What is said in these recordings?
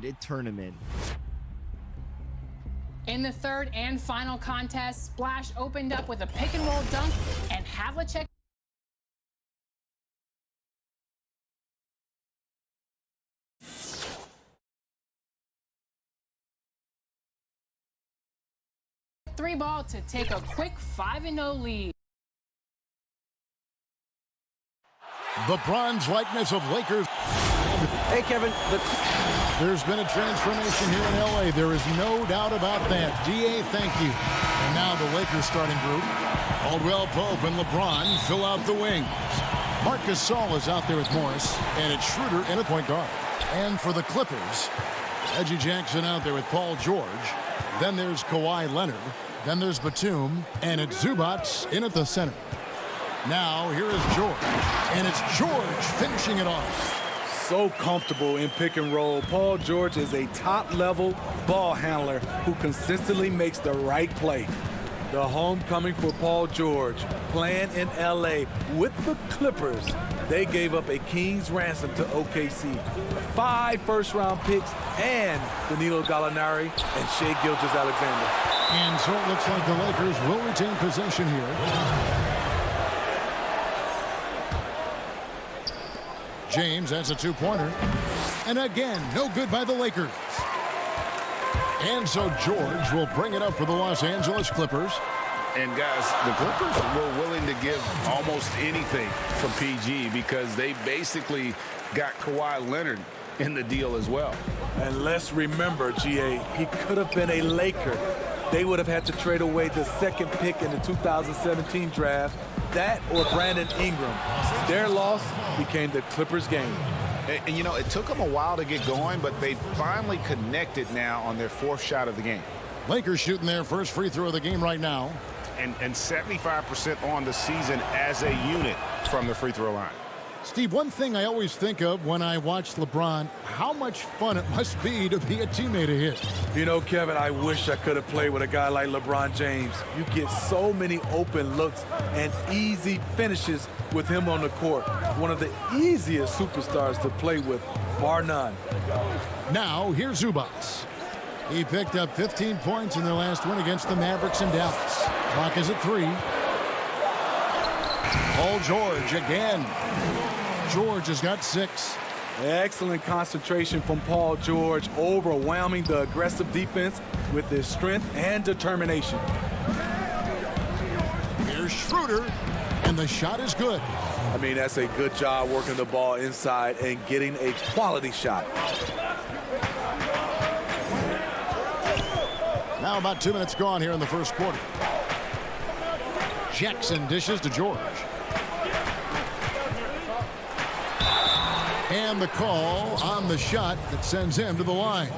undefeated tournament. In the third and final contest, Splash opened up with a pick-and-roll dunk, and Havlicek three ball to take a quick 5-0 lead. The bronze likeness of Lakers. Hey, Kevin. There's been a transformation here in L.A. There is no doubt about that. D.A., thank you. And now the Lakers starting group. Caldwell Pope and LeBron fill out the wings. Marcus Saul is out there with Morris, and it's Schroeder in a point guard. And for the Clippers, Reggie Jackson out there with Paul George. Then there's Kawhi Leonard. Then there's Batum, and it's Zubac in at the center. Now here is George, and it's George finishing it off. So comfortable in pick and roll. Paul George is a top-level ball handler who consistently makes the right play. The homecoming for Paul George, playing in L.A. with the Clippers. They gave up a king's ransom to OKC. 5 first-round picks and Danilo Gallinari and Shai Gilgeous-Alexander. And so it looks like the Lakers will retain possession here. James has a two-pointer. And again, no good by the Lakers. And so George will bring it up for the Los Angeles Clippers. And guys, the Clippers were willing to give almost anything for PG because they basically got Kawhi Leonard in the deal as well. And let's remember, GA, he could have been a Laker. They would have had to trade away the second pick in the 2017 draft. That or Brandon Ingram. Their loss became the Clippers' game. And you know, it took them a while to get going, but they finally connected now on their 4th shot of the game. Lakers shooting their first free throw of the game right now. And 75% on the season as a unit from the free throw line. Steve, one thing I always think of when I watch LeBron, how much fun it must be to be a teammate of his. You know, Kevin, I wish I could have played with a guy like LeBron James. You get so many open looks and easy finishes with him on the court. One of the easiest superstars to play with, bar none. Now, here's Zubac. He picked up 15 points in their last win against the Mavericks in Dallas. Clock is at 3. Paul George again. George has got 6. Excellent concentration from Paul George, overwhelming the aggressive defense with his strength and determination. Here's Schroeder, and the shot is good. I mean, that's a good job working the ball inside and getting a quality shot. Now about 2 minutes gone here in the first quarter. Jackson dishes to George. And the call on the shot that sends him to the line.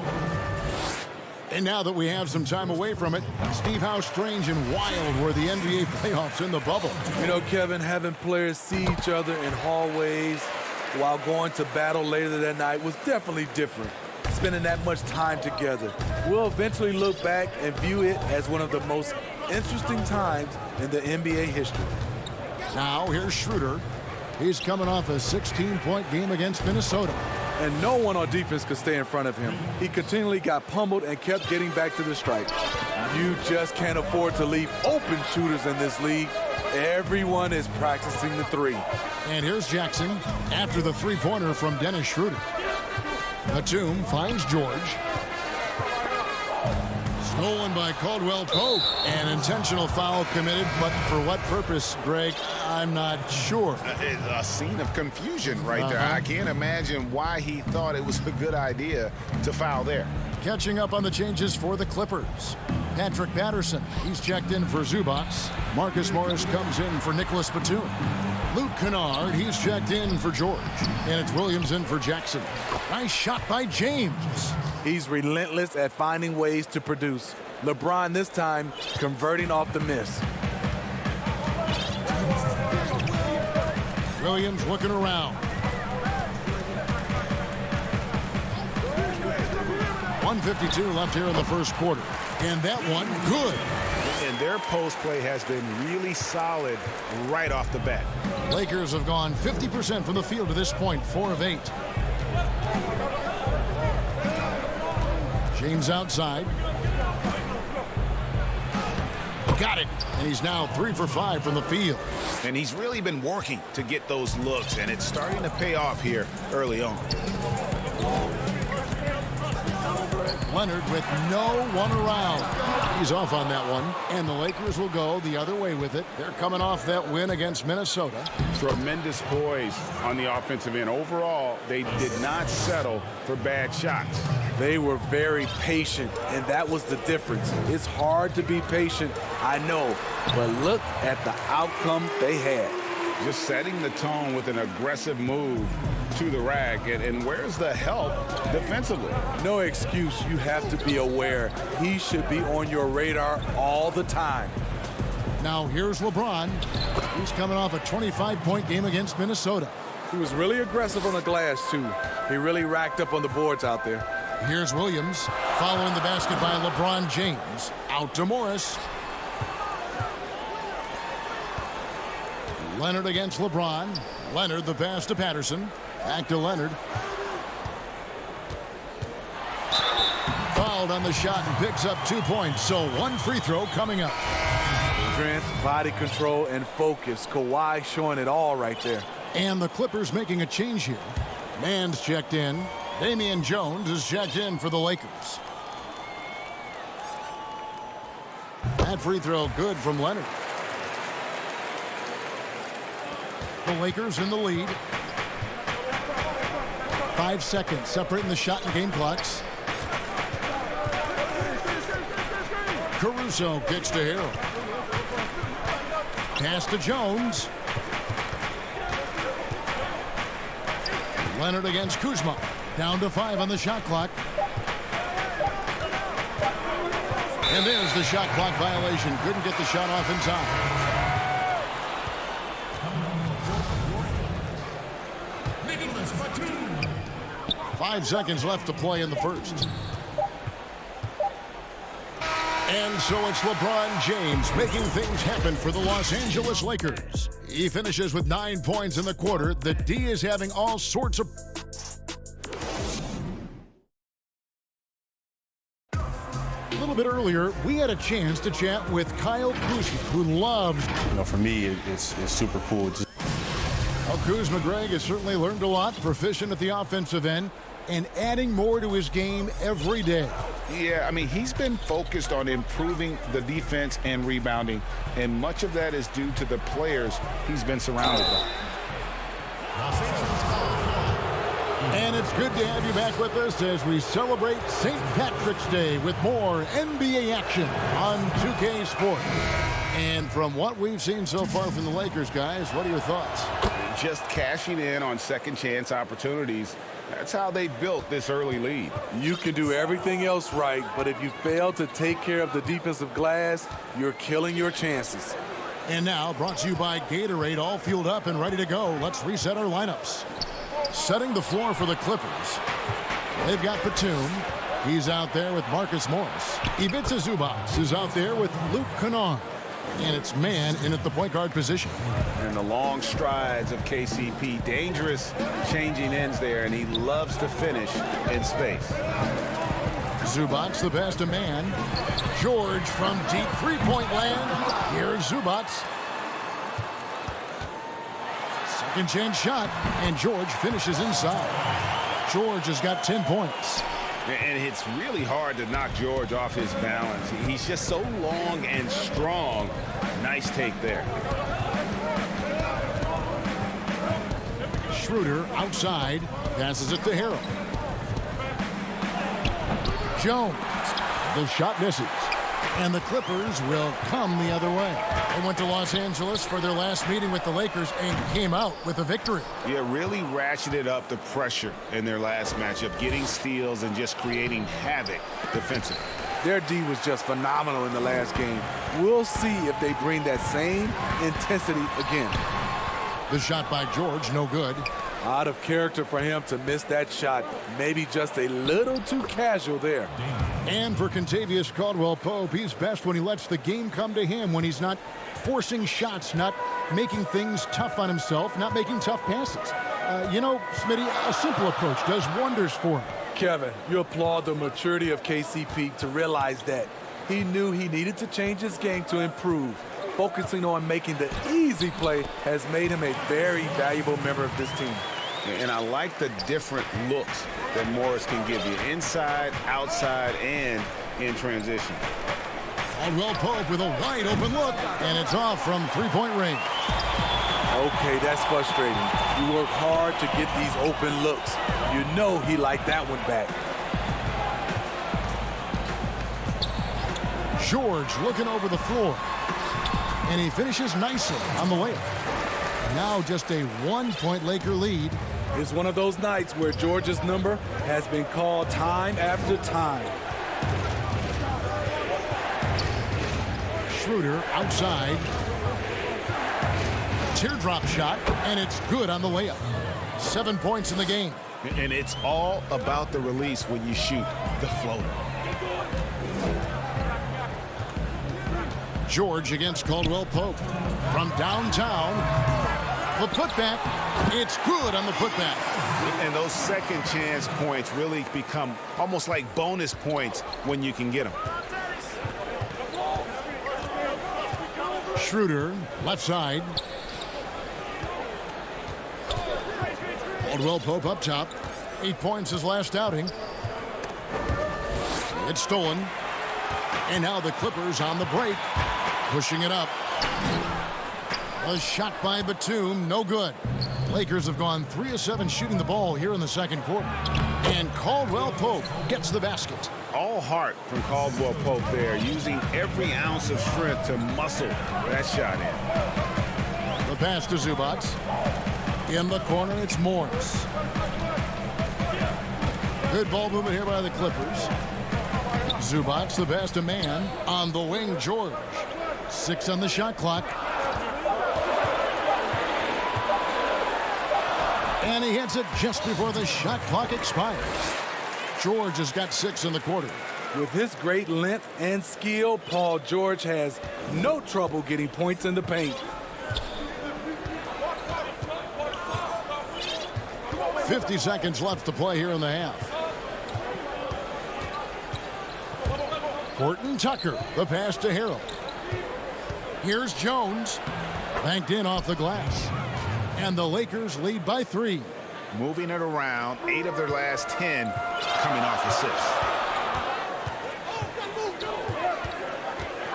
And now that we have some time away from it, Steve, how strange and wild were the NBA playoffs in the bubble? You know, Kevin, having players see each other in hallways while going to battle later that night was definitely different. Spending that much time together. We'll eventually look back and view it as one of the most interesting times in the NBA history. Now here's Schroeder. He's coming off a 16-point game against Minnesota. And no one on defense could stay in front of him. He continually got pummeled and kept getting back to the stripe. You just can't afford to leave open shooters in this league. Everyone is practicing the 3. And here's Jackson after the three-pointer from Dennis Schroeder. Batum finds George. Stolen by Caldwell Pope. An intentional foul committed, but for what purpose, Greg? I'm not sure. A scene of confusion right there. I can't imagine why he thought it was a good idea to foul there. Catching up on the changes for the Clippers. Patrick Patterson, he's checked in for Zubac. Marcus Morris comes in for Nicholas Batum. Luke Kennard, he's checked in for George. And it's Williams in for Jackson. Nice shot by James. He's relentless at finding ways to produce. LeBron this time converting off the miss. Williams looking around. 1:52 left here in the first quarter. And that one, good. And their post play has been really solid right off the bat. Lakers have gone 50% from the field to this point, 4 of 8. James outside. Got it. And he's now 3 for 5 from the field. And he's really been working to get those looks, and it's starting to pay off here early on. Leonard with no one around. He's off on that one, and the Lakers will go the other way with it. They're coming off that win against Minnesota. Tremendous poise on the offensive end. Overall, they did not settle for bad shots. They were very patient, and that was the difference. It's hard to be patient, I know, but look at the outcome they had. Just setting the tone with an aggressive move to the rack. And where's the help defensively? No excuse. You have to be aware. He should be on your radar all the time. Now here's LeBron. He's coming off a 25-point game against Minnesota. He was really aggressive on the glass, too. He really racked up on the boards out there. Here's Williams following the basket by LeBron James. Out to Morris. Leonard against LeBron. Leonard the pass to Patterson. Back to Leonard. Fouled on the shot and picks up 2 points. So 1 free throw coming up. Strength, body control, and focus. Kawhi showing it all right there. And the Clippers making a change here. Mann's checked in. Damian Jones is checked in for the Lakers. That free throw good from Leonard. The Lakers in the lead. 5 seconds separating the shot and game clocks. Caruso kicks to Hill. Pass to Jones. Leonard against Kuzma. Down to 5 on the shot clock. And there's the shot clock violation. Couldn't get the shot off in time. 5 seconds left to play in the first. And so it's LeBron James making things happen for the Los Angeles Lakers. He finishes with 9 points in the quarter. The D is having all sorts of... A little bit earlier, we had a chance to chat with Kyle Kuzma, who loves... For me, it's super cool. Well, Kuzma, Greg, has certainly learned a lot, proficient at the offensive end, and adding more to his game every day. Yeah, I mean, he's been focused on improving the defense and rebounding, and much of that is due to the players he's been surrounded by. And it's good to have you back with us as we celebrate St. Patrick's Day with more NBA action on 2K Sports. And from what we've seen so far from the Lakers, guys, what are your thoughts? Just cashing in on second chance opportunities. That's how they built this early lead. You can do everything else right, but if you fail to take care of the defensive glass, you're killing your chances. And now, brought to you by Gatorade, all fueled up and ready to go. Let's reset our lineups. Setting the floor for the Clippers. They've got Batum. He's out there with Marcus Morris. Ivica Zubac is out there with Luke Kennard. And it's man in at the point guard position. And the long strides of KCP. Dangerous changing ends there, and he loves to finish in space. Zubac the pass to man. George from deep three-point land. Here's Zubac. Second chance shot, and George finishes inside. George has got 10 points. And it's really hard to knock George off his balance. He's just so long and strong. Nice take there. Schroeder outside, passes it to Harrell. Jones, the shot misses. And the Clippers will come the other way. They went to Los Angeles for their last meeting with the Lakers and came out with a victory. Yeah, really ratcheted up the pressure in their last matchup, getting steals and just creating havoc defensively. Their D was just phenomenal in the last game. We'll see if they bring that same intensity again. The shot by George, no good. Out of character for him to miss that shot. Maybe just a little too casual there. And for Kentavious Caldwell-Pope, he's best when he lets the game come to him, when he's not forcing shots, not making things tough on himself, not making tough passes. You know, Smitty, a simple approach does wonders for him. Kevin, you applaud the maturity of KCP to realize that. He knew he needed to change his game to improve. Focusing on making the easy play has made him a very valuable member of this team. And I like the different looks that Morris can give you. Inside, outside, and in transition. Caldwell Pope with a wide open look, and it's off from three-point range. Okay, that's frustrating. You work hard to get these open looks. You know he liked that one back. George looking over the floor. And he finishes nicely on the layup. Now just a one-point Laker lead. It's one of those nights where George's number has been called time after time. Schroeder outside. Teardrop shot, and it's good on the layup. 7 points in the game. And it's all about the release when you shoot the floater. George against Caldwell Pope. From downtown, the putback. It's good on the putback. And those second chance points really become almost like bonus points when you can get them. Schroeder, left side. Caldwell Pope up top. 8 points his last outing. It's stolen. And now the Clippers on the break. Pushing it up. A shot by Batum, no good. Lakers have gone 3 of 7 shooting the ball here in the second quarter. And Caldwell Pope gets the basket. All heart from Caldwell Pope there, using every ounce of strength to muscle that shot in. The pass to Zubac. In the corner, it's Morris. Good ball movement here by the Clippers. Zubac, the pass to man. On the wing, George. 6 on the shot clock. And he hits it just before the shot clock expires. George has got 6 in the quarter. With his great length and skill, Paul George has no trouble getting points in the paint. 50 seconds left to play here in the half. Horton Tucker, the pass to Harrell. Here's Jones. Banked in off the glass. And the Lakers lead by 3. Moving it around, 8 of their last 10 coming off assists.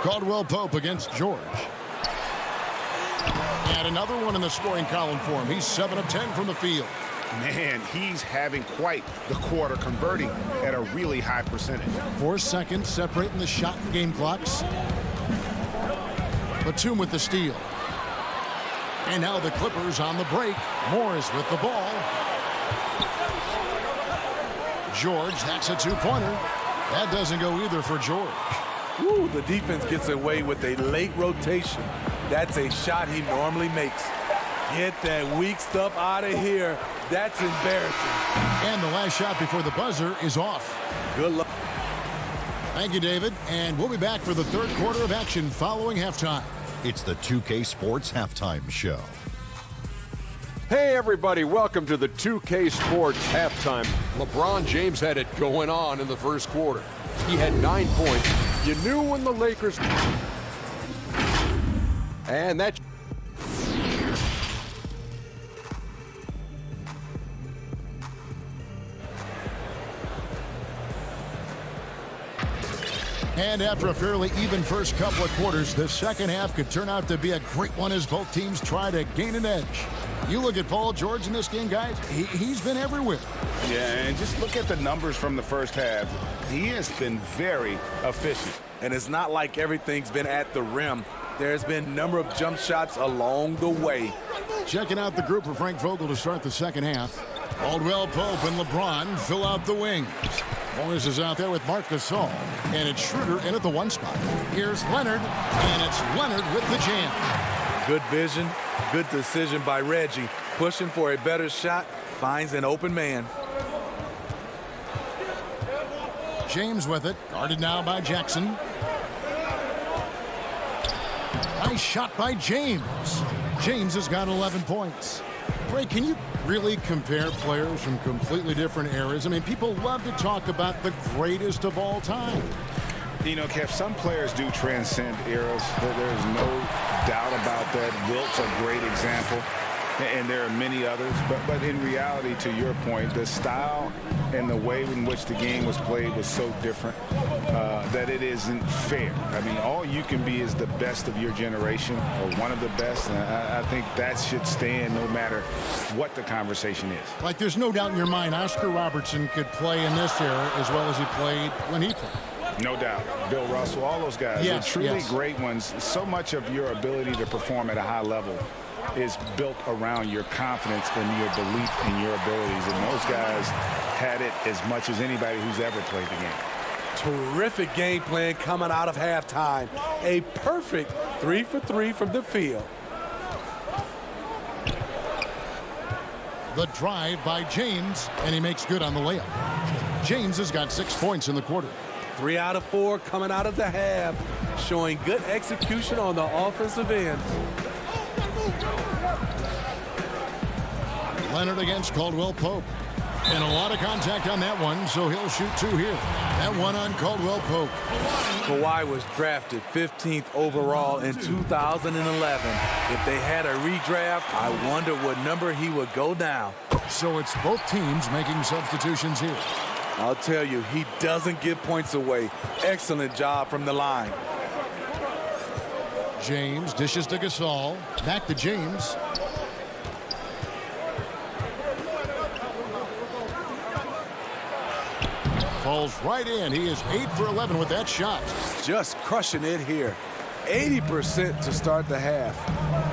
Caldwell Pope against George. And another one in the scoring column for him. He's 7 of 10 from the field. Man, he's having quite the quarter, converting at a really high percentage. 4 seconds separating the shot and game clocks. Batum with the steal. And now the Clippers on the break. Morris with the ball. George, that's a 2-pointer. That doesn't go either for George. Ooh, the defense gets away with a late rotation. That's a shot he normally makes. Get that weak stuff out of here. That's embarrassing. And the last shot before the buzzer is off. Good luck. Thank you, David. And we'll be back for the third quarter of action following halftime. It's the 2K Sports Halftime Show. Hey, everybody. Welcome to the 2K Sports Halftime. LeBron James had it going on in the first quarter. He had 9 points. You knew when the Lakers... And that... And after a fairly even first couple of quarters, the second half could turn out to be a great one as both teams try to gain an edge. You look at Paul George in this game, guys, he's been everywhere. Yeah, and just look at the numbers from the first half. He has been very efficient. And it's not like everything's been at the rim. There's been a number of jump shots along the way. Checking out the group for Frank Vogel to start the second half. Caldwell Pope and LeBron fill out the wings. Morris is out there with Marc Gasol. And it's Schroeder in at the 1 spot. Here's Leonard. And it's Leonard with the jam. Good vision, good decision by Reggie. Pushing for a better shot, finds an open man. James with it. Guarded now by Jackson. Nice shot by James. James has got 11 points. Ray, can you really compare players from completely different eras? I mean, people love to talk about the greatest of all time. You know, Kev, some players do transcend eras. There's no doubt about that. Wilt's a great example, and there are many others. But in reality, to your point, the style and the way in which the game was played was so different that it isn't fair. I mean, all you can be is the best of your generation, or one of the best. And I think that should stand no matter what the conversation is. Like, there's no doubt in your mind Oscar Robertson could play in this era as well as he played when he played. No doubt. Bill Russell, all those guys are truly yes. great ones. So much of your ability to perform at a high level is built around your confidence and your belief in your abilities. And those guys had it as much as anybody who's ever played the game. Terrific game plan coming out of halftime. A perfect 3 for 3 from the field. The drive by James, and he makes good on the layup. James has got 6 points in the quarter. 3 out of 4 coming out of the half, showing good execution on the offensive end. Leonard against Caldwell Pope. And a lot of contact on that one, so he'll shoot 2 here. That one on Caldwell Pope. Kawhi was drafted 15th overall in 2011. If they had a redraft, I wonder what number he would go down. So it's both teams making substitutions here. I'll tell you, he doesn't give points away. Excellent job from the line. James dishes to Gasol. Back to James. Falls right in. He is 8 for 11 with that shot. Just crushing it here. 80% to start the half.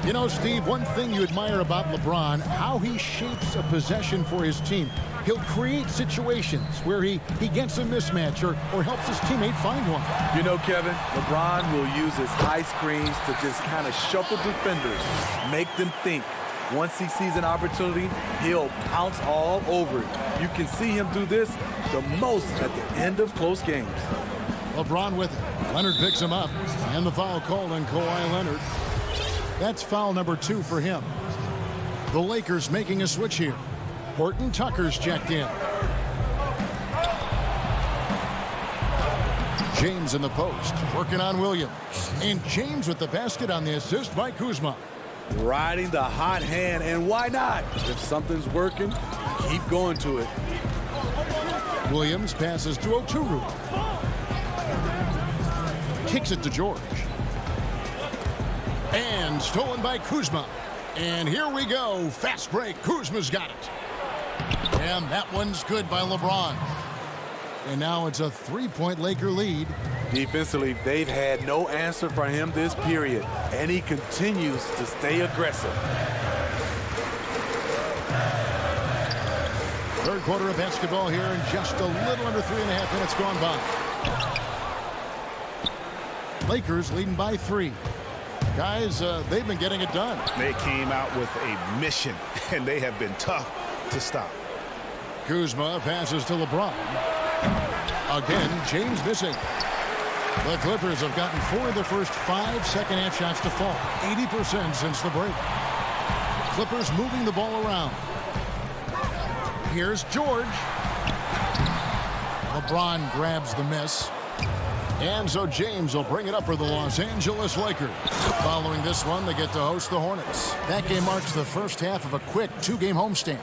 You know, Steve, one thing you admire about LeBron, how he shapes a possession for his team. He'll create situations where he gets a mismatch or helps his teammate find one. You know, Kevin, LeBron will use his high screens to just kind of shuffle defenders, make them think. Once he sees an opportunity, he'll pounce all over it. You can see him do this the most at the end of close games. LeBron with it. Leonard picks him up. And the foul called on Kawhi Leonard. That's foul number 2 for him. The Lakers making a switch here. Horton Tucker's checked in. James in the post, working on Williams. And James with the basket on the assist by Kuzma. Riding the hot hand, and why not? If something's working, keep going to it. Williams passes to Oturu. Kicks it to George. And stolen by Kuzma. And here we go. Fast break. Kuzma's got it. And that one's good by LeBron. And now it's a 3-point Laker lead. Defensively, they've had no answer for him this period. And he continues to stay aggressive. Third quarter of basketball here, and just a little under 3.5 minutes gone by. Lakers leading by 3. Guys, they've been getting it done. They came out with a mission, and they have been tough to stop. Kuzma passes to LeBron. Again, James missing. The Clippers have gotten 4 of their first 5 second-half shots to fall. 80% since the break. Clippers moving the ball around. Here's George. LeBron grabs the miss. And so James will bring it up for the Los Angeles Lakers. Following this one, they get to host the Hornets. That game marks the first half of a quick 2-game homestand.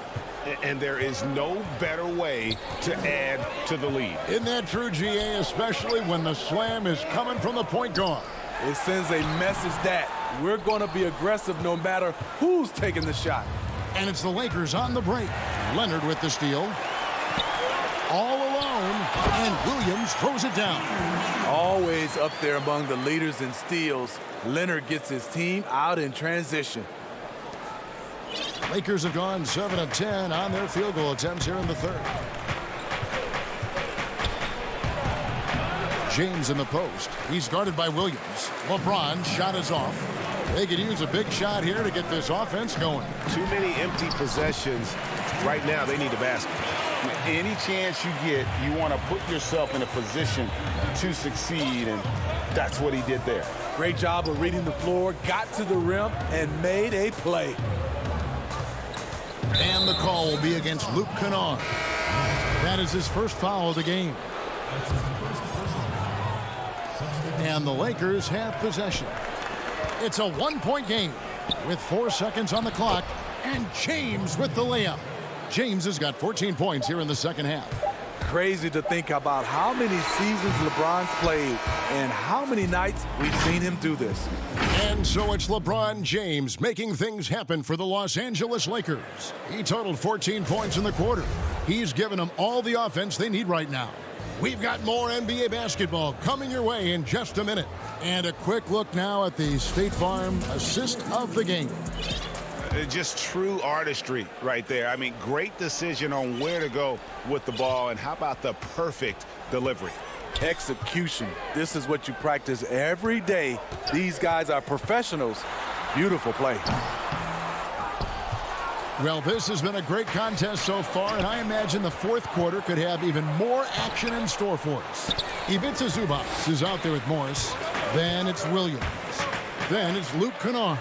And there is no better way to add to the lead. Isn't that true, GA, especially when the slam is coming from the point guard? It sends a message that we're going to be aggressive no matter who's taking the shot. And it's the Lakers on the break. Leonard with the steal. All alone, and Williams throws it down. Always up there among the leaders in steals. Leonard gets his team out in transition. Lakers have gone 7 of 10 on their field goal attempts here in the third. James in the post. He's guarded by Williams. LeBron shot is off. They could use a big shot here to get this offense going. Too many empty possessions. Right now, they need a basket. Any chance you get, you want to put yourself in a position to succeed, and that's what he did there. Great job of reading the floor, got to the rim, and made a play. And the call will be against Luke Kennard. That is his first foul of the game. And the Lakers have possession. It's a one-point game with 4 seconds on the clock. And James with the layup. James has got 14 points here in the second half. Crazy to think about how many seasons LeBron's played and how many nights we've seen him do this. And so it's LeBron James making things happen for the Los Angeles Lakers. He totaled 14 points in the quarter. He's given them all the offense they need right now. We've got more NBA basketball coming your way in just a minute. And a quick look now at the State Farm assist of the game. Just true artistry right there. I mean, great decision on where to go with the ball, and how about the perfect delivery? Execution. This is what you practice every day. These guys are professionals. Beautiful play. Well, this has been a great contest so far, and I imagine the fourth quarter could have even more action in store for us. Ivica Zubac is out there with Morris. Then it's Williams. Then it's Luke Kennard.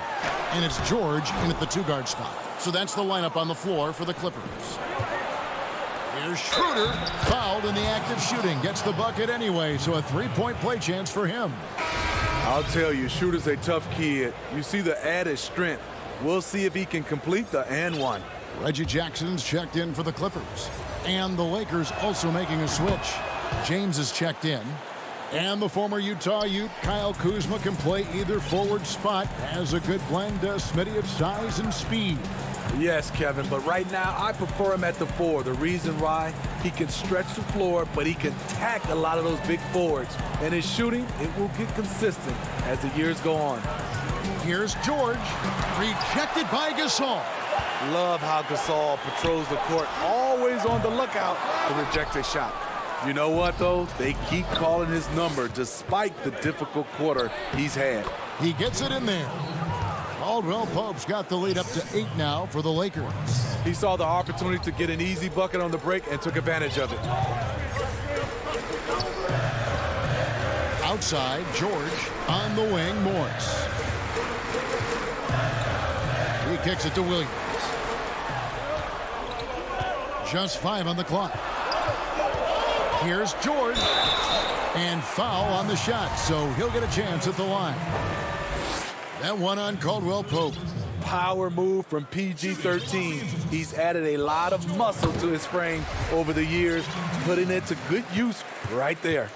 And it's George in at the 2-guard spot. So that's the lineup on the floor for the Clippers. Here's Schroeder, fouled in the act of shooting. Gets the bucket anyway, so a 3-point play chance for him. I'll tell you, Schroeder's a tough kid. You see the added strength. We'll see if he can complete the and one. Reggie Jackson's checked in for the Clippers. And the Lakers also making a switch. James is checked in. And the former Utah Ute, Kyle Kuzma, can play either forward spot. Has a good blend, Smitty, of size and speed. Yes, Kevin, but right now I prefer him at the 4. The reason why, he can stretch the floor, but he can tack a lot of those big forwards. And his shooting, it will get consistent as the years go on. Here's George, rejected by Gasol. Love how Gasol patrols the court, always on the lookout to reject a shot. You know what, though? They keep calling his number despite the difficult quarter he's had. He gets it in there. Caldwell Pope's got the lead up to 8 now for the Lakers. He saw the opportunity to get an easy bucket on the break and took advantage of it. Outside, George on the wing, Morris. He kicks it to Williams. Just 5 on the clock. Here's George, and foul on the shot, so he'll get a chance at the line. That one on Caldwell Pope. Power move from PG-13. He's added a lot of muscle to his frame over the years, putting it to good use right there.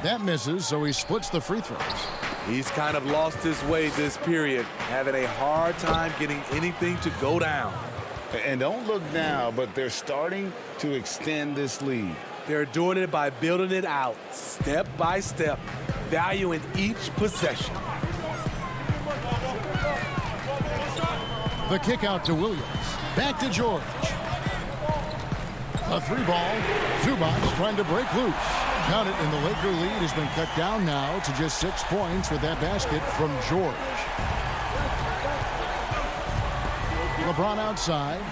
That misses, so he splits the free throws. He's kind of lost his way this period, having a hard time getting anything to go down. And don't look now, but they're starting to extend this lead. They're doing it by building it out, step by step, valuing each possession. The kick out to Williams. Back to George. A 3-ball. Zubac trying to break loose. Count it, and the Laker lead has been cut down now to just 6 points with that basket from George. LeBron outside.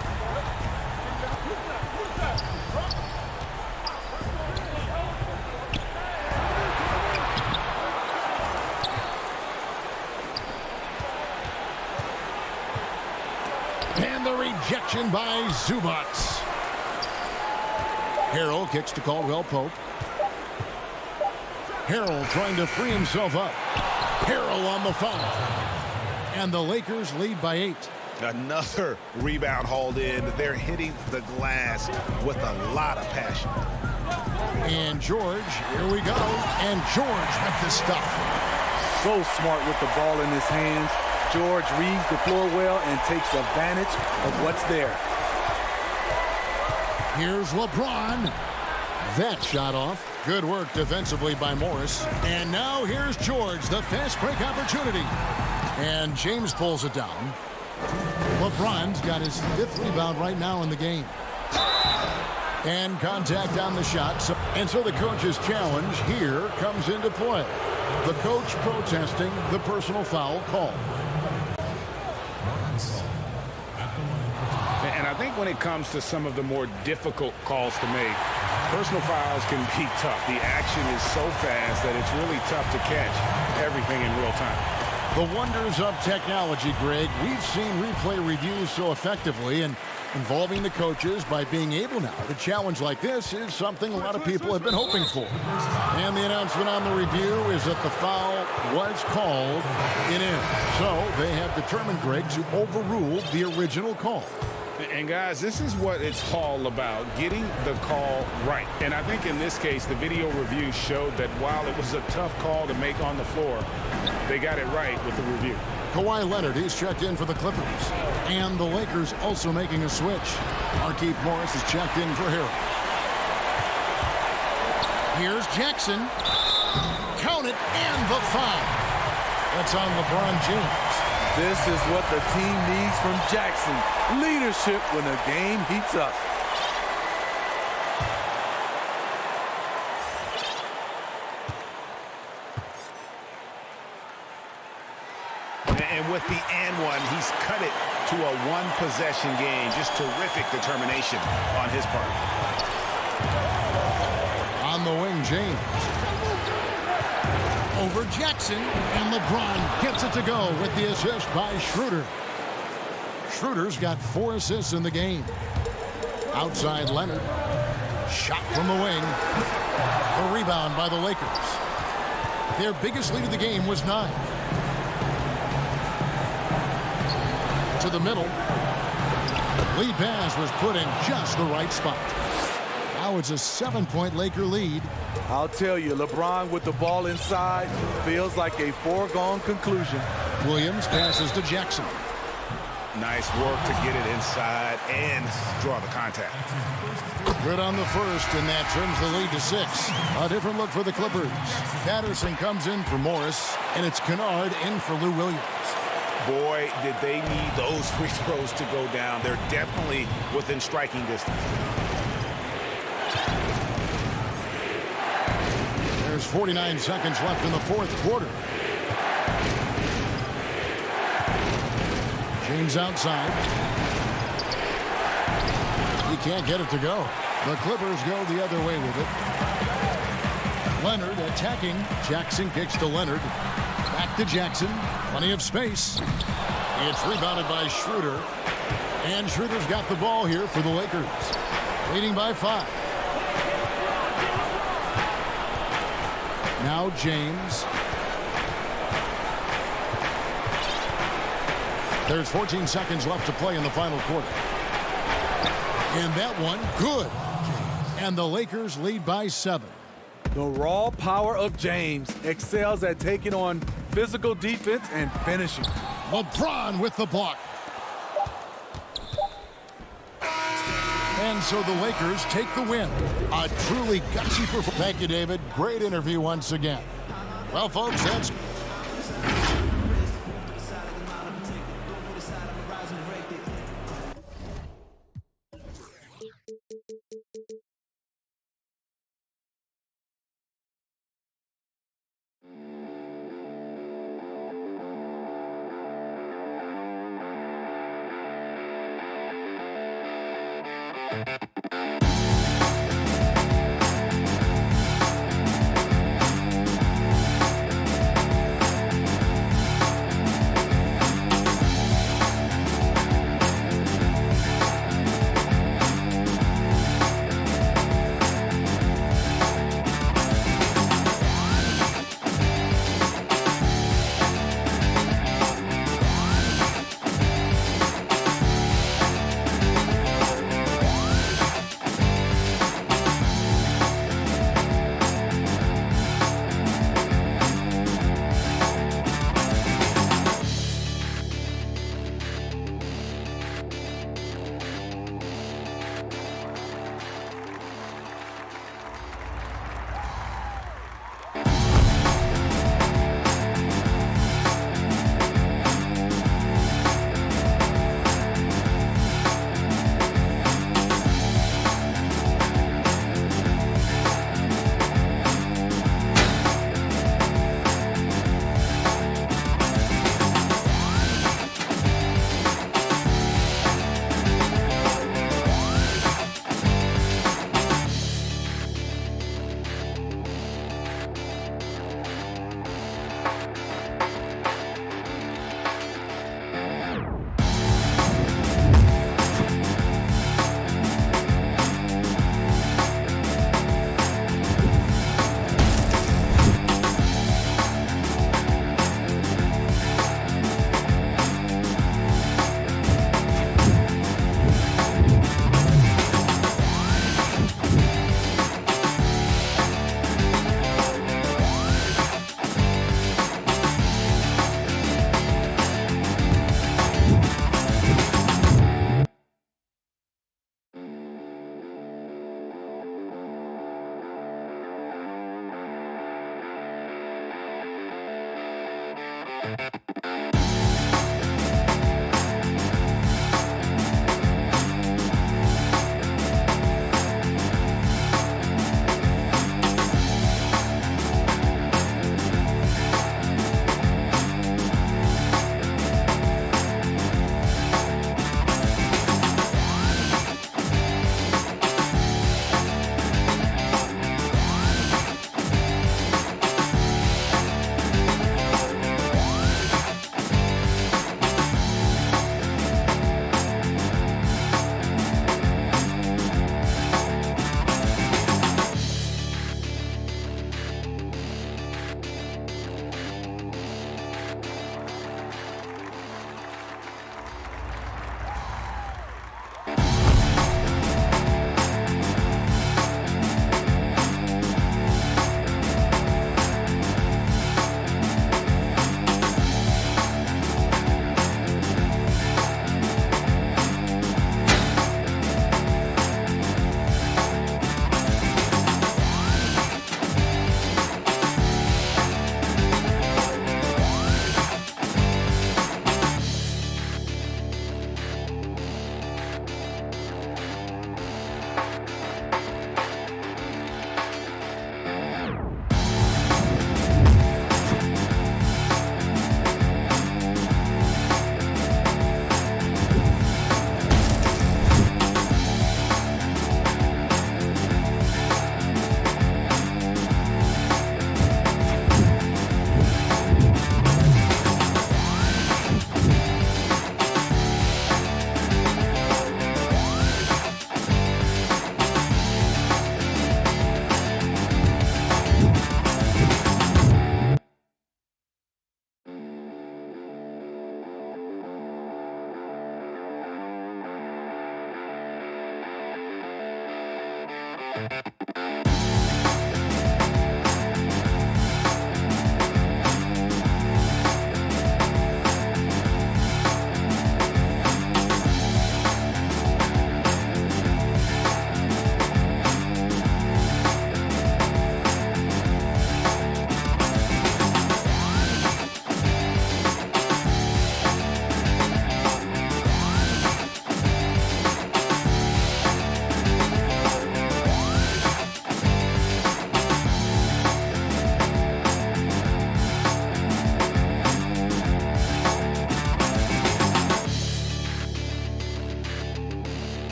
And the rejection by Zubac. Harrell kicks to Caldwell Pope. Harrell trying to free himself up. Harrell on the foul. And the Lakers lead by 8. Another rebound hauled in. They're hitting the glass with a lot of passion. And George, here we go. And George with the stuff. So smart with the ball in his hands. George reads the floor well and takes advantage of what's there. Here's LeBron. That shot off. Good work defensively by Morris. And now here's George, the fast break opportunity. And James pulls it down. LeBron's got his 5th rebound right now in the game. And contact on the shot. And so the coach's challenge here comes into play. The coach protesting the personal foul call. And I think when it comes to some of the more difficult calls to make, personal fouls can be tough. The action is so fast that it's really tough to catch everything in real time. The wonders of technology, Greg. We've seen replay reviews so effectively, and involving the coaches by being able now to challenge like this is something a lot of people have been hoping for. And the announcement on the review is that the foul was called. It is. So they have determined, Greg, to overrule the original call. And guys, this is what it's all about, getting the call right. And I think in this case, the video review showed that while it was a tough call to make on the floor, they got it right with the review. Kawhi Leonard, he's checked in for the Clippers. And the Lakers also making a switch. Markieff Morris is checked in for Harrell. Here's Jackson. Count it, and the foul. That's on LeBron James. This is what the team needs from Jackson. Leadership when the game heats up. And with the and one, he's cut it to a one-possession game. Just terrific determination on his part. On the wing, James. Over Jackson, and LeBron gets it to go with the assist by Schroeder. Schroeder's got 4 assists in the game. Outside Leonard. Shot from the wing. A rebound by the Lakers. Their biggest lead of the game was 9. To the middle. Lead pass was put in just the right spot. Now it's a 7-point Laker lead. I'll tell you, LeBron with the ball inside feels like a foregone conclusion. Williams passes to Jackson. Nice work to get it inside and draw the contact. Good on the first, and that turns the lead to 6. A different look for the Clippers. Patterson comes in for Morris, and it's Kennard in for Lou Williams. Boy, did they need those free throws to go down. They're definitely within striking distance. There's 49 seconds left in the 4th quarter. James outside. He can't get it to go. The Clippers go the other way with it. Leonard attacking. Jackson kicks to Leonard. Back to Jackson. Plenty of space. It's rebounded by Schroeder. And Schroeder's got the ball here for the Lakers. Leading by 5. Now James. There's 14 seconds left to play in the final quarter. And that one, good. And the Lakers lead by 7. The raw power of James excels at taking on physical defense and finishing. LeBron with the block. And so the Lakers take the win. A truly gutsy performance. Thank you, David. Great interview once again. Well, folks, that's...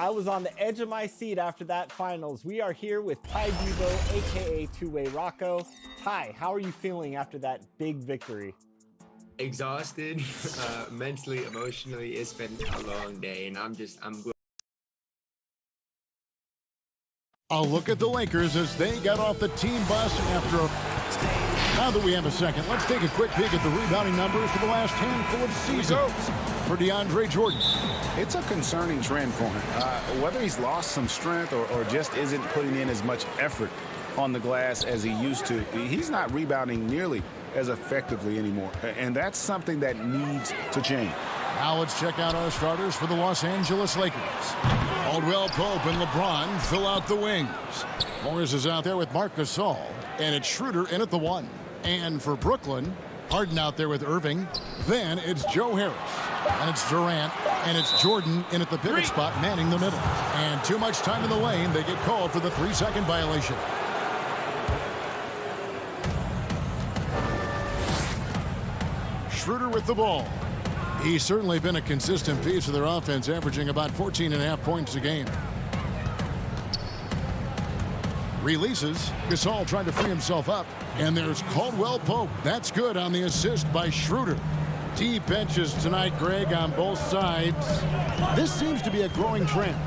I was on the edge of my seat after that finals. We are here with Ty Devo, aka Two-Way Rocco. Ty, how are you feeling after that big victory? Exhausted, mentally, emotionally. It's been a long day, and I'm A look at the Lakers as they got off the team bus after a... Now that we have a second, let's take a quick peek at the rebounding numbers for the last handful of seasons for DeAndre Jordan. It's a concerning trend for him. Whether he's lost some strength or just isn't putting in as much effort on the glass as he used to, he's not rebounding nearly as effectively anymore. And that's something that needs to change. Now let's check out our starters for the Los Angeles Lakers. Caldwell Pope and LeBron fill out the wings. Morris is out there with Marc Gasol, and it's Schroeder in at the 1. And for Brooklyn, Harden out there with Irving. Then it's Joe Harris, and it's Durant, and it's Jordan in at the pivot spot, manning the middle. And too much time in the lane, they get called for the 3-second violation. Schroeder with the ball. He's certainly been a consistent piece of their offense, averaging about 14.5 points a game. Releases. Gasol trying to free himself up. And there's Caldwell Pope. That's good on the assist by Schroeder. Deep benches tonight, Greg, on both sides. This seems to be a growing trend.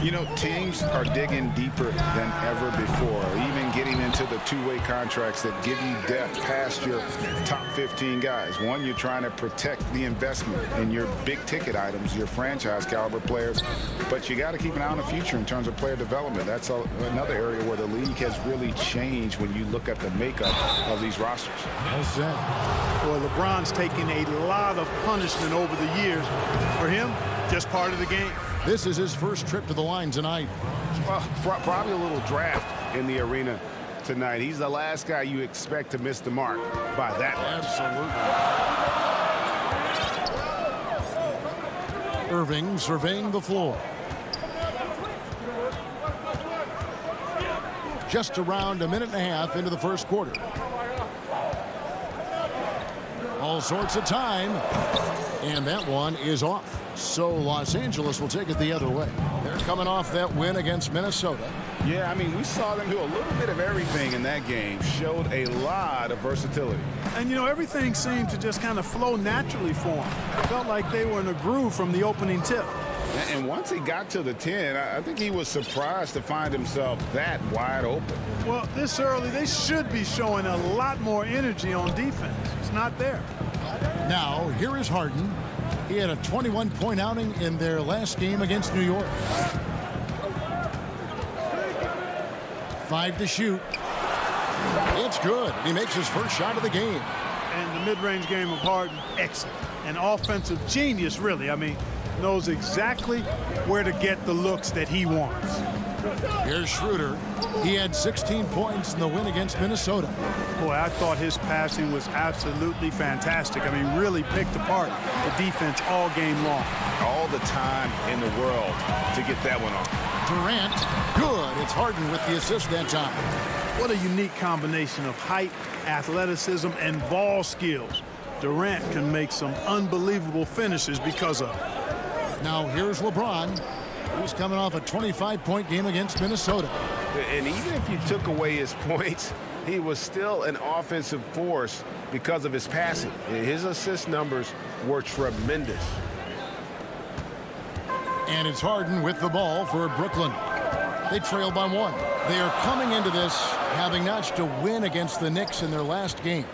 You know, teams are digging deeper than ever before, even getting into the two-way contracts that give you depth past your top 15 guys. One, you're trying to protect the investment in your big-ticket items, your franchise-caliber players, but you got to keep an eye on the future in terms of player development. That's another area where the league has really changed when you look at the makeup of these rosters. Well said. Well, LeBron's taken a lot of punishment over the years. For him, just part of the game. This is his first trip to the line tonight. Well, probably a little draft in the arena tonight. He's the last guy you expect to miss the mark by that much. Absolutely. Irving surveying the floor. Just around a minute and a half into the first quarter. All sorts of time. And that one is off. So Los Angeles will take it the other way. They're coming off that win against Minnesota. Yeah, I mean, we saw them do a little bit of everything in that game. Showed a lot of versatility. And, you know, everything seemed to just kind of flow naturally for them. Felt like they were in a groove from the opening tip. And once he got to the 10, I think he was surprised to find himself that wide open. Well, this early, they should be showing a lot more energy on defense. It's not there. Now, here is Harden. He had a 21-point outing in their last game against New York. 5 to shoot. It's good. He makes his first shot of the game. And the mid-range game of Harden, excellent. An offensive genius, really. I mean, knows exactly where to get the looks that he wants. Here's Schroeder. He had 16 points in the win against Minnesota. Boy, I thought his passing was absolutely fantastic. I mean, really picked apart the defense all game long. All the time in the world to get that one off. Durant, good. It's Harden with the assist that time. What a unique combination of height, athleticism, and ball skills. Durant can make some unbelievable finishes because of it. Now here's LeBron. He's coming off a 25-point game against Minnesota. And even if you took away his points, he was still an offensive force because of his passing. His assist numbers were tremendous. And it's Harden with the ball for Brooklyn. They trail by 1. They are coming into this having notched a win against the Knicks in their last game.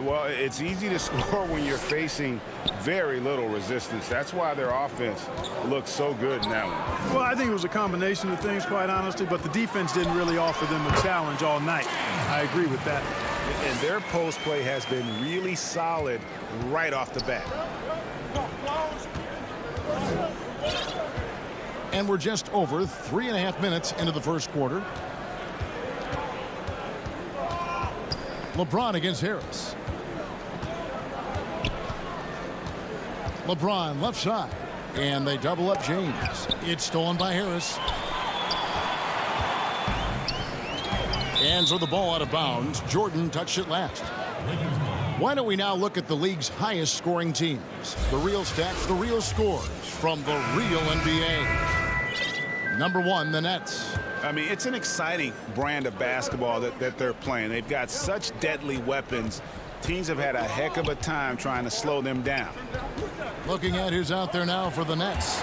Well, it's easy to score when you're facing very little resistance. That's why their offense looks so good in that one. Well, I think it was a combination of things, quite honestly, but the defense didn't really offer them a challenge all night. I agree with that. And their post play has been really solid right off the bat. And we're just over 3.5 minutes into the first quarter. LeBron against Harris. LeBron left side. And they double up James. It's stolen by Harris. Hands are the ball out of bounds. Jordan touched it last. Why don't we now look at the league's highest scoring teams? The real stats, the real scores from the real NBA. Number 1, the Nets. I mean, it's an exciting brand of basketball that they're playing. They've got such deadly weapons. Teams have had a heck of a time trying to slow them down. Looking at who's out there now for the Nets.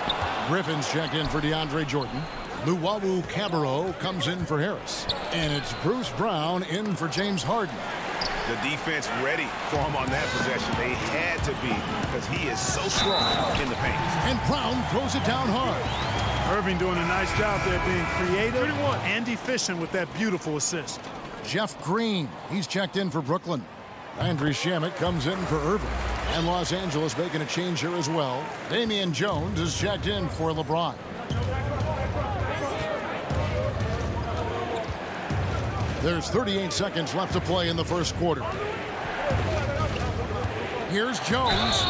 Griffin's checked in for DeAndre Jordan. Luwawu Cabarrot comes in for Harris. And it's Bruce Brown in for James Harden. The defense ready for him on that possession. They had to be because he is so strong in the paint. And Brown throws it down hard. Irving doing a nice job there being creative and efficient with that beautiful assist. Jeff Green, he's checked in for Brooklyn. Landry Shamet comes in for Irving. And Los Angeles making a change here as well. Damian Jones is checked in for LeBron. There's 38 seconds left to play in the first quarter. Here's Jones.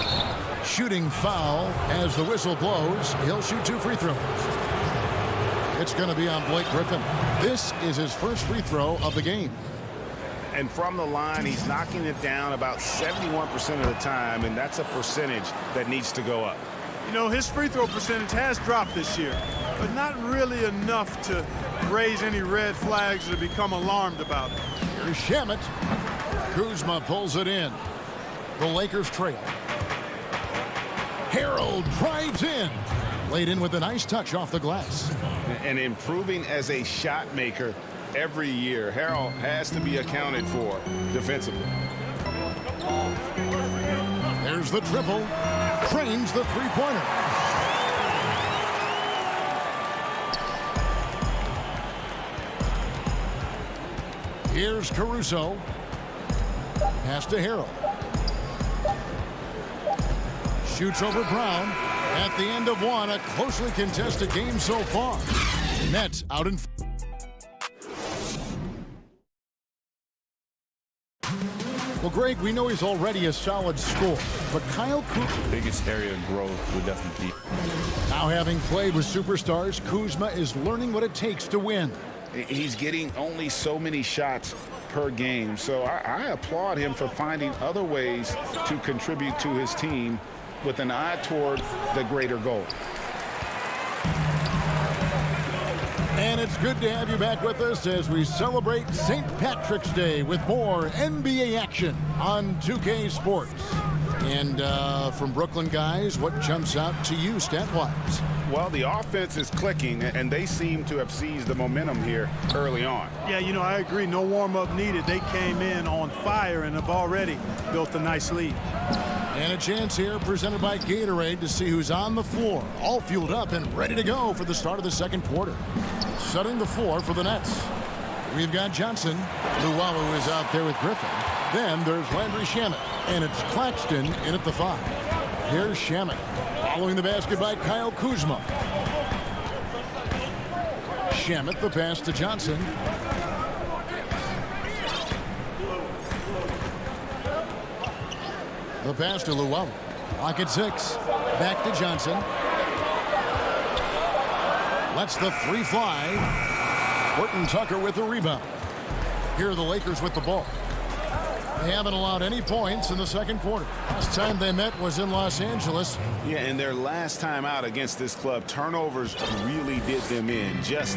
Shooting foul as the whistle blows. He'll shoot 2 free throws. It's going to be on Blake Griffin. This is his first free throw of the game. And from the line, he's knocking it down about 71% of the time, and that's a percentage that needs to go up. You know, his free throw percentage has dropped this year, but not really enough to raise any red flags or become alarmed about it. Here's Shamet. Kuzma pulls it in. The Lakers trail. Harold drives in. Laid in with a nice touch off the glass. And improving as a shot maker every year. Harold has to be accounted for defensively. There's the triple. Trains the three-pointer. Here's Caruso. Pass to Harold. Shoots over Brown. At the end of one, a closely contested game so far. Nets out in. Well, Greg, we know he's already a solid scorer, but Kyle Kuzma. Biggest area of growth would definitely be. Now having played with superstars, Kuzma is learning what it takes to win. He's getting only so many shots per game, so I applaud him for finding other ways to contribute to his team with an eye toward the greater goal. And it's good to have you back with us as we celebrate St. Patrick's Day with more NBA action on 2K Sports. And from Brooklyn guys, what jumps out to you stat-wise? Well, the offense is clicking, and they seem to have seized the momentum here early on. Yeah, you know, I agree. No warm-up needed. They came in on fire and have already built a nice lead. And a chance here presented by Gatorade to see who's on the floor, all fueled up and ready to go for the start of the second quarter. Setting the floor for the Nets. We've got Johnson. Luwawu is out there with Griffin. Then there's Landry Shamet, and it's Claxton in at the 5. Here's Shamet. Following the basket by Kyle Kuzma. Shamet, the pass to Johnson. The pass to Luwawu. Clock at 6. Back to Johnson. Lets the 3 fly. Horton Tucker with the rebound. Here are the Lakers with the ball. They haven't allowed any points in the second quarter. Last time they met was in Los Angeles. Yeah, and their last time out against this club, turnovers really did them in. Just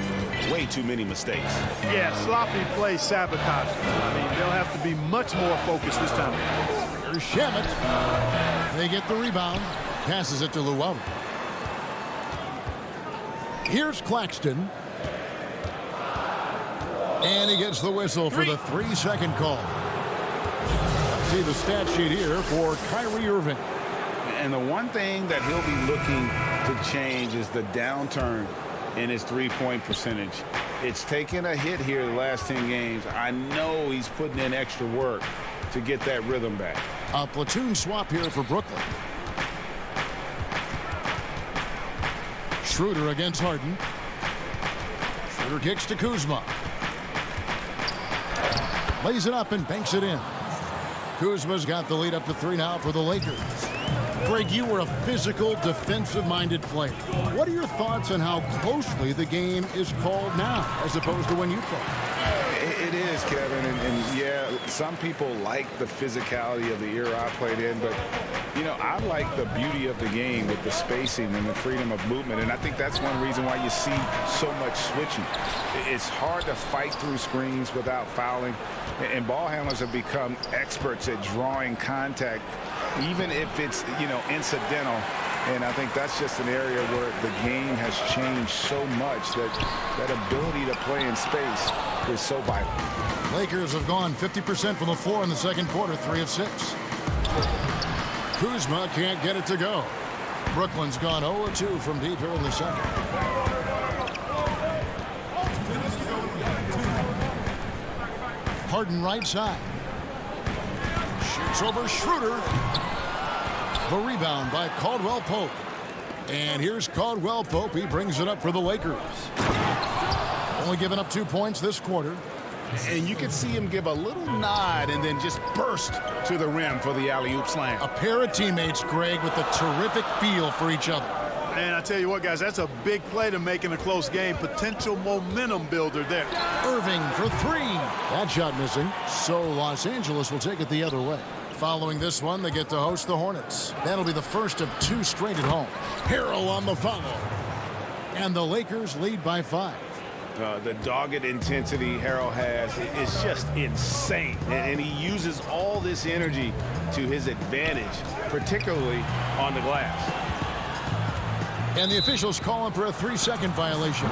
way too many mistakes. Yeah, sloppy play sabotage. I mean, they'll have to be much more focused this time. Here's Shamet. They get the rebound. Passes it to Luwawu. Here's Claxton. And he gets the whistle for the 3-second call. See the stat sheet here for Kyrie Irving. And the one thing that he'll be looking to change is the downturn in his three-point percentage. It's taken a hit here the last 10 games. I know he's putting in extra work to get that rhythm back. A platoon swap here for Brooklyn. Schroeder against Harden. Schroeder kicks to Kuzma. Lays it up and banks it in. Kuzma's got the lead up to 3 now for the Lakers. Greg, you were a physical, defensive-minded player. What are your thoughts on how closely the game is called now as opposed to when you played? It is, Kevin, and yeah, some people like the physicality of the era I played in, but, you know, I like the beauty of the game with the spacing and the freedom of movement, and I think that's one reason why you see so much switching. It's hard to fight through screens without fouling, and ball handlers have become experts at drawing contact, even if it's, you know, incidental. And I think that's just an area where the game has changed so much that that ability to play in space is so vital. Lakers have gone 50% from the floor in the second quarter, 3 of 6. Kuzma can't get it to go. Brooklyn's gone 0 of 2 from deep here in the second. Harden right side. Shoots over Schroeder. The rebound by Caldwell Pope. And here's Caldwell Pope. He brings it up for the Lakers. Only giving up 2 points this quarter. And you can see him give a little nod and then just burst to the rim for the alley-oop slam. A pair of teammates, Greg, with a terrific feel for each other. And I tell you what, guys, that's a big play to make in a close game. Potential momentum builder there. Irving for 3. That shot missing. So Los Angeles will take it the other way. Following this one, they get to host the Hornets. That'll be the first of 2 straight at home. Harrell on the follow. And the Lakers lead by 5. The dogged intensity Harrell has is just insane. And he uses all this energy to his advantage, particularly on the glass. And the officials call him for a 3-second violation.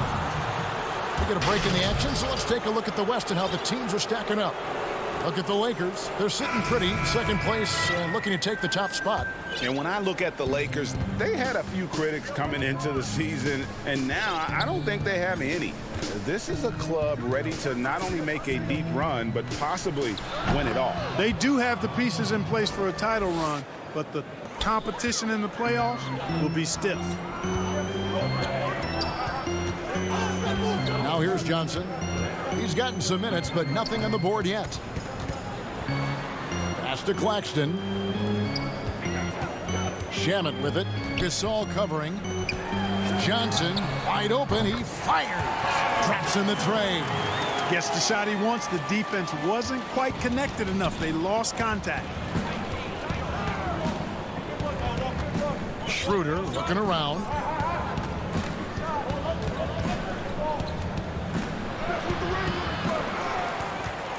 We get a break in the action, so let's take a look at the West and how the teams are stacking up. Look at the Lakers. They're sitting pretty, second place, and looking to take the top spot. And when I look at the Lakers, they had a few critics coming into the season, and now I don't think they have any. This is a club ready to not only make a deep run, but possibly win it all. They do have the pieces in place for a title run, but the competition in the playoffs will be stiff. Now here's Johnson. He's gotten some minutes, but nothing on the board yet. Pass to Claxton. Shamet with it. Gasol covering. Johnson wide open. He fires. Traps in the tray. Gets the shot he wants. The defense wasn't quite connected enough. They lost contact. Schroeder looking around.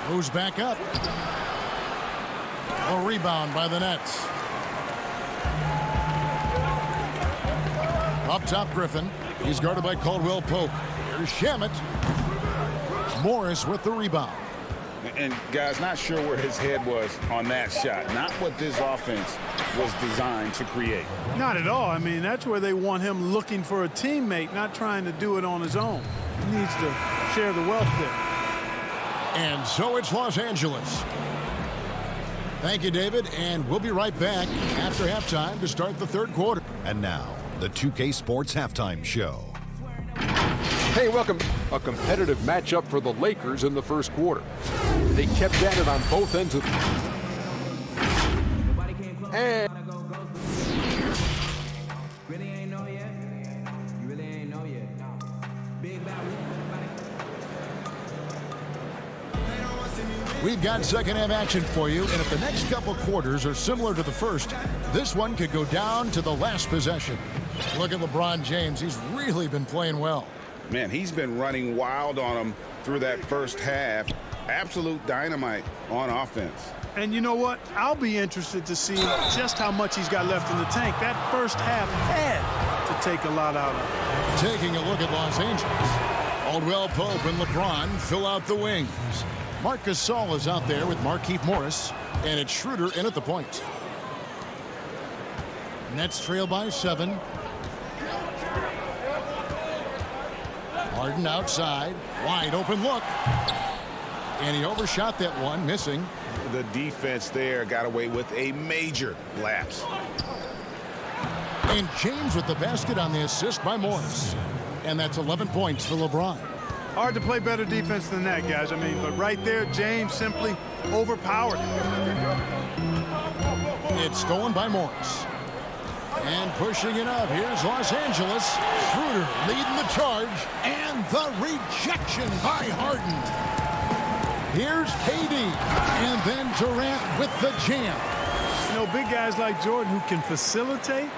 Goes back up. A rebound by the Nets. Up top, Griffin. He's guarded by Caldwell Pope. Here's Shamet. Morris with the rebound. And guys, not sure where his head was on that shot. Not what this offense was designed to create. Not at all. I mean, that's where they want him looking for a teammate, not trying to do it on his own. He needs to share the wealth there. And so it's Los Angeles. Thank you, David, and we'll be right back after halftime to start the third quarter. And now, the 2K Sports Halftime Show. Hey, welcome. A competitive matchup for the Lakers in the first quarter. They kept at it on both ends of and we've got second half action for you, and if the next couple quarters are similar to the first, this one could go down to the last possession. Look at LeBron James. He's really been playing well. Man, he's been running wild on them through that first half. Absolute dynamite on offense. And you know what? I'll be interested to see just how much he's got left in the tank. That first half had to take a lot out of it. Taking a look at Los Angeles. Caldwell Pope and LeBron fill out the wings. Marc Gasol is out there with Markieff Morris, and it's Schroeder in at the point. Nets trail by 7. Harden outside, wide open look. And he overshot that one, missing. The defense there got away with a major lapse. And James with the basket on the assist by Morris. And that's 11 points for LeBron. Hard to play better defense than that, guys. I mean, but right there, James simply overpowered. It's stolen by Morris. And pushing it up, here's Los Angeles. Schroeder leading the charge, and the rejection by Harden. Here's KD. And then Durant with the jam. You know, big guys like Jordan who can facilitate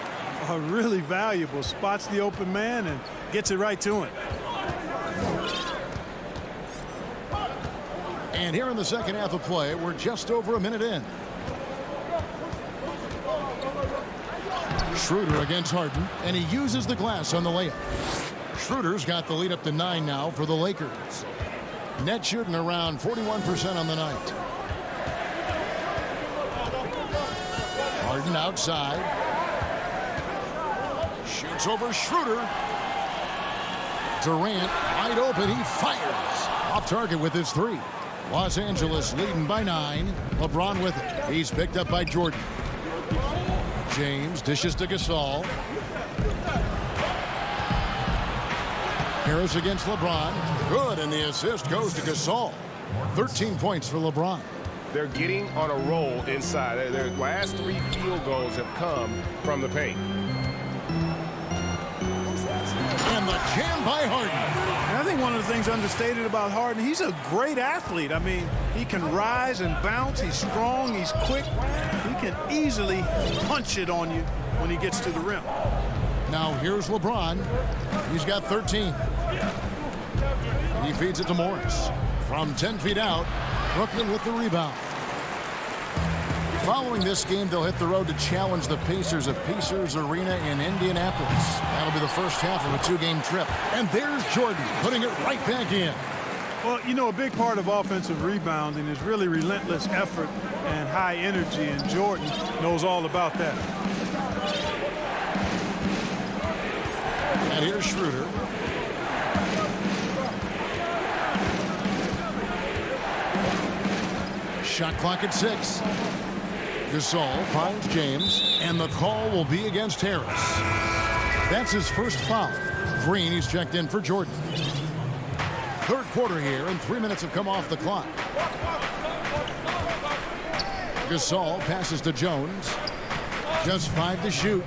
are really valuable. Spots the open man and gets it right to him. And here in the second half of play, we're just over a minute in. Schroeder against Harden, and he uses the glass on the layup. Schroeder's got the lead up to 9 now for the Lakers. Net shooting around 41% on the night. Harden outside. Shoots over Schroeder. Durant wide open. He fires. Off target with his 3. Los Angeles leading by 9. LeBron with it. He's picked up by Jordan. James dishes to Gasol. Harris against LeBron. Good, and the assist goes to Gasol. 13 points for LeBron. They're getting on a roll inside. Their last 3 field goals have come from the paint. And the jam by Harden. And I think one of the things understated about Harden, he's a great athlete. I mean, he can rise and bounce. He's strong. He's quick. He can easily punch it on you when he gets to the rim. Now here's LeBron. He's got 13. He feeds it to Morris. From 10 feet out, Brooklyn with the rebound. Following this game, they'll hit the road to challenge the Pacers at Pacers Arena in Indianapolis. That'll be the first half of a 2-game trip. And there's Jordan putting it right back in. Well, you know, a big part of offensive rebounding is really relentless effort and high energy, and Jordan knows all about that. And here's Schroeder. Shot clock at 6. Gasol finds James, and the call will be against Harris. That's his first foul. Green, he's checked in for Jordan. Third quarter here, and 3 minutes have come off the clock. Gasol passes to Jones. Just 5 to shoot.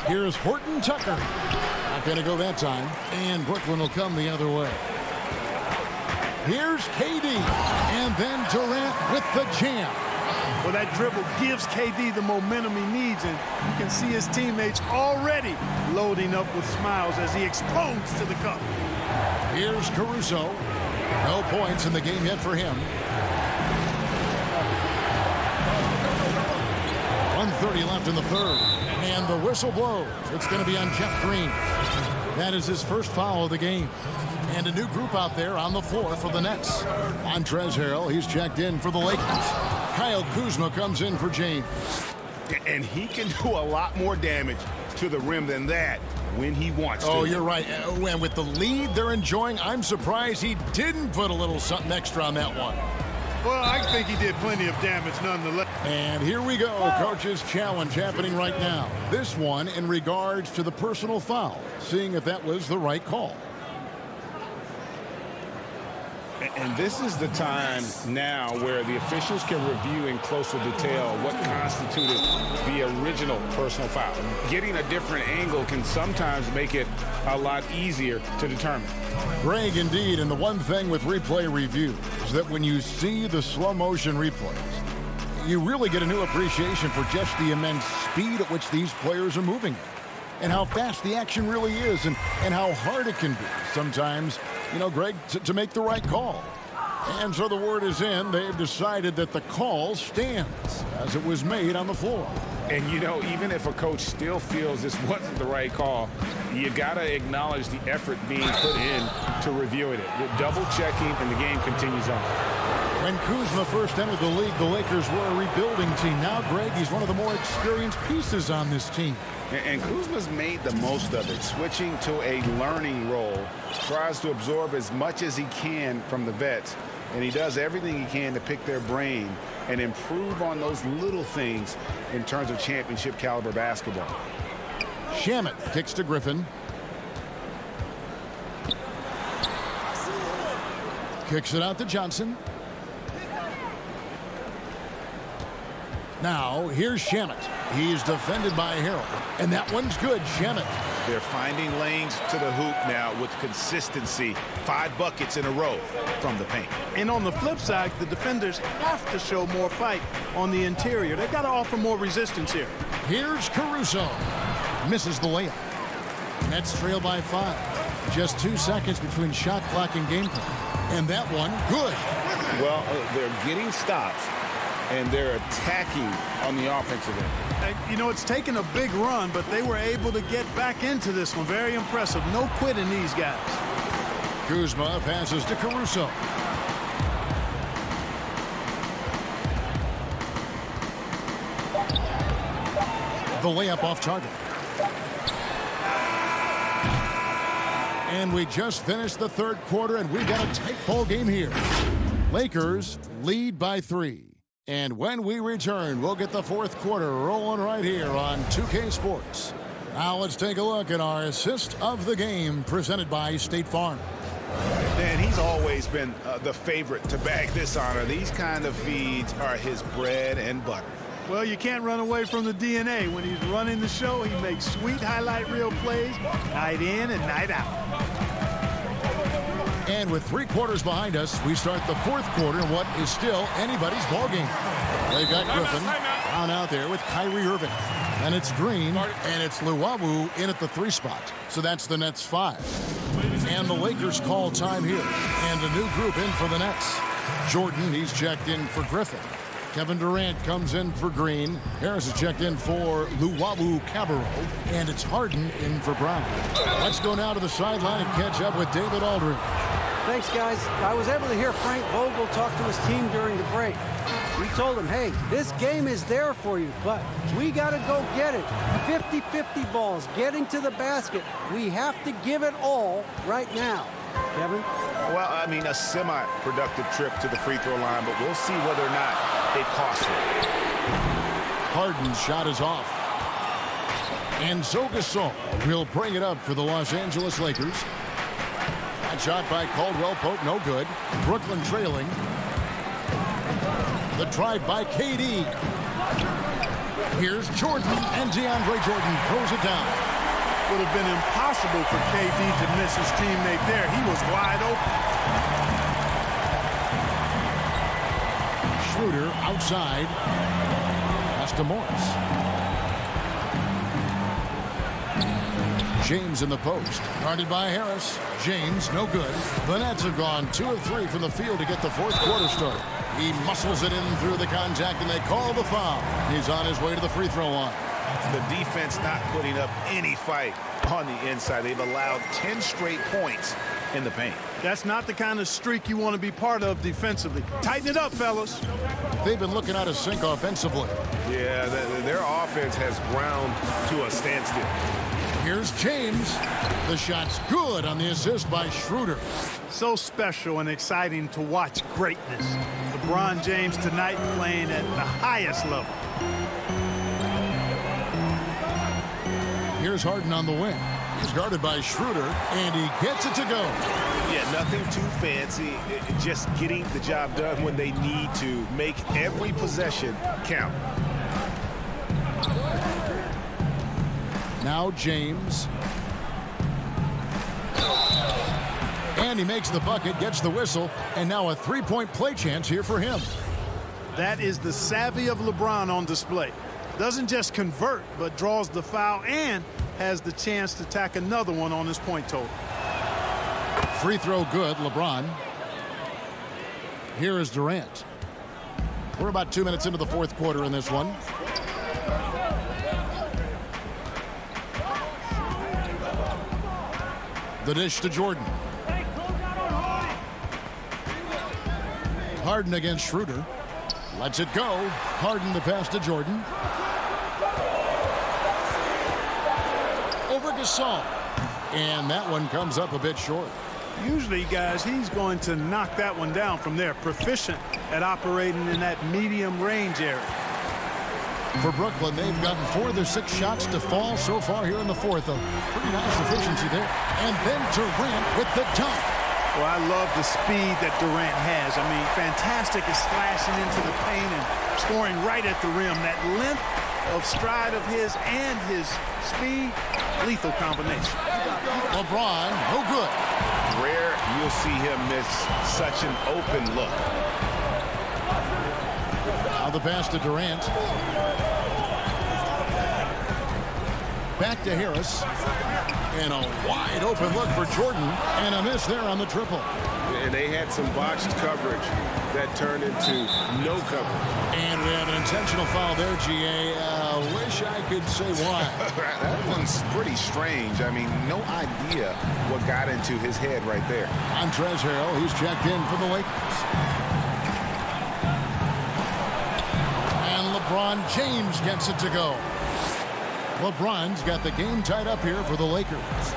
Here's Horton Tucker. Not going to go that time. And Brooklyn will come the other way. Here's KD. And then Durant with the jam. Well, that dribble gives KD the momentum he needs, and you can see his teammates already loading up with smiles as he explodes to the cup. Here's Caruso. No points in the game yet for him. 1:30 left in the third. And the whistle blows. It's going to be on Jeff Green. That is his first foul of the game. And a new group out there on the floor for the Nets. Montrezl Harrell, he's checked in for the Lakers. Kyle Kuzma comes in for James. And he can do a lot more damage to the rim than that when he wants to. Oh, you're right. And with the lead they're enjoying, I'm surprised he didn't put a little something extra on that one. Well, I think he did plenty of damage nonetheless. And here we go. Coach's challenge happening right now. This one in regards to the personal foul, seeing if that was the right call. And this is the time now where the officials can review in closer detail what constituted the original personal foul. Getting a different angle can sometimes make it a lot easier to determine. Greg, indeed, and the one thing with replay review is that when you see the slow motion replays, you really get a new appreciation for just the immense speed at which these players are moving and how fast the action really is and how hard it can be sometimes, you know, Greg, to make the right call. And so the word is in. They've decided that the call stands as it was made on the floor. And, you know, even if a coach still feels this wasn't the right call, you got to acknowledge the effort being put in to reviewing it. The double checking, and the game continues on. When Kuzma first entered the league, the Lakers were a rebuilding team. Now, Greg, he's one of the more experienced pieces on this team. And Kuzma's made the most of it, switching to a learning role, tries to absorb as much as he can from the vets, and he does everything he can to pick their brain and improve on those little things in terms of championship caliber basketball. Shamet kicks to Griffin. Kicks it out to Johnson. Now, here's Shamet. He's defended by Harrell. And that one's good, Shamet. They're finding lanes to the hoop now with consistency. 5 buckets in a row from the paint. And on the flip side, the defenders have to show more fight on the interior. They've got to offer more resistance here. Here's Caruso. Misses the layup. Nets trail by 5. Just 2 seconds between shot clock and game time. And that one, good. Well, they're getting stops, and they're attacking on the offensive end. You know, it's taken a big run, but they were able to get back into this one. Very impressive. No quitting these guys. Kuzma passes to Caruso. The layup off target. And we just finished the third quarter, and we've got a tight ball game here. Lakers lead by 3. And when we return, we'll get the fourth quarter rolling right here on 2K Sports. Now let's take a look at our assist of the game presented by State Farm. Man, he's always been the favorite to bag this honor. These kind of feeds are his bread and butter. Well, you can't run away from the DNA. When he's running the show, he makes sweet highlight reel plays night in and night out. And with 3 quarters behind us, we start the fourth quarter in what is still anybody's ball game. They've got Griffin down out there with Kyrie Irving. And it's Green, and it's Luwawu in at the 3 spot. So that's the Nets 5. And the Lakers call time here. And a new group in for the Nets. Jordan, he's checked in for Griffin. Kevin Durant comes in for Green. Harris is checked in for Luwawu-Cabarrot. And it's Harden in for Brown. Let's go now to the sideline and catch up with David Aldridge. Thanks, guys. I was able to hear Frank Vogel talk to his team during the break. We told him, hey, this game is there for you, but we got to go get it. 50-50 balls, getting to the basket. We have to give it all right now. Kevin? Well, I mean, a semi-productive trip to the free throw line, but we'll see whether or not it costs him. Harden's shot is off. And so Gasol will bring it up for the Los Angeles Lakers. That shot by Caldwell Pope, no good. Brooklyn trailing. The drive by KD. Here's Jordan, and DeAndre Jordan throws it down. Would have been impossible for KD to miss his teammate there. He was wide open. Schroeder outside. Pass to Morris. James in the post. Guarded by Harris. James, no good. The Nets have gone 2 of 3 from the field to get the fourth quarter started. He muscles it in through the contact, and they call the foul. He's on his way to the free throw line. The defense not putting up any fight on the inside. They've allowed 10 straight points in the paint. That's not the kind of streak you want to be part of defensively. Tighten it up, fellas. They've been looking out of sync offensively. Yeah, their offense has ground to a standstill. Here's James. The shot's good on the assist by Schroeder. So special and exciting to watch greatness. LeBron James tonight playing at the highest level. Here's Harden on the wing. He's guarded by Schroeder, and he gets it to go. Yeah, nothing too fancy. Just getting the job done when they need to. Make every possession count. Now James. And he makes the bucket, gets the whistle, and now a three-point play chance here for him. That is the savvy of LeBron on display. Doesn't just convert, but draws the foul and has the chance to tack another one on his point total. Free throw good, LeBron. Here is Durant. We're about 2 minutes into the fourth quarter in this one. The dish to Jordan. Harden against Schroeder. Lets it go. Harden the pass to Jordan. Over Gasol. And that one comes up a bit short. Usually, guys, he's going to knock that one down from there. Proficient at operating in that medium range area. For Brooklyn, they've gotten 4 of their 6 shots to fall so far here in the fourth. A pretty nice efficiency there. And then Durant with the dunk. Well, I love the speed that Durant has. I mean, fantastic at slashing into the paint and scoring right at the rim. That length of stride of his and his speed, lethal combination. LeBron, no good. Rare you'll see him miss such an open look. Now the pass to Durant. Back to Harris. And a wide open look for Jordan. And a miss there on the triple. And they had some botched coverage that turned into no cover. And we have an intentional foul there, GA. Wish I could say why. That one's pretty strange. I mean, no idea what got into his head right there. Montrezl Harrell, he's checked in for the Lakers. And LeBron James gets it to go. LeBron's got the game tied up here for the Lakers.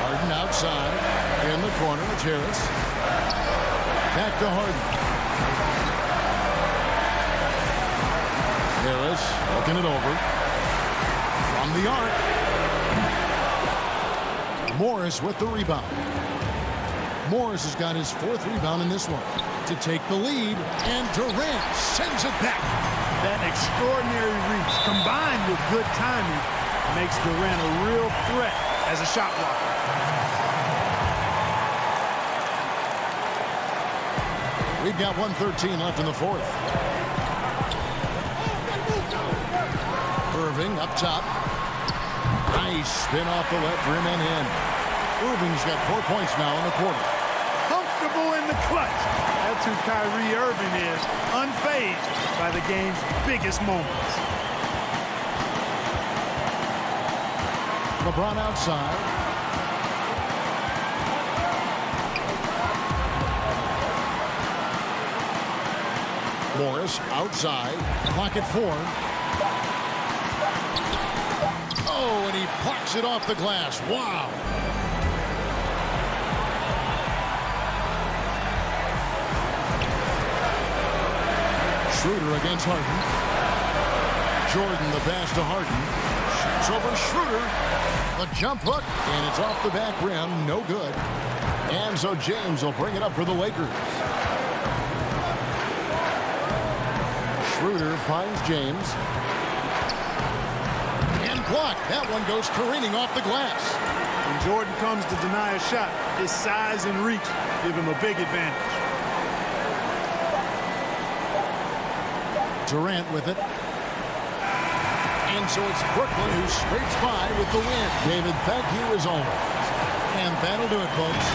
Harden outside. In the corner, it's Harris. Back to Harden. Harris looking it over. From the arc. Morris with the rebound. Morris has got his 4th rebound in this one. To take the lead, and Durant sends it back. That extraordinary reach combined with good timing makes Durant a real threat as a shot blocker. We've got 1:13 left in the 4th. Irving up top. Nice spin off the left rim and in. Irving's got 4 points now in the quarter. Comfortable in the clutch. That's who Kyrie Irving is, unfazed by the game's biggest moments. LeBron outside. Morris outside. Clock at 4. Oh, and he plucks it off the glass. Wow. Schroeder against Harden. Jordan the pass to Harden. Shoots over Schroeder. The jump hook, and it's off the back rim. No good. And so James will bring it up for the Lakers. Schroeder finds James. And blocked. That one goes careening off the glass. When Jordan comes to deny a shot, his size and reach give him a big advantage. Durant with it. And so it's Brooklyn who scrapes by with the win. David, thank you as always. And that'll do it, folks.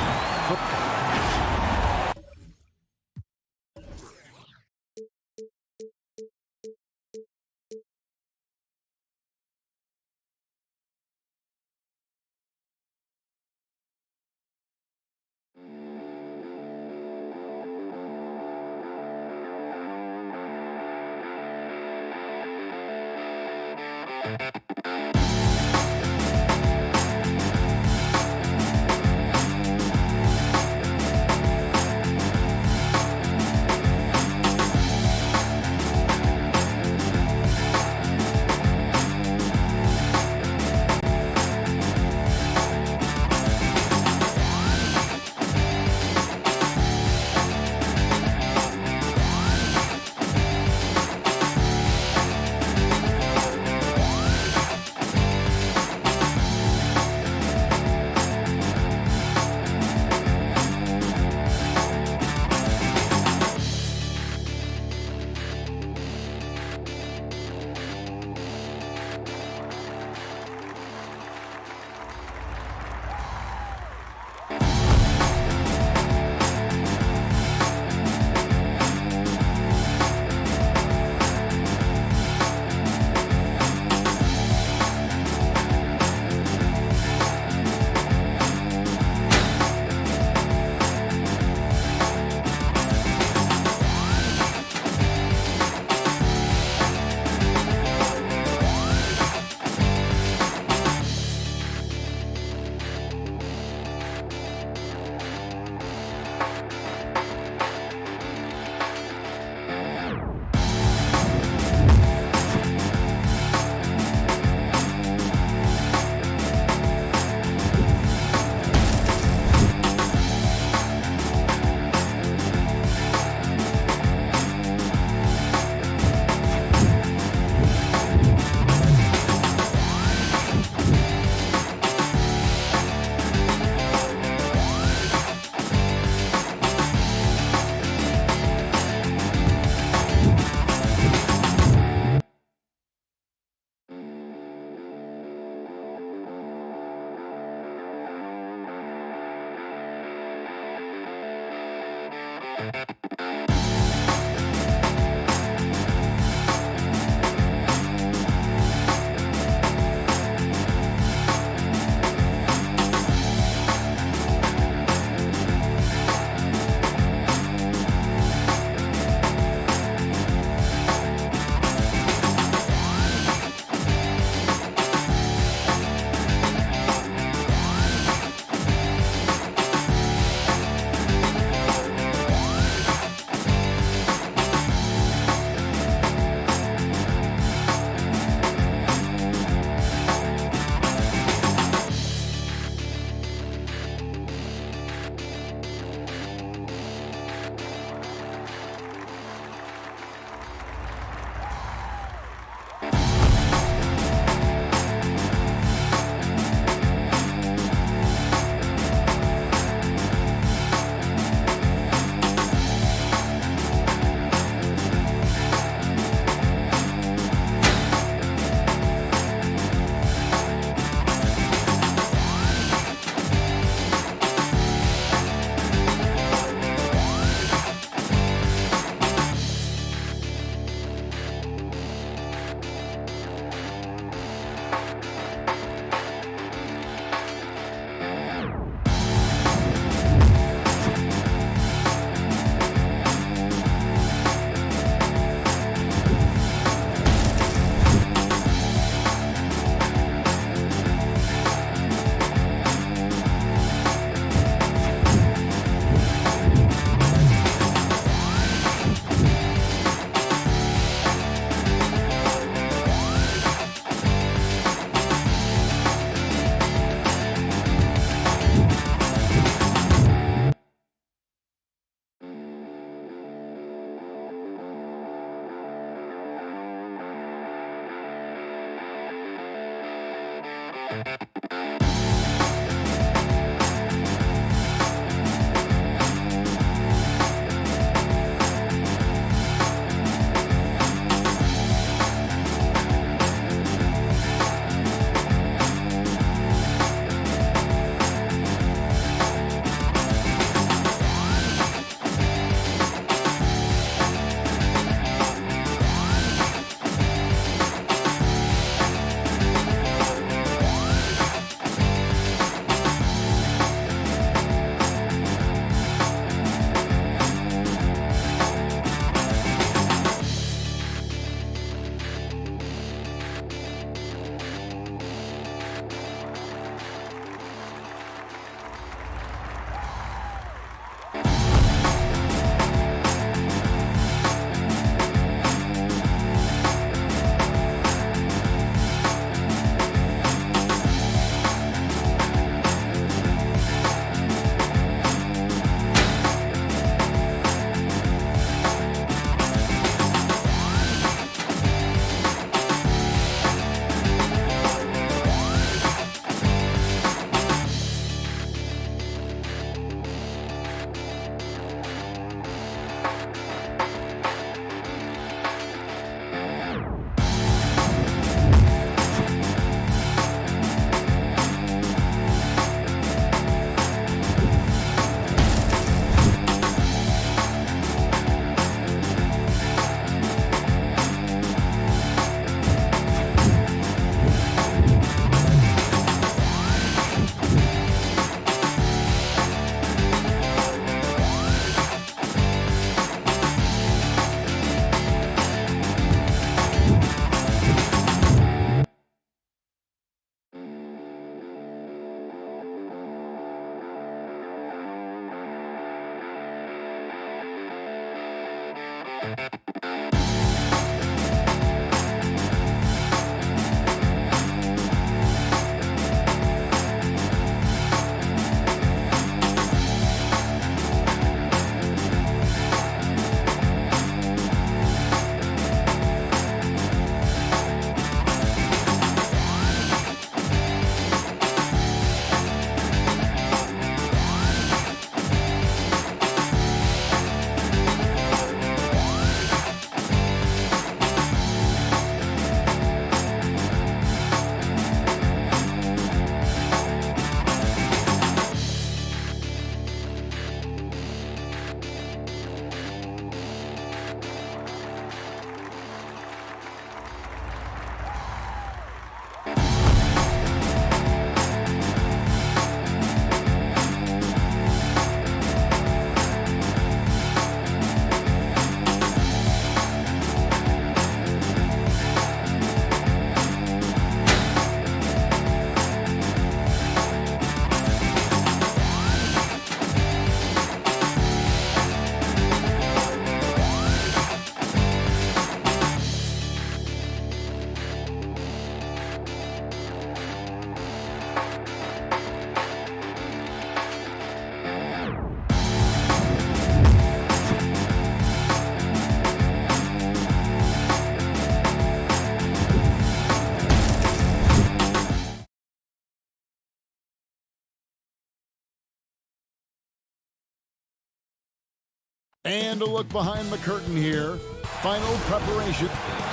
And a look behind the curtain here. Final preparation.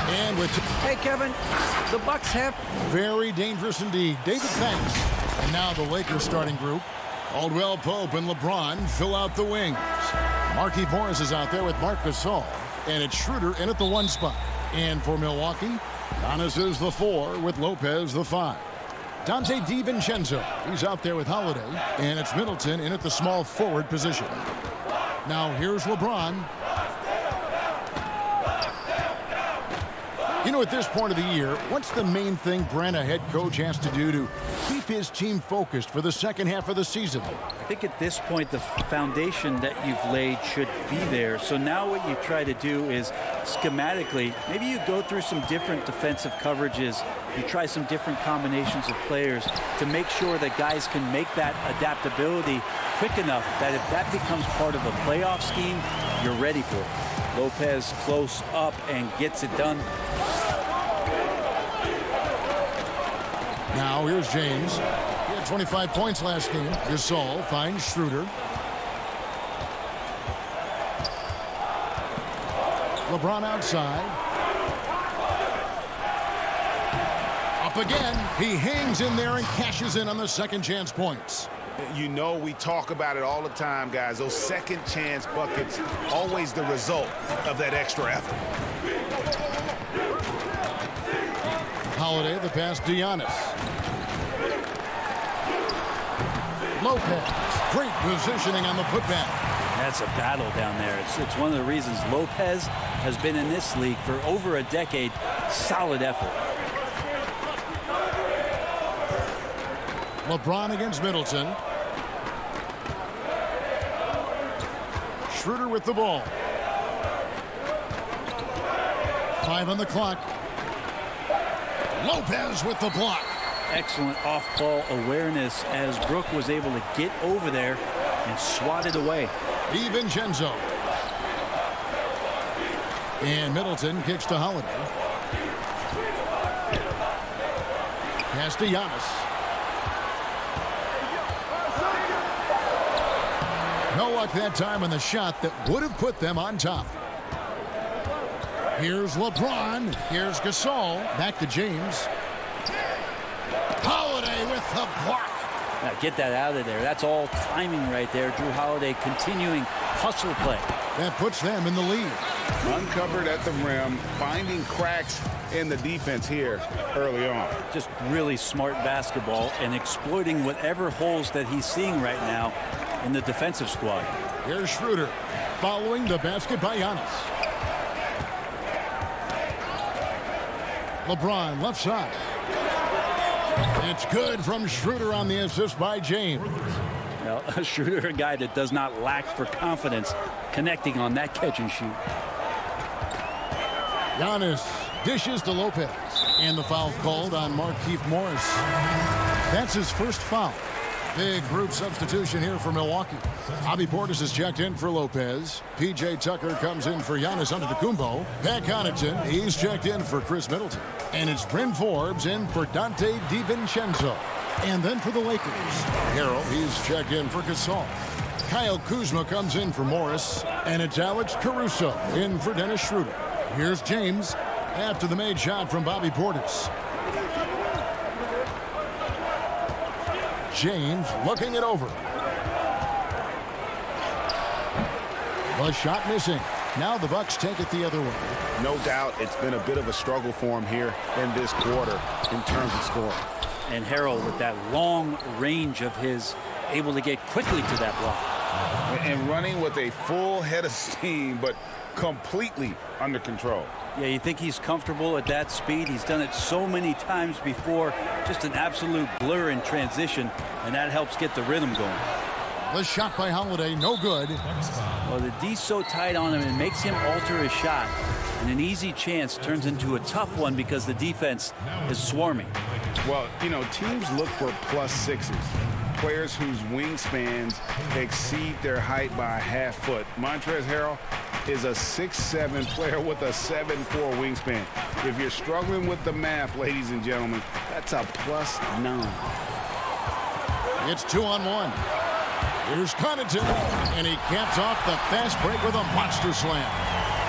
And with... Hey, Kevin, the Bucks have... Very dangerous indeed. David Banks. And now the Lakers starting group. Caldwell Pope and LeBron fill out the wings. Markieff Morris is out there with Marc Gasol. And it's Schroeder in at the 1 spot. And for Milwaukee, Giannis is the 4 with Lopez the 5. Dante DiVincenzo, he's out there with Holiday. And it's Middleton in at the small forward position. Now here's LeBron. You know, at this point of the year, what's the main thing Brent, a head coach, has to do to keep his team focused for the second half of the season? I think at this point, the foundation that you've laid should be there. So now what you try to do is schematically, maybe you go through some different defensive coverages. You try some different combinations of players to make sure that guys can make that adaptability quick enough that if that becomes part of a playoff scheme, you're ready for it. Lopez close up and gets it done. Now now. Here's James. He had 25 points last game. Gasol finds Schroeder. LeBron outside. Up again. He hangs in there and cashes in on the second chance points. You know, we talk about it all the time, guys. Those second chance buckets, always the result of that extra effort. Holiday, the pass to Giannis. Lopez, great positioning on the putback. That's a battle down there. It's one of the reasons Lopez has been in this league for over a decade. Solid effort. LeBron against Middleton. Schroeder with the ball. 5 on the clock. Lopez with the block. Excellent off-ball awareness as Brook was able to get over there and swat it away. DiVincenzo. And Middleton kicks to Holiday. Pass to Giannis. No luck that time on the shot that would have put them on top. Here's LeBron. Here's Gasol. Back to James. Holiday with the block. Now get that out of there. That's all timing right there. Drew Holiday continuing hustle play. That puts them in the lead. Uncovered at the rim, finding cracks in the defense here early on. Just really smart basketball and exploiting whatever holes that he's seeing right now in the defensive squad. Here's Schroeder following the basket by Giannis. LeBron left side. It's good from Schroeder on the assist by James. Well, Schroeder, a guy that does not lack for confidence, connecting on that catch and shoot. Giannis dishes to Lopez. And the foul called on Markieff Morris. That's his first foul. Big group substitution here for Milwaukee. Bobby Portis is checked in for Lopez. P.J. Tucker comes in for Giannis Antetokounmpo. Pat Connaughton, he's checked in for Chris Middleton. And it's Bryn Forbes in for Dante DiVincenzo. And then for the Lakers, Harrell, he's checked in for Gasol. Kyle Kuzma comes in for Morris. And it's Alex Caruso in for Dennis Schroeder. Here's James after the made shot from Bobby Portis. James looking it over. The shot missing. Now the Bucks take it the other way. No doubt it's been a bit of a struggle for him here in this quarter in terms of scoring. And Harrell with that long range of his, able to get quickly to that block. And running with a full head of steam, but completely under control. Yeah, you think he's comfortable at that speed. He's done it so many times before. Just an absolute blur in transition, and that helps get the rhythm going. The shot by Holiday, no good. Well, the D's so tight on him, it makes him alter his shot. And an easy chance turns into a tough one because the defense is swarming. Well, you know, teams look for +6s. Players whose wingspans exceed their height by a half foot. Montrezl Harrell is a 6'7" player with a 7'4" wingspan. If you're struggling with the math, ladies and gentlemen, that's a +9. It's 2-on-1. Here's Connaughton, and he caps off the fast break with a monster slam.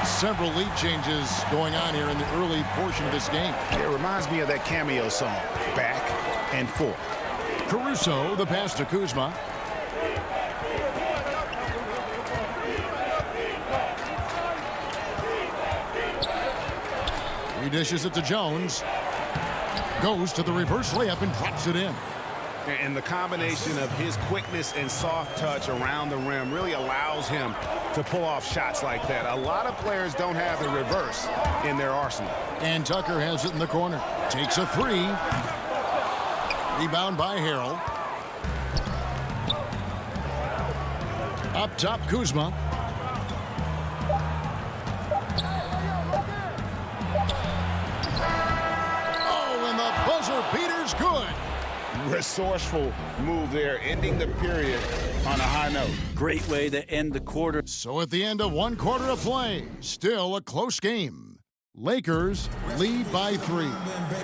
Several lead changes going on here in the early portion of this game. It reminds me of that cameo song, Back and Forth. Caruso, the pass to Kuzma. He dishes it to Jones. Goes to the reverse layup and drops it in. And the combination of his quickness and soft touch around the rim really allows him to pull off shots like that. A lot of players don't have the reverse in their arsenal. And Tucker has it in the corner. Takes a three. Rebound by Harrell. Up top, Kuzma. Oh, and the buzzer beater's good. Resourceful move there, ending the period on a high note. Great way to end the quarter. So at the end of one quarter of play, still a close game. Lakers lead by 3.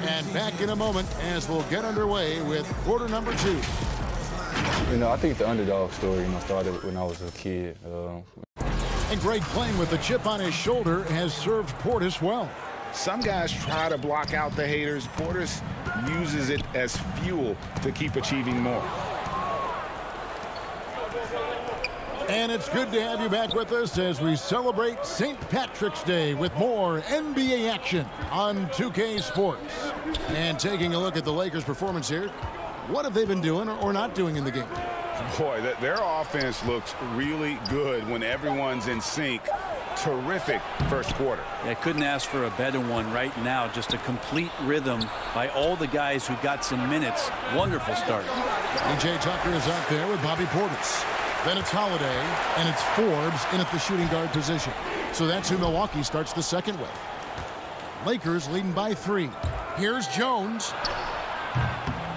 And back in a moment as we'll get underway with quarter number 2. You know, I think the underdog story, started when I was a kid. And Greg, playing with the chip on his shoulder, has served Portis well. Some guys try to block out the haters. Portis uses it as fuel to keep achieving more. And it's good to have you back with us as we celebrate St. Patrick's Day with more NBA action on 2K Sports. And taking a look at the Lakers' performance here, what have they been doing or not doing in the game? Boy, their offense looks really good when everyone's in sync. Terrific first quarter. I couldn't ask for a better one right now. Just a complete rhythm by all the guys who got some minutes. Wonderful start. PJ Tucker is out there with Bobby Portis. Then it's Holiday, and it's Forbes in at the shooting guard position. So that's who Milwaukee starts the second with. Lakers leading by 3. Here's Jones.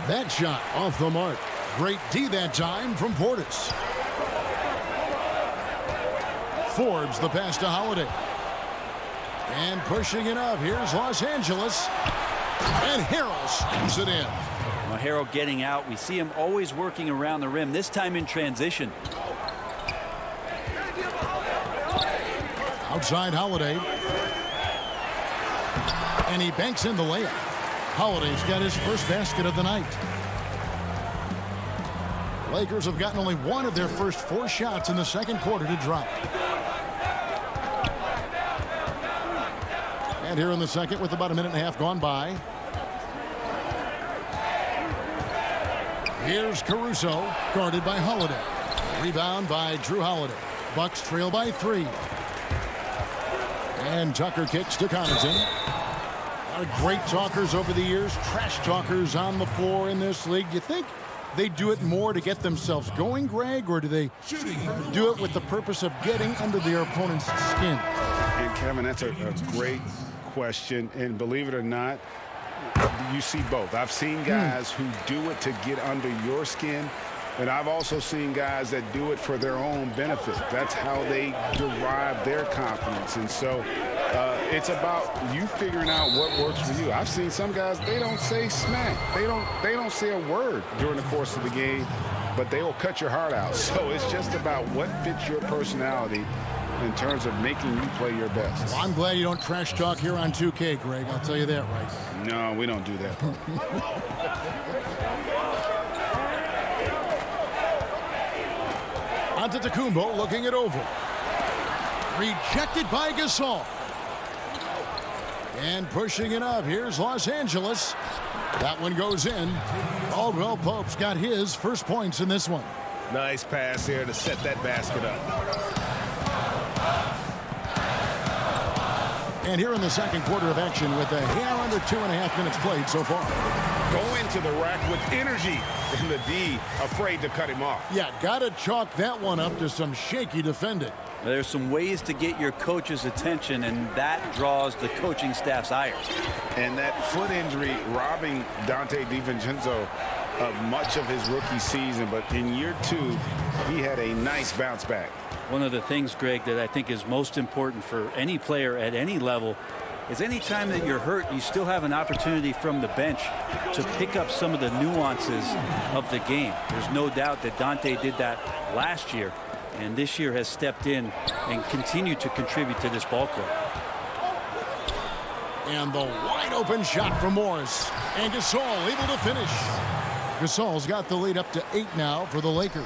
That shot off the mark. Great D that time from Portis. Forbes the pass to Holiday. And pushing it up. Here's Los Angeles. And Harrell slams it in. Well, Harrell getting out. We see him always working around the rim, this time in transition. Outside Holiday. And he banks in the layup. Holiday's got his first basket of the night. Lakers have gotten only one of their first 4 shots in the second quarter to drop. And here in the second with about a minute and a half gone by. Here's Caruso, guarded by Holiday. Rebound by Drew Holiday. Bucks trail by 3. And Tucker kicks to Connaughton. A lot of great talkers over the years, trash talkers on the floor in this league. Do you think they do it more to get themselves going, Greg, or do they do it with the purpose of getting under their opponent's skin? And Kevin, that's a great question. And believe it or not, you see both. I've seen guys who do it to get under your skin, and I've also seen guys that do it for their own benefit. That's how they derive their confidence. And so it's about you figuring out what works for you. I've seen some guys, they don't say smack. They don't say a word during the course of the game, but they will cut your heart out. So it's just about what fits your personality in terms of making you play your best. Well, I'm glad you don't trash talk here on 2K, Greg. I'll tell you that right. No, we don't do that. Antetokounmpo looking it over. Rejected by Gasol. And pushing it up. Here's Los Angeles. That one goes in. Caldwell Pope's got his first points in this one. Nice pass here to set that basket up. And here in the second quarter of action with a hair under 2.5 minutes played so far. Go into the rack with energy. And the D afraid to cut him off. Yeah, got to chalk that one up to some shaky defending. There's some ways to get your coach's attention, and that draws the coaching staff's ire. And that foot injury robbing Dante DiVincenzo of much of his rookie season. But in year 2, he had a nice bounce back. One of the things, Greg, that I think is most important for any player at any level is any time that you're hurt, you still have an opportunity from the bench to pick up some of the nuances of the game. There's no doubt that Dante did that last year, and this year has stepped in and continued to contribute to this ball club. And the wide open shot from Morris. And Gasol able to finish. Gasol's got the lead up to 8 now for the Lakers.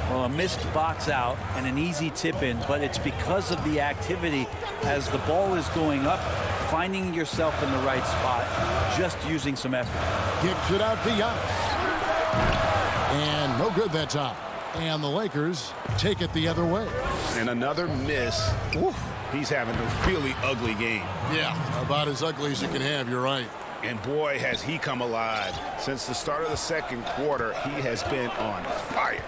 Well, a missed box out and an easy tip in, but it's because of the activity as the ball is going up, finding yourself in the right spot, just using some effort. Kicks it out to Giannis. And no good that time. And the Lakers take it the other way. And another miss. Oof, he's having a really ugly game. Yeah, about as ugly as you can have, you're right. And boy, has he come alive. Since the start of the second quarter, he has been on fire.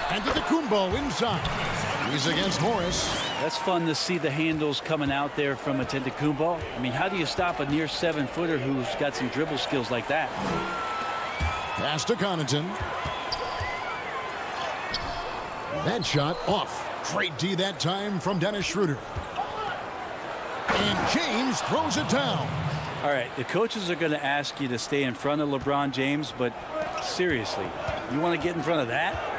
Antetokounmpo inside. He's against Morris. That's fun to see the handles coming out there from Antetokounmpo. I mean, how do you stop a near 7-footer who's got some dribble skills like that? Pass to Connaughton. That shot off. Great D that time from Dennis Schroeder. And James throws it down. All right, the coaches are going to ask you to stay in front of LeBron James, but seriously, you want to get in front of that?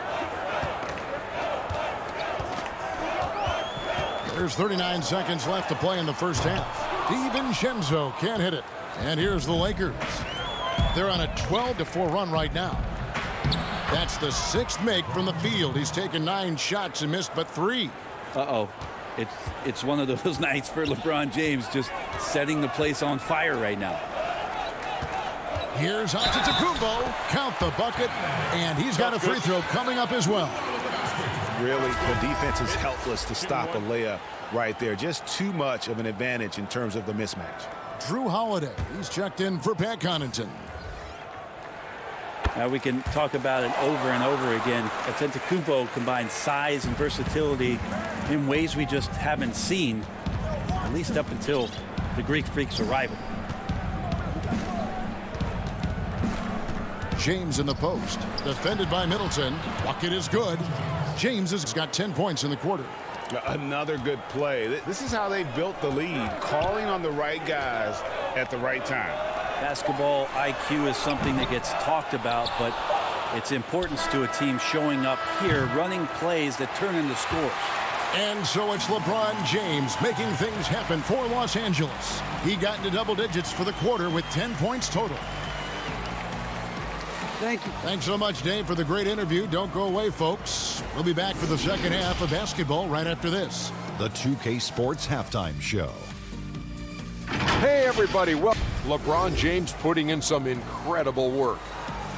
There's 39 seconds left to play in the first half. DiVincenzo can't hit it. And here's the Lakers. They're on a 12-4 run right now. That's the 6th make from the field. He's taken 9 shots and missed but 3. Uh-oh. It's one of those nights for LeBron James, just setting the place on fire right now. Here's Antetokounmpo. Count the bucket. And he's got a free throw coming up as well. Really, the defense is helpless to stop a layup right there. Just too much of an advantage in terms of the mismatch. Drew Holiday. He's checked in for Pat Connaughton. Now we can talk about it over and over again. Antetokounmpo combines size and versatility in ways we just haven't seen, at least up until the Greek Freak's arrival. James in the post. Defended by Middleton. Bucket is good. James has got 10 points in the quarter. Another good play. This is how they built the lead, calling on the right guys at the right time. Basketball IQ is something that gets talked about, but its importance to a team showing up here, running plays that turn into scores. And so it's LeBron James making things happen for Los Angeles. He got into double digits for the quarter with 10 points total. Thank you. Thanks so much, Dave, for the great interview. Don't go away, folks. We'll be back for the second half of basketball right after this. The 2K Sports Halftime Show. Hey, everybody. Well, LeBron James putting in some incredible work.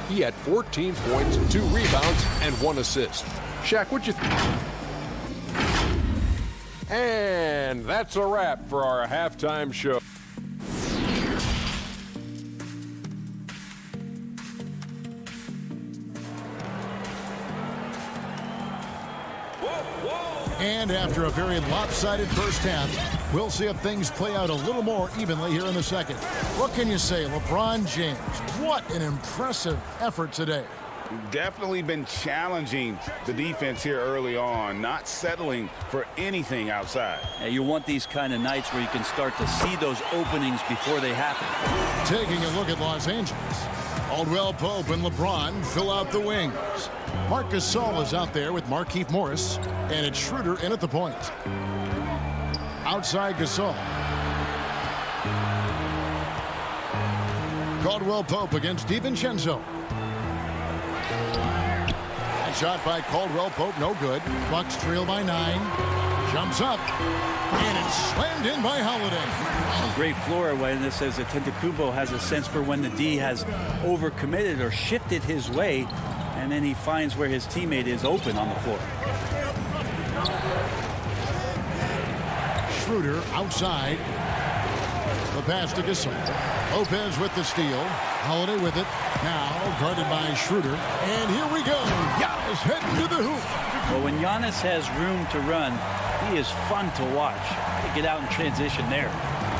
He had 14 points, 2 rebounds, and 1 assist. Shaq, what'd you think? And that's a wrap for our halftime show. And after a very lopsided first half, we'll see if things play out a little more evenly here in the second. What can you say, LeBron James? What an impressive effort today. Definitely been challenging the defense here early on, not settling for anything outside. Yeah, you want these kind of nights where you can start to see those openings before they happen. Taking a look at Los Angeles. Caldwell Pope and LeBron fill out the wings. Marc Gasol is out there with Markieff Morris, and it's Schroeder in at the point. Outside Gasol. Caldwell Pope against DiVincenzo. That shot by Caldwell Pope, no good. Bucks trail by 9. Jumps up, and it's slammed in by Holiday. A great floor awareness says that Antetokounmpo has a sense for when the D has overcommitted or shifted his way, and then he finds where his teammate is open on the floor. Schroeder outside. The pass to Gasol. Lopez with the steal. Holiday with it. Now guarded by Schroeder. And here we go. Giannis heading to the hoop. Well, when Giannis has room to run, he is fun to watch. They get out in transition there.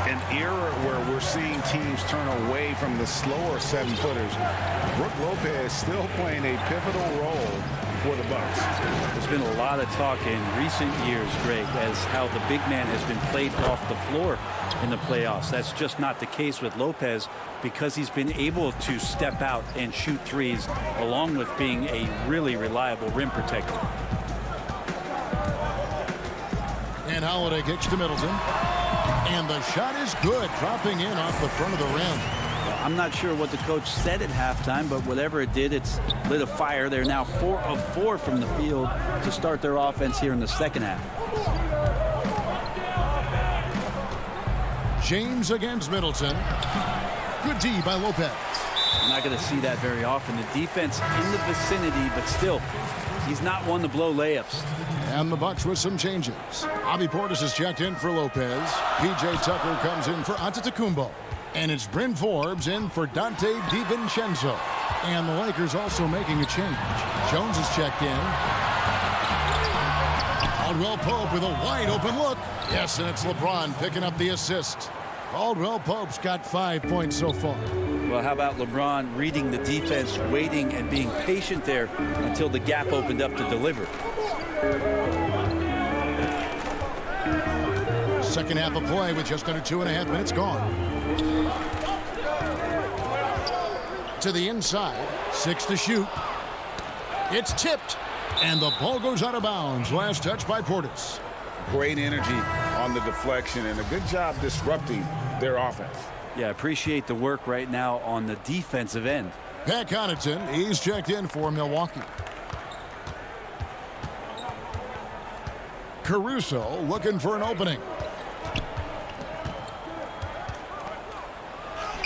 An era where we're seeing teams turn away from the slower 7-footers. Brook Lopez still playing a pivotal role for the Bucks. There's been a lot of talk in recent years, Greg, as how the big man has been played off the floor in the playoffs. That's just not the case with Lopez because he's been able to step out and shoot threes along with being a really reliable rim protector. And Holiday kicks to Middleton. And the shot is good, dropping in off the front of the rim. I'm not sure what the coach said at halftime, but whatever it did, it's lit a fire. They're now 4 of 4 from the field to start their offense here in the second half. James against Middleton. Good D by Lopez. I'm not going to see that very often. The defense in the vicinity, but still, he's not one to blow layups. And the Bucks with some changes. Bobby Portis is checked in for Lopez. P.J. Tucker comes in for Antetokounmpo. And it's Bryn Forbes in for Dante DiVincenzo. And the Lakers also making a change. Jones is checked in. Caldwell Pope with a wide open look. Yes, and it's LeBron picking up the assist. Caldwell Pope's got 5 points so far. Well, how about LeBron reading the defense, waiting and being patient there until the gap opened up to deliver. Second half of play with just under 2.5 minutes gone. To the inside, 6 to shoot. It's tipped, and the ball goes out of bounds. Last touch by Portis. Great energy on the deflection and a good job disrupting their offense. Yeah, appreciate the work right now on the defensive end. Pat Connaughton, he's checked in for Milwaukee. Caruso looking for an opening.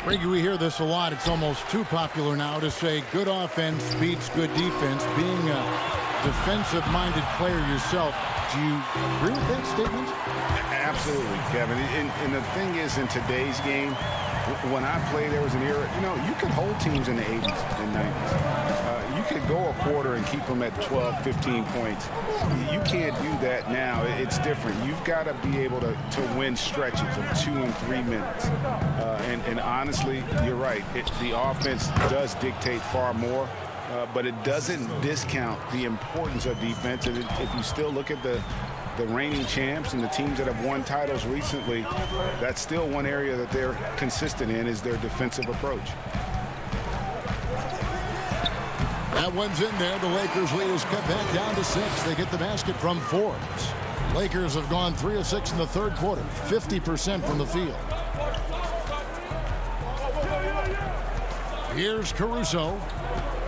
Ricky, we hear this a lot. It's almost too popular now to say good offense beats good defense. Being a defensive-minded player yourself, do you agree with that statement? Absolutely, Kevin. And the thing is, in today's game, when I played, there was an era, you could hold teams in the 80s and 90s. You could go a quarter and keep them at 12, 15 points. You can't do that now. It's different. You've got to be able to win stretches of 2 and 3 minutes. And honestly, you're right. The offense does dictate far more, but it doesn't discount the importance of defense. And if you still look at the reigning champs and the teams that have won titles recently, that's still one area that they're consistent in, is their defensive approach. That one's in there. The Lakers lead is cut back down to 6. They get the basket from Forbes. Lakers have gone 3 of 6 in the third quarter, 50% from the field. Here's Caruso,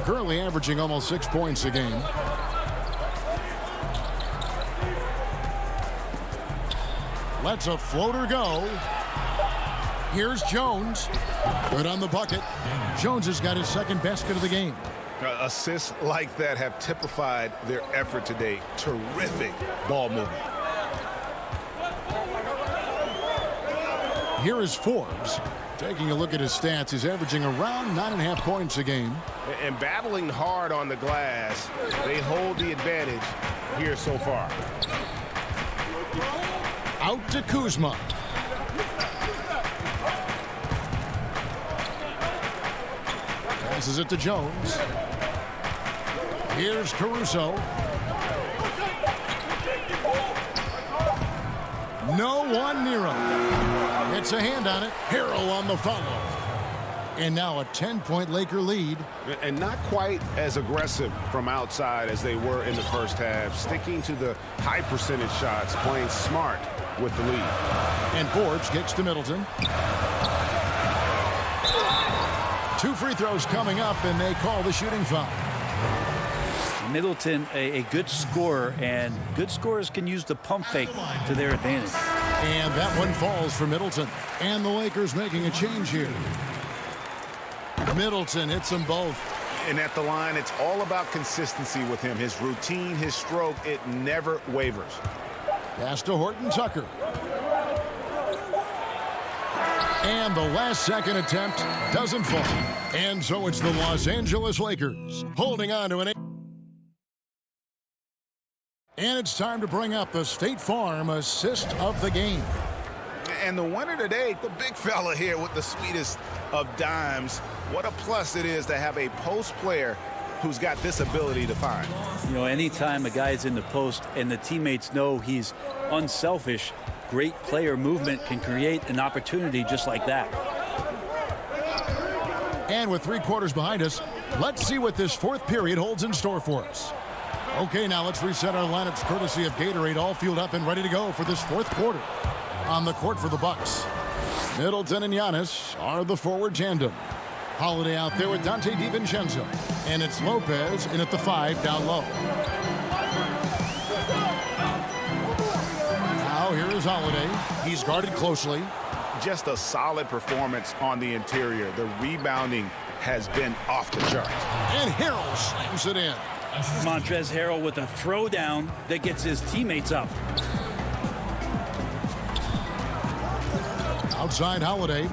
currently averaging almost 6 points a game. Lets a floater go. Here's Jones. Good on the bucket. Jones has got his second basket of the game. Assists like that have typified their effort today. Terrific ball movement. Here is Forbes. Taking a look at his stats, he's averaging around 9.5 points a game. And battling hard on the glass, they hold the advantage here so far. Out to Kuzma. Passes it to Jones. Here's Caruso. No one near him. Gets a hand on it. Harrell on the follow. And now a 10-point Laker lead. And not quite as aggressive from outside as they were in the first half. Sticking to the high percentage shots, playing smart with the lead. And Forbes kicks to Middleton. 2 free throws coming up, and they call the shooting foul. Middleton, a good scorer, and good scorers can use the pump fake to their advantage. And that one falls for Middleton. And the Lakers making a change here. Middleton hits them both. And at the line, it's all about consistency with him. His routine, his stroke, it never wavers. Pass to Horton Tucker. And the last second attempt doesn't fall. And so it's the Los Angeles Lakers holding on to an 8. And it's time to bring up the State Farm assist of the game. And the winner today, the big fella here with the sweetest of dimes. What a plus it is to have a post player who's got this ability to find. Anytime a guy's in the post and the teammates know he's unselfish, great player movement can create an opportunity just like that. And with 3 quarters behind us, let's see what this fourth period holds in store for us. Okay, now let's reset our lineups courtesy of Gatorade, all fueled up and ready to go for this fourth quarter. On the court for the Bucks, Middleton and Giannis are the forward tandem. Holiday out there with Dante DiVincenzo. And it's Lopez in at the 5 down low. Now here is Holiday. He's guarded closely. Just a solid performance on the interior. The rebounding has been off the charts. And Harrell slams it in. Montrezl Harrell with a throwdown that gets his teammates up. Outside Holiday.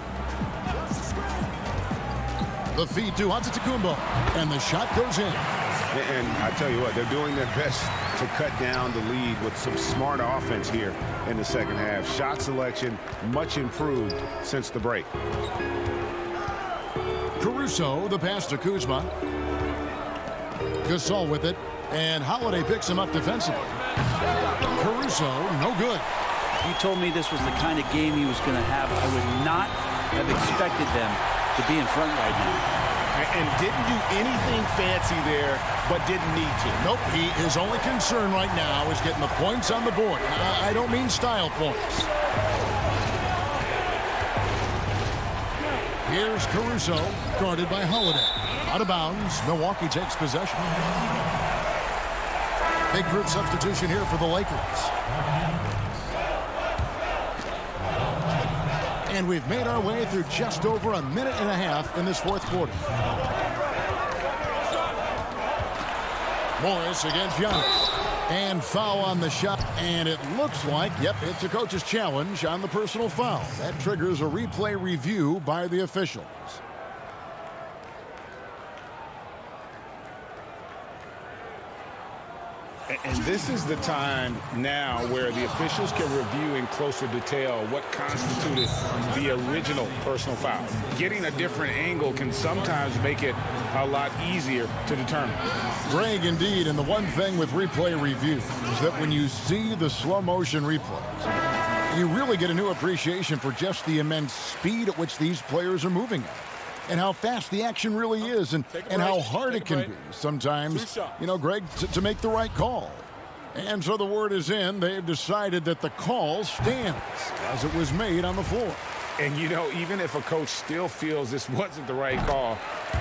The feed to Antetokounmpo. And the shot goes in. And I tell you what, they're doing their best to cut down the lead with some smart offense here in the second half. Shot selection much improved since the break. Caruso, the pass to Kuzma. Gasol with it. And Holiday picks him up defensively. Caruso, no good. If you told me this was the kind of game he was going to have, I would not have expected them to be in front right now. And didn't do anything fancy there, but didn't need to. Nope, his only concern right now is getting the points on the board. And I don't mean style points. Here's Caruso, guarded by Holiday. Out of bounds, Milwaukee takes possession. Big group substitution here for the Lakers. And we've made our way through just over a minute and a half in this fourth quarter. Morris against Giannis. And foul on the shot. And it looks like, yep, it's a coach's challenge on the personal foul. That triggers a replay review by the officials. And this is the time now where the officials can review in closer detail what constituted the original personal foul. Getting a different angle can sometimes make it a lot easier to determine. Greg, indeed, and the one thing with replay review is that when you see the slow motion replays, you really get a new appreciation for just the immense speed at which these players are moving at. And how fast the action really is, and how hard it can be sometimes, you know, Greg, to make the right call. And so the word is in. They've decided that the call stands as it was made on the floor. And, you know, even if a coach still feels this wasn't the right call,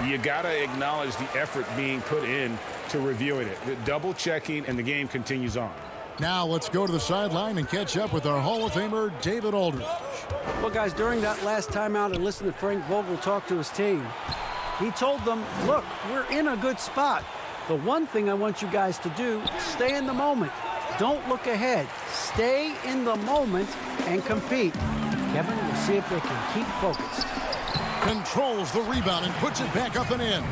you got to acknowledge the effort being put in to reviewing it. The double checking, and the game continues on. Now let's go to the sideline and catch up with our Hall of Famer, David Aldridge. Well, guys, during that last timeout and listen to Frank Vogel talk to his team, he told them, look, we're in a good spot. The one thing I want you guys to do, stay in the moment. Don't look ahead. Stay in the moment and compete. Kevin, we'll see if they can keep focused. Controls the rebound and puts it back up and in.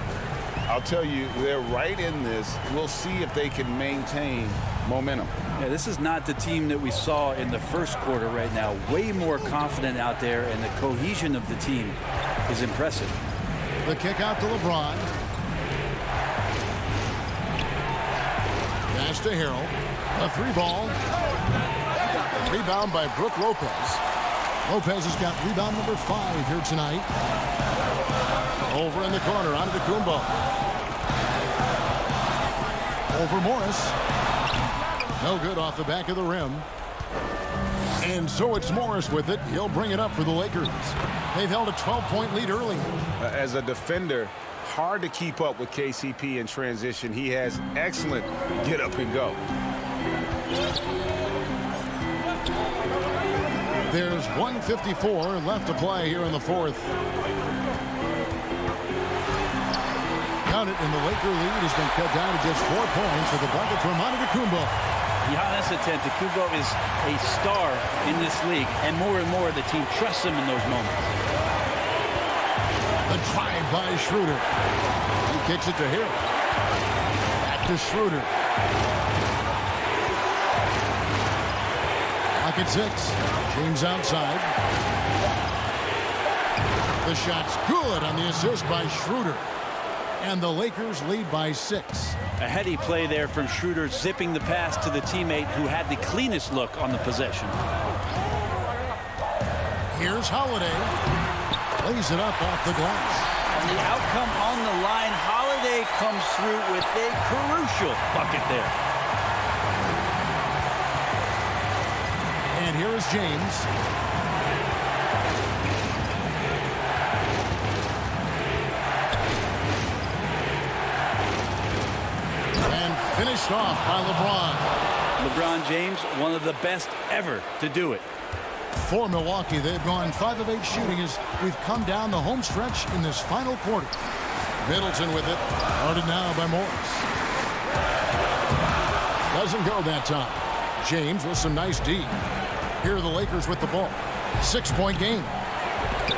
I'll tell you, they're right in this. We'll see if they can maintain momentum. Yeah, this is not the team that we saw in the first quarter right now. Way more confident out there, and the cohesion of the team is impressive. The kick out to LeBron. Pass to Harrell. A three ball. Rebound by Brook Lopez. Lopez has got rebound number 5 here tonight. Over in the corner, onto Kumbo. Over Morris. No good off the back of the rim. And so it's Morris with it. He'll bring it up for the Lakers. They've held a 12-point lead early. As a defender, hard to keep up with KCP in transition. He has excellent get up and go. There's 1:54 left to play here in the fourth. Count it, and the Laker lead has been cut down to just 4 points with a bucket from Antetokounmpo. Giannis Antetokounmpo is a star in this league, and more the team trusts him in those moments. The drive by Schroeder. He kicks it to Hill. Back to Schroeder. Clock at 6. James outside. The shot's good on the assist by Schroeder. And the Lakers lead by 6. A heady play there from Schroeder, zipping the pass to the teammate who had the cleanest look on the possession. Here's Holiday. Lays it up off the glass. And the outcome on the line, Holiday comes through with a crucial bucket there. And here is James. And finished off by LeBron. LeBron James, one of the best ever to do it. For Milwaukee, they've gone 5 of 8 shooting as we've come down the home stretch in this final quarter. Middleton with it, guarded now by Morris. Doesn't go that time. James with some nice D. Here are the Lakers with the ball. 6-point game.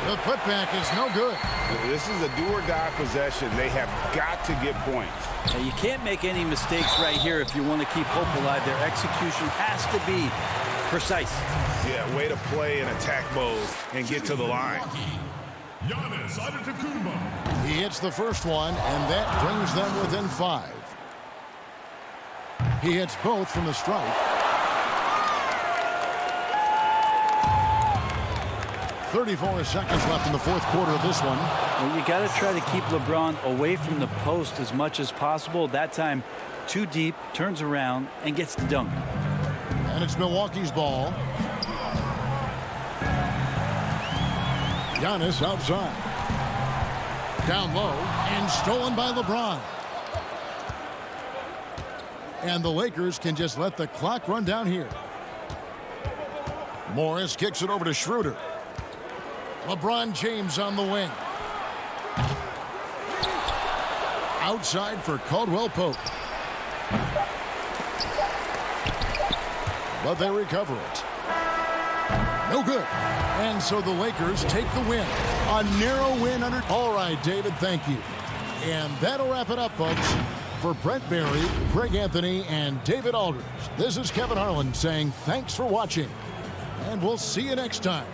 The putback is no good. This is a do-or-die possession. They have got to get points. Now, you can't make any mistakes right here if you want to keep hope alive. Their execution has to be precise. Yeah, way to play in attack mode and get to the line. Giannis Antetokounmpo. He hits the first one, and that brings them within 5. He hits both from the stripe. 34 seconds left in the fourth quarter of this one. Well, you got to try to keep LeBron away from the post as much as possible. That time, too deep, turns around, and gets the dunk. And it's Milwaukee's ball. Giannis outside. Down low and stolen by LeBron. And the Lakers can just let the clock run down here. Morris kicks it over to Schroeder. LeBron James on the wing. Outside for Caldwell Pope. But they recover it. No good. And so the Lakers take the win. A narrow win under... All right, David, thank you. And that'll wrap it up, folks. For Brent Barry, Greg Anthony, and David Aldridge, this is Kevin Harlan saying thanks for watching. And we'll see you next time.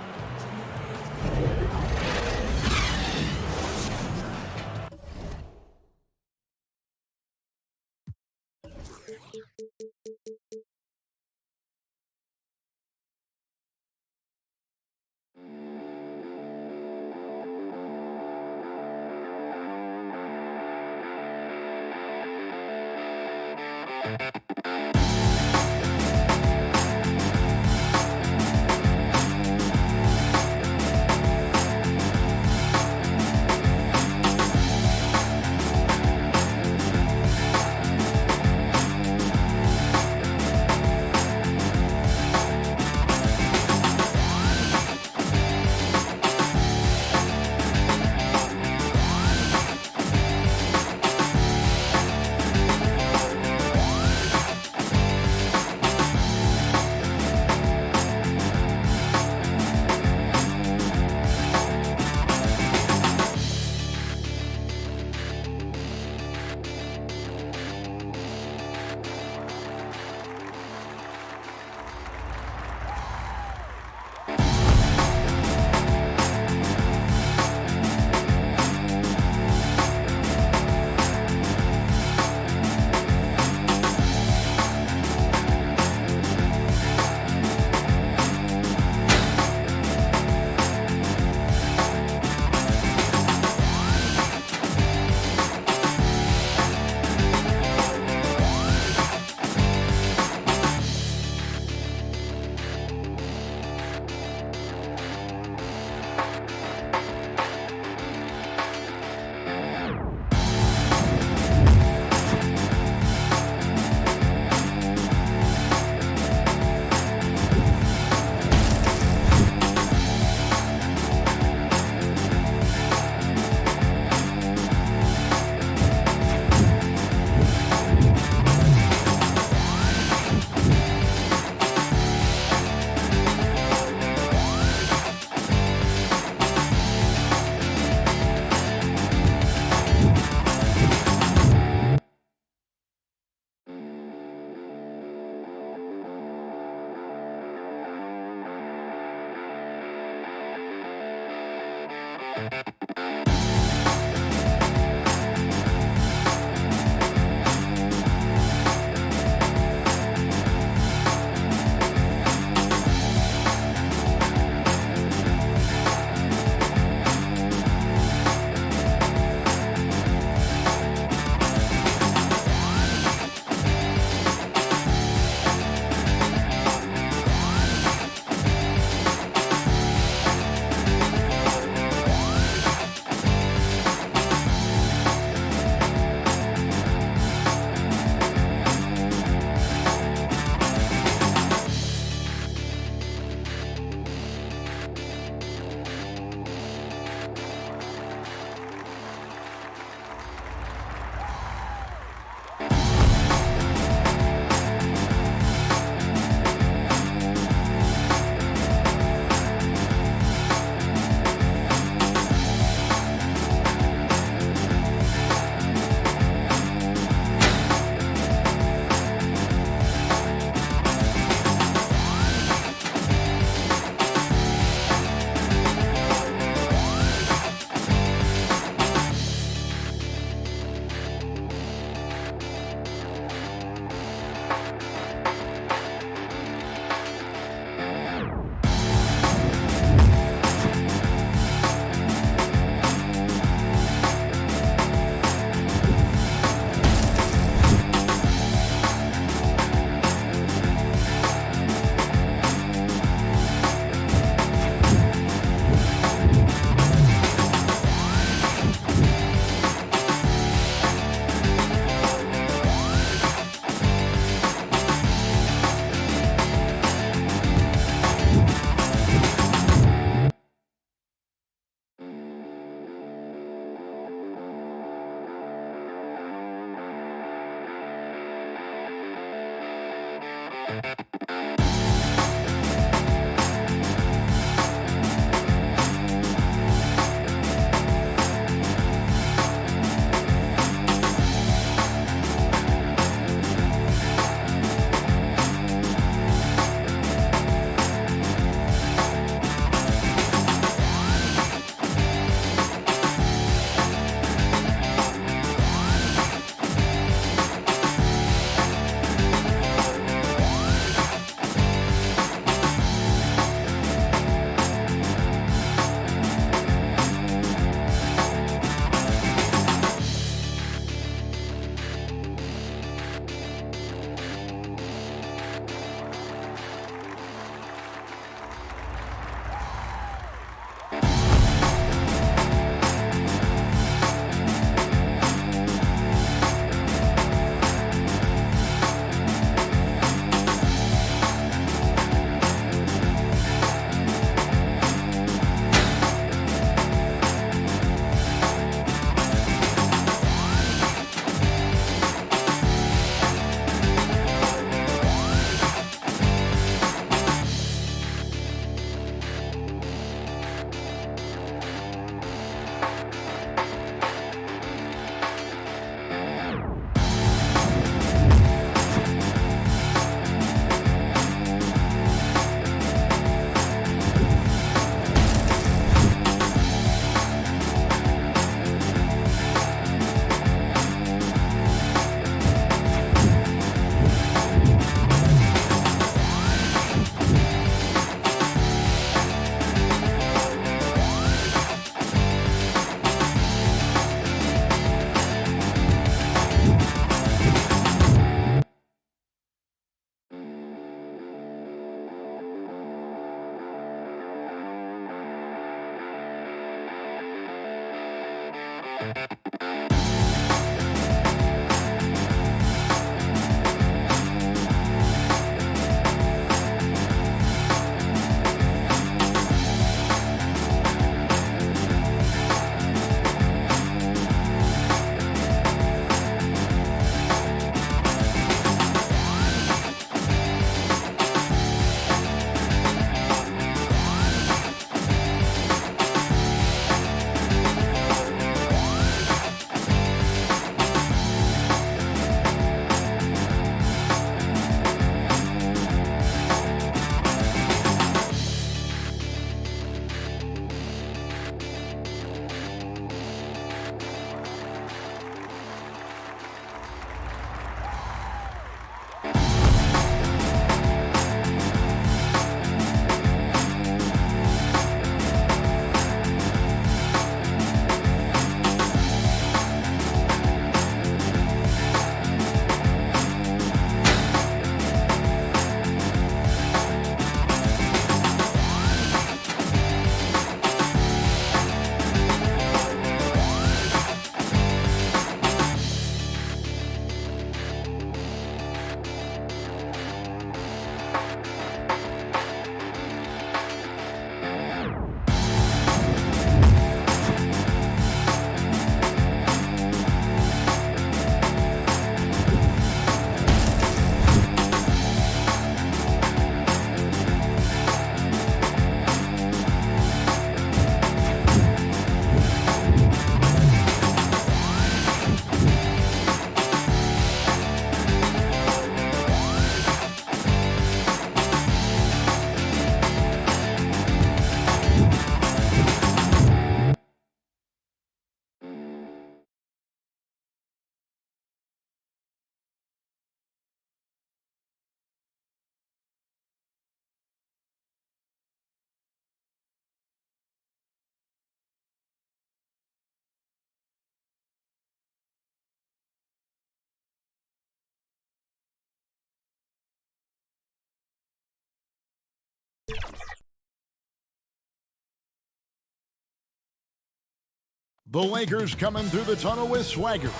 The Lakers coming through the tunnel with swagger.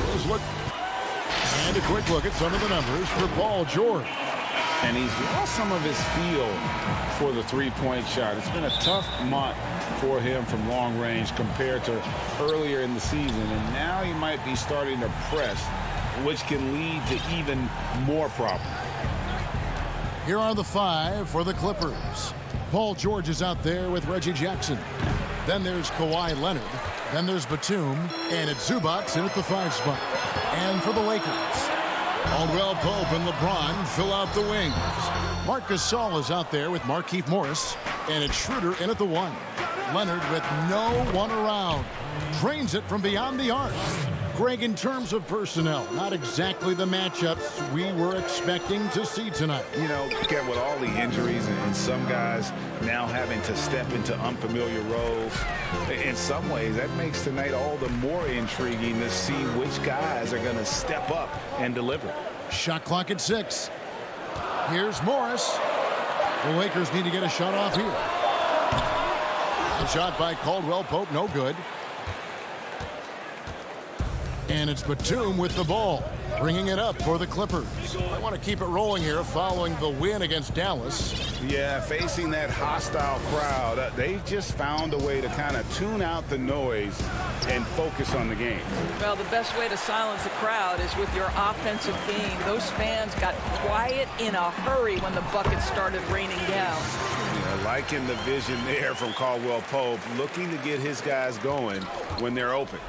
Let's look. And a quick look at some of the numbers for Paul George. And he's lost some of his feel for the three-point shot. It's been a tough month for him from long range compared to earlier in the season. And now he might be starting to press, which can lead to even more problems. Here are the 5 for the Clippers. Paul George is out there with Reggie Jackson. Then there's Kawhi Leonard. Then there's Batum. And it's Zubac in at the 5 spot. And for the Lakers, Caldwell Pope and LeBron fill out the wings. Marc Gasol is out there with Markieff Morris. And it's Schroeder in at the 1. Leonard with no one around. Drains it from beyond the arc. Greg, in terms of personnel, not exactly the matchups we were expecting to see tonight. You know, Kev, with all the injuries and some guys now having to step into unfamiliar roles, in some ways that makes tonight all the more intriguing to see which guys are going to step up and deliver. Shot clock at 6. Here's Morris. The Lakers need to get a shot off here. A shot by Caldwell Pope, no good. And it's Batum with the ball, bringing it up for the Clippers. I want to keep it rolling here following the win against Dallas. Yeah, facing that hostile crowd, they've just found a way to kind of tune out the noise and focus on the game. Well, the best way to silence the crowd is with your offensive game. Those fans got quiet in a hurry when the buckets started raining down. Yeah, liking the vision there from Caldwell Pope, looking to get his guys going when they're open.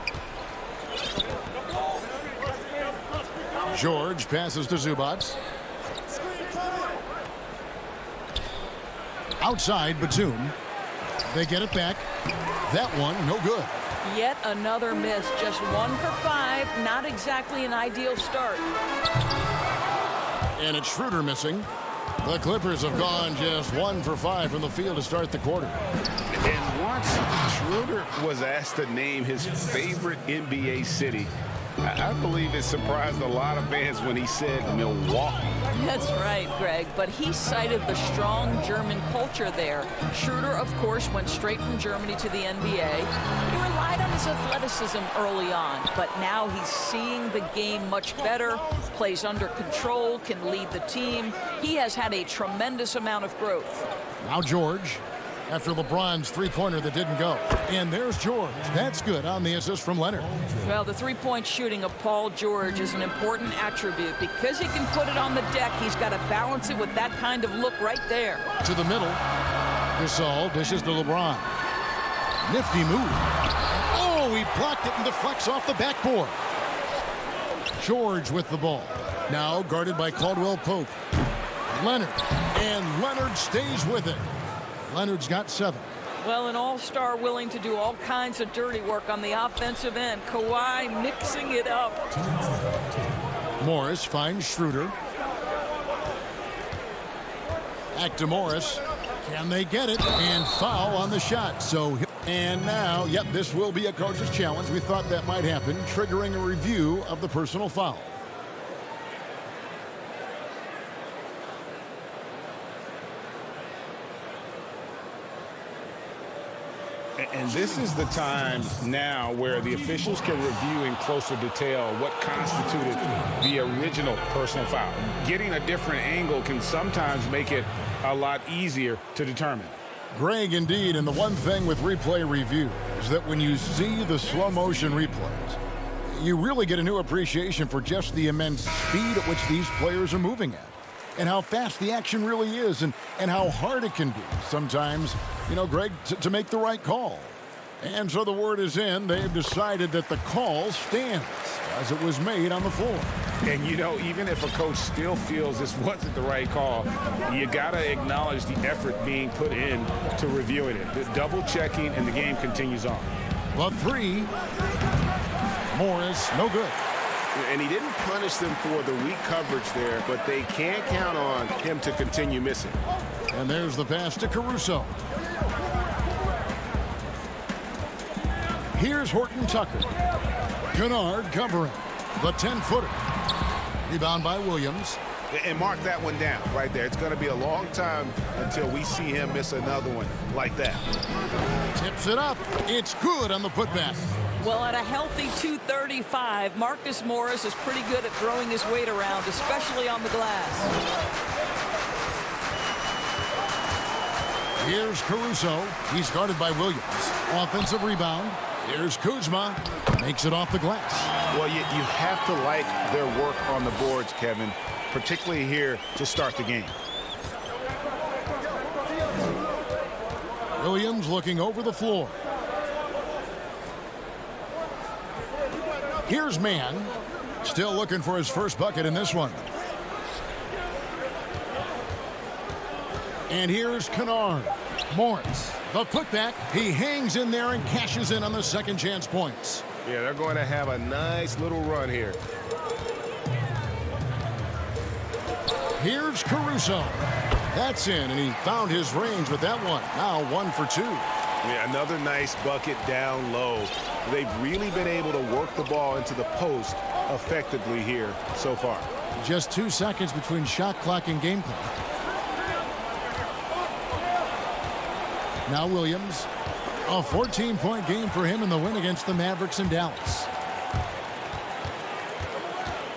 George passes to Zubac. Outside, Batum. They get it back. That one, no good. Yet another miss. Just 1 for 5. Not exactly an ideal start. And it's Schroeder missing. The Clippers have gone just 1 for 5 from the field to start the quarter. And once Schroeder was asked to name his favorite NBA city, I believe it surprised a lot of fans when he said Milwaukee. That's right, Greg, but he cited the strong German culture there. Schroeder, of course, went straight from Germany to the NBA. He relied on his athleticism early on, but now he's seeing the game much better, plays under control, can lead the team. He has had a tremendous amount of growth. Now George, after LeBron's three-pointer that didn't go. And there's George. That's good on the assist from Leonard. Well, the three-point shooting of Paul George is an important attribute. Because he can put it on the deck, he's got to balance it with that kind of look right there. To the middle. Gasol dishes to LeBron. Nifty move. Oh, he blocked it and deflects off the backboard. George with the ball. Now guarded by Caldwell Pope. Leonard. And Leonard stays with it. Leonard's got 7. Well, an all-star willing to do all kinds of dirty work on the offensive end. Kawhi mixing it up. Morris finds Schroeder. Back to Morris. Can they get it? And foul on the shot. And now, yep, this will be a coach's challenge. We thought that might happen, triggering a review of the personal foul. And this is the time now where the officials can review in closer detail what constituted the original personal foul. Getting a different angle can sometimes make it a lot easier to determine. Greg, indeed, and the one thing with replay review is that when you see the slow motion replays, you really get a new appreciation for just the immense speed at which these players are moving at. And how fast the action really is, and how hard it can be sometimes, you know, Greg, to make the right call. And so the word is in. They've decided that the call stands as it was made on the floor. And, you know, even if a coach still feels this wasn't the right call, you got to acknowledge the effort being put in to reviewing it. The double checking, and the game continues on. But 3. Morris, no good. And he didn't punish them for the weak coverage there, but they can't count on him to continue missing. And there's the pass to Caruso. Here's Horton Tucker. Kennard covering. The 10-footer. Rebound by Williams. And mark that one down right there. It's going to be a long time until we see him miss another one like that. Tips it up. It's good on the putback. Well, at a healthy 235, Marcus Morris is pretty good at throwing his weight around, especially on the glass. Here's Caruso. He's guarded by Williams. Offensive rebound. Here's Kuzma. Makes it off the glass. Well, you have to like their work on the boards, Kevin, particularly here to start the game. Williams looking over the floor. Here's Mann. Still looking for his first bucket in this one. And here's Kennard. Morris, the putback. He hangs in there and cashes in on the second chance points. Yeah, they're going to have a nice little run here. Here's Caruso. That's in, and he found his range with that one. Now 1 for 2. Yeah, another nice bucket down low. They've really been able to work the ball into the post effectively here so far. Just 2 seconds between shot clock and game clock. Now Williams. A 14-point game for him in the win against the Mavericks in Dallas.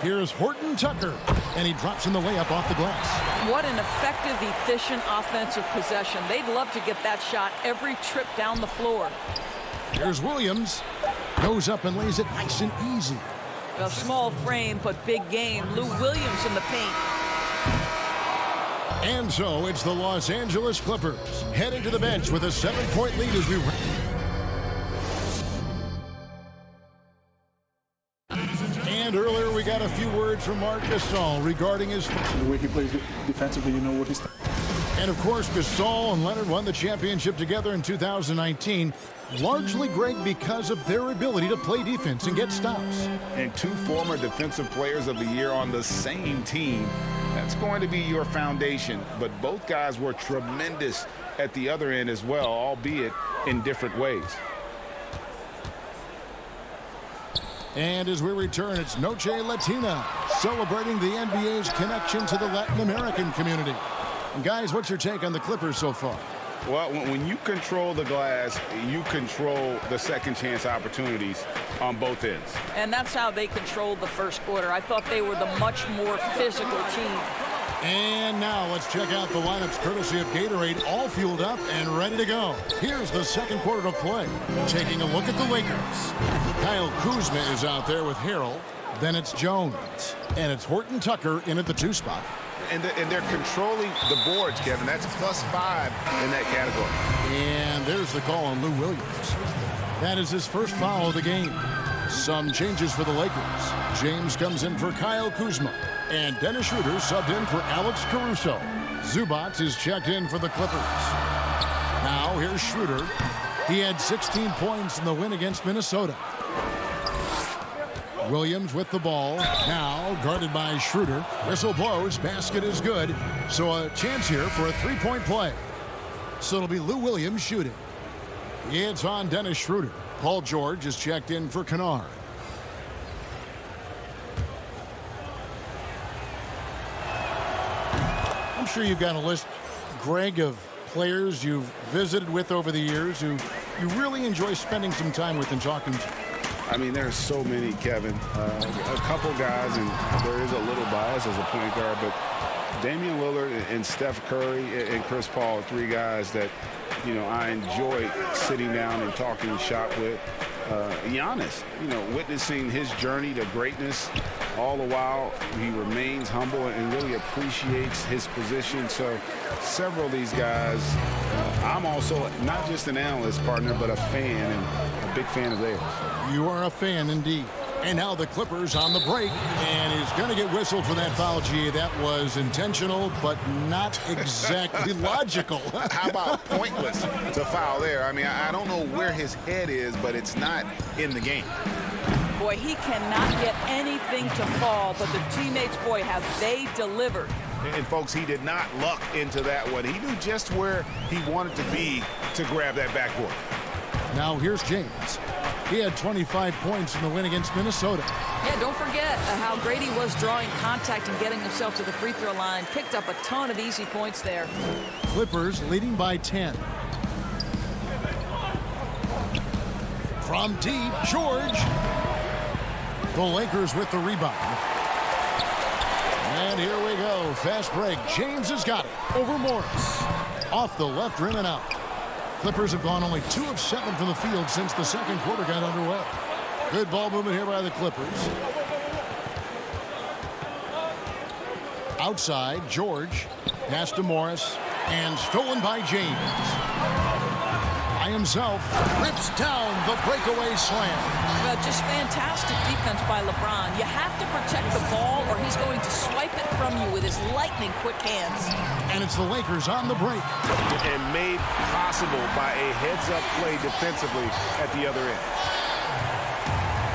Here's Horton Tucker, and he drops in the layup off the glass. What an effective, efficient offensive possession. They'd love to get that shot every trip down the floor. Here's Williams. Goes up and lays it nice and easy. A small frame, but big game. Lou Williams in the paint. And so it's the Los Angeles Clippers heading to the bench with a 7-point lead as we... And earlier we got a few words from Marc Gasol regarding his... The way he plays defensively, you know what he's... And of course, Gasol and Leonard won the championship together in 2019, largely, Greg, because of their ability to play defense and get stops. And 2 former Defensive Players of the Year on the same team. That's going to be your foundation. But both guys were tremendous at the other end as well, albeit in different ways. And as we return, it's Noche Latina, celebrating the NBA's connection to the Latin American community. And guys, what's your take on the Clippers so far? Well, when you control the glass, you control the second chance opportunities on both ends. And that's how they controlled the first quarter. I thought they were the much more physical team. And now let's check out the lineups courtesy of Gatorade, all fueled up and ready to go. Here's the second quarter of play. Taking a look at the Lakers. Kyle Kuzma is out there with Harrell. Then it's Jones. And it's Horton Tucker in at the 2 spot. And they're controlling the boards, Kevin. That's +5 in that category. And there's the call on Lou Williams. That is his first foul of the game. Some changes for the Lakers. James comes in for Kyle Kuzma. And Dennis Schroeder subbed in for Alex Caruso. Zubac is checked in for the Clippers. Now here's Schroeder. He had 16 points in the win against Minnesota. Williams with the ball. Now guarded by Schroeder. Whistle blows. Basket is good. So a chance here for a 3-point play. So it'll be Lou Williams shooting. It's on Dennis Schroeder. Paul George is checked in for Kennard. I'm sure you've got a list, Greg, of players you've visited with over the years who you really enjoy spending some time with and talking to. I mean, there's so many, Kevin. A couple guys, and there is a little bias as a point guard, but Damian Lillard and Steph Curry and Chris Paul, 3 guys that, you know, I enjoy sitting down and talking shop with. Giannis, you know, witnessing his journey to greatness, all the while he remains humble and really appreciates his position. So several of these guys, I'm also not just an analyst partner, but a fan and a big fan of theirs. You are a fan indeed. And now the Clippers on the break, and he's going to get whistled for that foul. Gee, that was intentional, but not exactly logical. How about pointless to foul there? I mean, I don't know where his head is, but it's not in the game. Boy, he cannot get anything to fall, but the teammates, boy, have they delivered. And folks, he did not luck into that one. He knew just where he wanted to be to grab that backboard. Now here's James. He had 25 points in the win against Minnesota. Yeah, don't forget how great he was drawing contact and getting himself to the free throw line. Picked up a ton of easy points there. Clippers leading by 10. From deep, George. The Lakers with the rebound. And here we go. Fast break. James has got it over Morris. Off the left rim and out. Clippers have gone only 2 of 7 from the field since the second quarter got underway. Good ball movement here by the Clippers. Outside, George. Pass to Morris. And stolen by James. by himself, rips down the breakaway slam. Well, just fantastic defense by LeBron. You have to protect the ball or he's going to swipe it from you with his lightning quick hands. And it's the Lakers on the break. And made possible by a heads-up play defensively at the other end.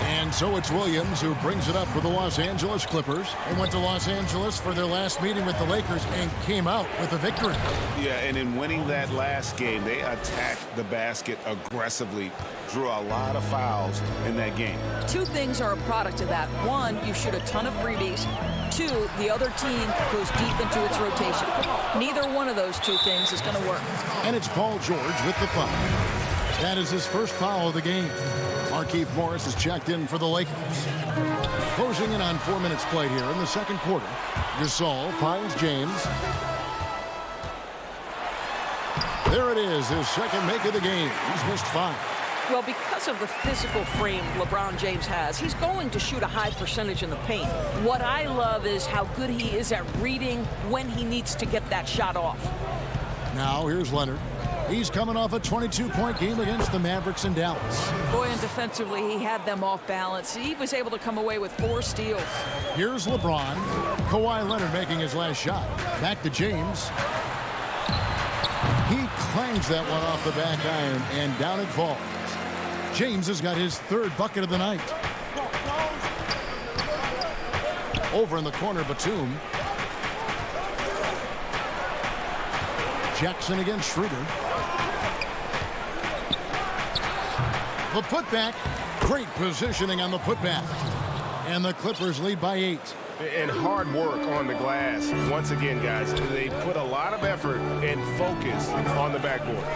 And so it's Williams who brings it up for the Los Angeles Clippers. They went to Los Angeles for their last meeting with the Lakers and came out with a victory. Yeah, and in winning that last game, they attacked the basket aggressively, drew a lot of fouls in that game. Two things are a product of that. One, you shoot a ton of freebies. Two, the other team goes deep into its rotation. Neither one of those two things is going to work. And it's Paul George with the foul. That is his first foul of the game. Markieff Morris is checked in for the Lakers. Closing in on 4 minutes played here in the second quarter. Gasol finds James. There it is, his second make of the game. He's missed 5. Well, because of the physical frame LeBron James has, he's going to shoot a high percentage in the paint. What I love is how good he is at reading when he needs to get that shot off. Now here's Leonard. He's coming off a 22-point game against the Mavericks in Dallas. Boy, and defensively, he had them off balance. He was able to come away with 4 steals. Here's LeBron. Kawhi Leonard making his last shot. Back to James. He clangs that one off the back iron, and down it falls. James has got his 3rd bucket of the night. Over in the corner, Batum. Jackson against Schroeder. The putback. Great positioning on the putback. And the Clippers lead by 8. And hard work on the glass. Once again, guys, they put a lot of effort and focus on the backboard.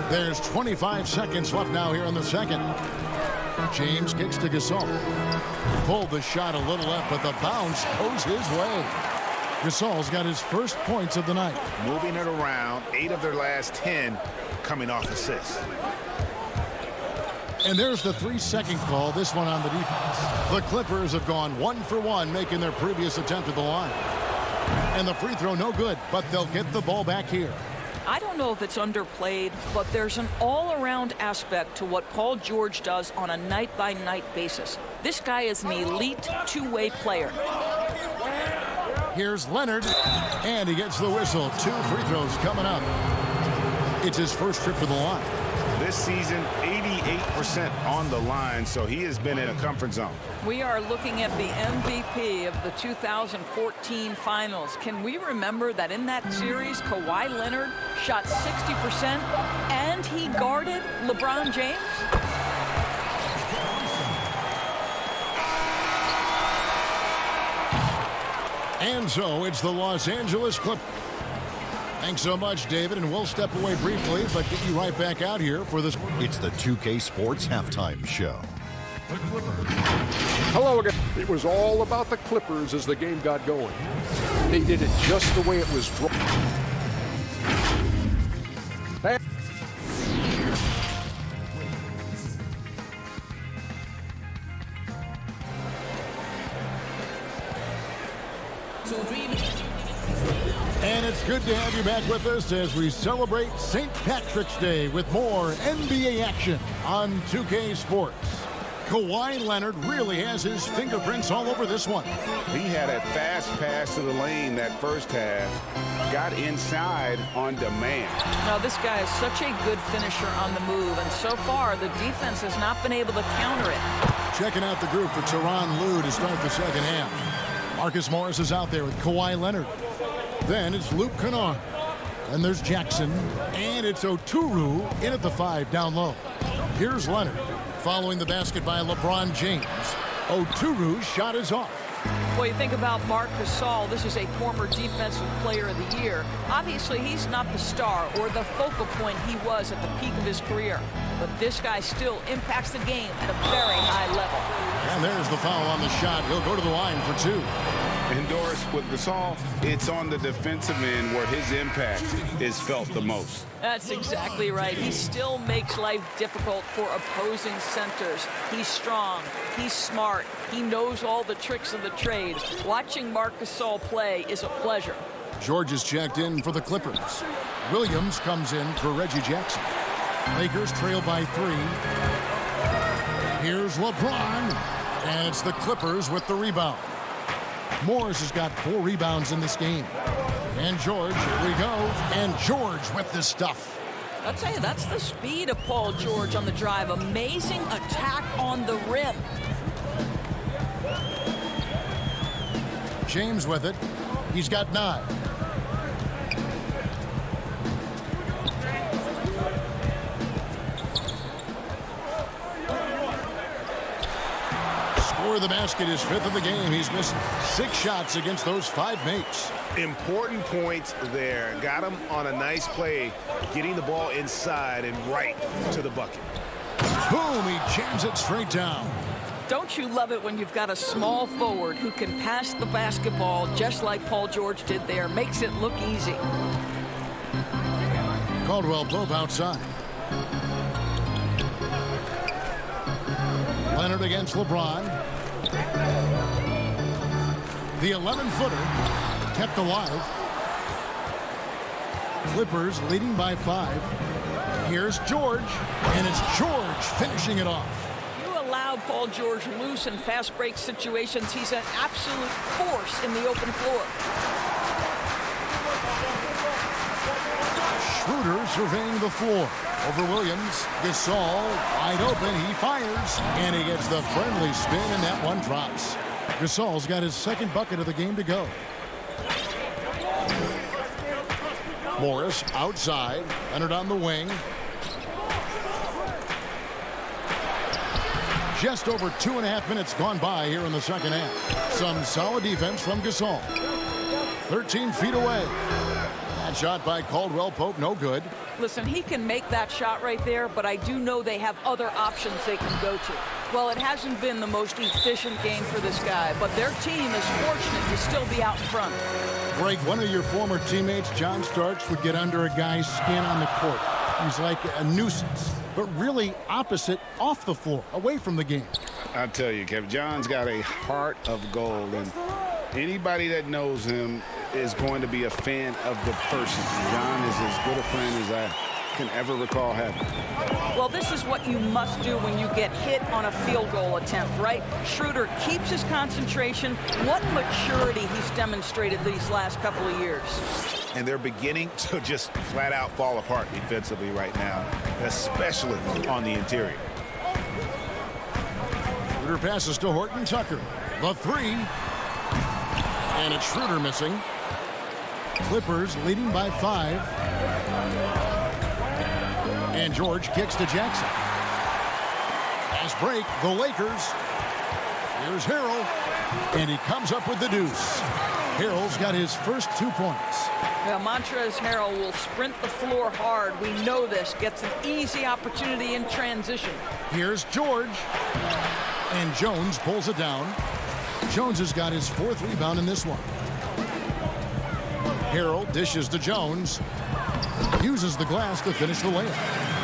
There's 25 seconds left now here in the second. James kicks to Gasol. Pulled the shot a little left, but the bounce goes his way. Gasol's got his first points of the night. Moving it around, 8 of their last 10 coming off assists. And there's the 3-second call, this one on the defense. The Clippers have gone 1 for 1, making their previous attempt at the line. And the free throw no good, but they'll get the ball back here. I don't know if it's underplayed, but there's an all-around aspect to what Paul George does on a night-by-night basis. This guy is an elite two-way player. Here's Leonard, and he gets the whistle. 2 free throws coming up. It's his first trip to the line. This season, 88% on the line, so he has been in a comfort zone. We are looking at the MVP of the 2014 Finals. Can we remember that in that series, Kawhi Leonard shot 60% and he guarded LeBron James? And so it's the Los Angeles Clippers. Thanks so much, David, and we'll step away briefly, but get you right back out here for this. It's the 2K Sports Halftime Show. Hello again. It was all about the Clippers as the game got going. They did it just the way it was drawn. And it's good to have you back with us as we celebrate St. Patrick's Day with more NBA action on 2K Sports. Kawhi Leonard really has his fingerprints all over this one. He had a fast pass to the lane that first half. Got inside on demand. Now, this guy is such a good finisher on the move, and so far, the defense has not been able to counter it. Checking out the group for Tyronn Lue to start the second half. Marcus Morris is out there with Kawhi Leonard. Then it's Luke Kennard. And there's Jackson. And it's Oturu in at the 5 down low. Here's Leonard. Following the basket by LeBron James. Oturu's shot is off. Well, you think about Marc Gasol. This is a former Defensive Player of the Year. Obviously, he's not the star or the focal point he was at the peak of his career. But this guy still impacts the game at a very high level. And there's the foul on the shot. He'll go to the line for 2. And Doris, with Gasol, it's on the defensive end where his impact is felt the most. That's exactly right. He still makes life difficult for opposing centers. He's strong. He's smart. He knows all the tricks of the trade. Watching Marc Gasol play is a pleasure. George is checked in for the Clippers. Williams comes in for Reggie Jackson. Lakers trail by 3. Here's LeBron, and it's the Clippers with the rebound. Morris has got 4 rebounds in this game. And George, here we go, and George with the stuff. I'll tell you, that's the speed of Paul George on the drive. Amazing attack on the rim. James with it. He's got 9. Score the basket, his 5th of the game. He's missed 6 shots against those 5 mates. Important points there. Got him on a nice play, getting the ball inside and right to the bucket. Boom, he jams it straight down. Don't you love it when you've got a small forward who can pass the basketball just like Paul George did there? Makes it look easy. Caldwell Pope outside. Leonard against LeBron. The 11-footer kept alive. Clippers leading by 5. Here's George, and it's George finishing it off. Allow Paul George loose in fast break situations. He's an absolute force in the open floor. Schroeder surveying the floor. Over Williams. Gasol wide open. He fires, and he gets the friendly spin, and that one drops. Gasol's got his 2nd bucket of the game to go. Morris outside. Leonard on the wing. Just over 2.5 minutes gone by here in the 2nd half. Some solid defense from Gasol. 13 feet away. That shot by Caldwell Pope, no good. Listen, he can make that shot right there, but I do know they have other options they can go to. Well, it hasn't been the most efficient game for this guy, but their team is fortunate to still be out in front. Greg, one of your former teammates, John Starks, would get under a guy's skin on the court. He's like a nuisance, but really opposite off the floor, away from the game. I tell you, Kevin, John's got a heart of gold, and anybody that knows him is going to be a fan of the person. John is as good a friend as I can ever recall having. Well, this is what you must do when you get hit on a field goal attempt, right? Schroeder keeps his concentration. What maturity he's demonstrated these last couple of years. And they're beginning to just flat out fall apart defensively right now, especially on the interior. Schroeder passes to Horton Tucker. The 3. And it's Schroeder missing. Clippers leading by 5. And George kicks to Jackson. Fast break, the Lakers. Here's Harrell. And he comes up with the deuce. Harrell's got his first 2 points. Now, Montrezl Harrell will sprint the floor hard. We know this. Gets an easy opportunity in transition. Here's George. And Jones pulls it down. Jones has got his 4th rebound in this one. Harrell dishes to Jones. Uses the glass to finish the layup.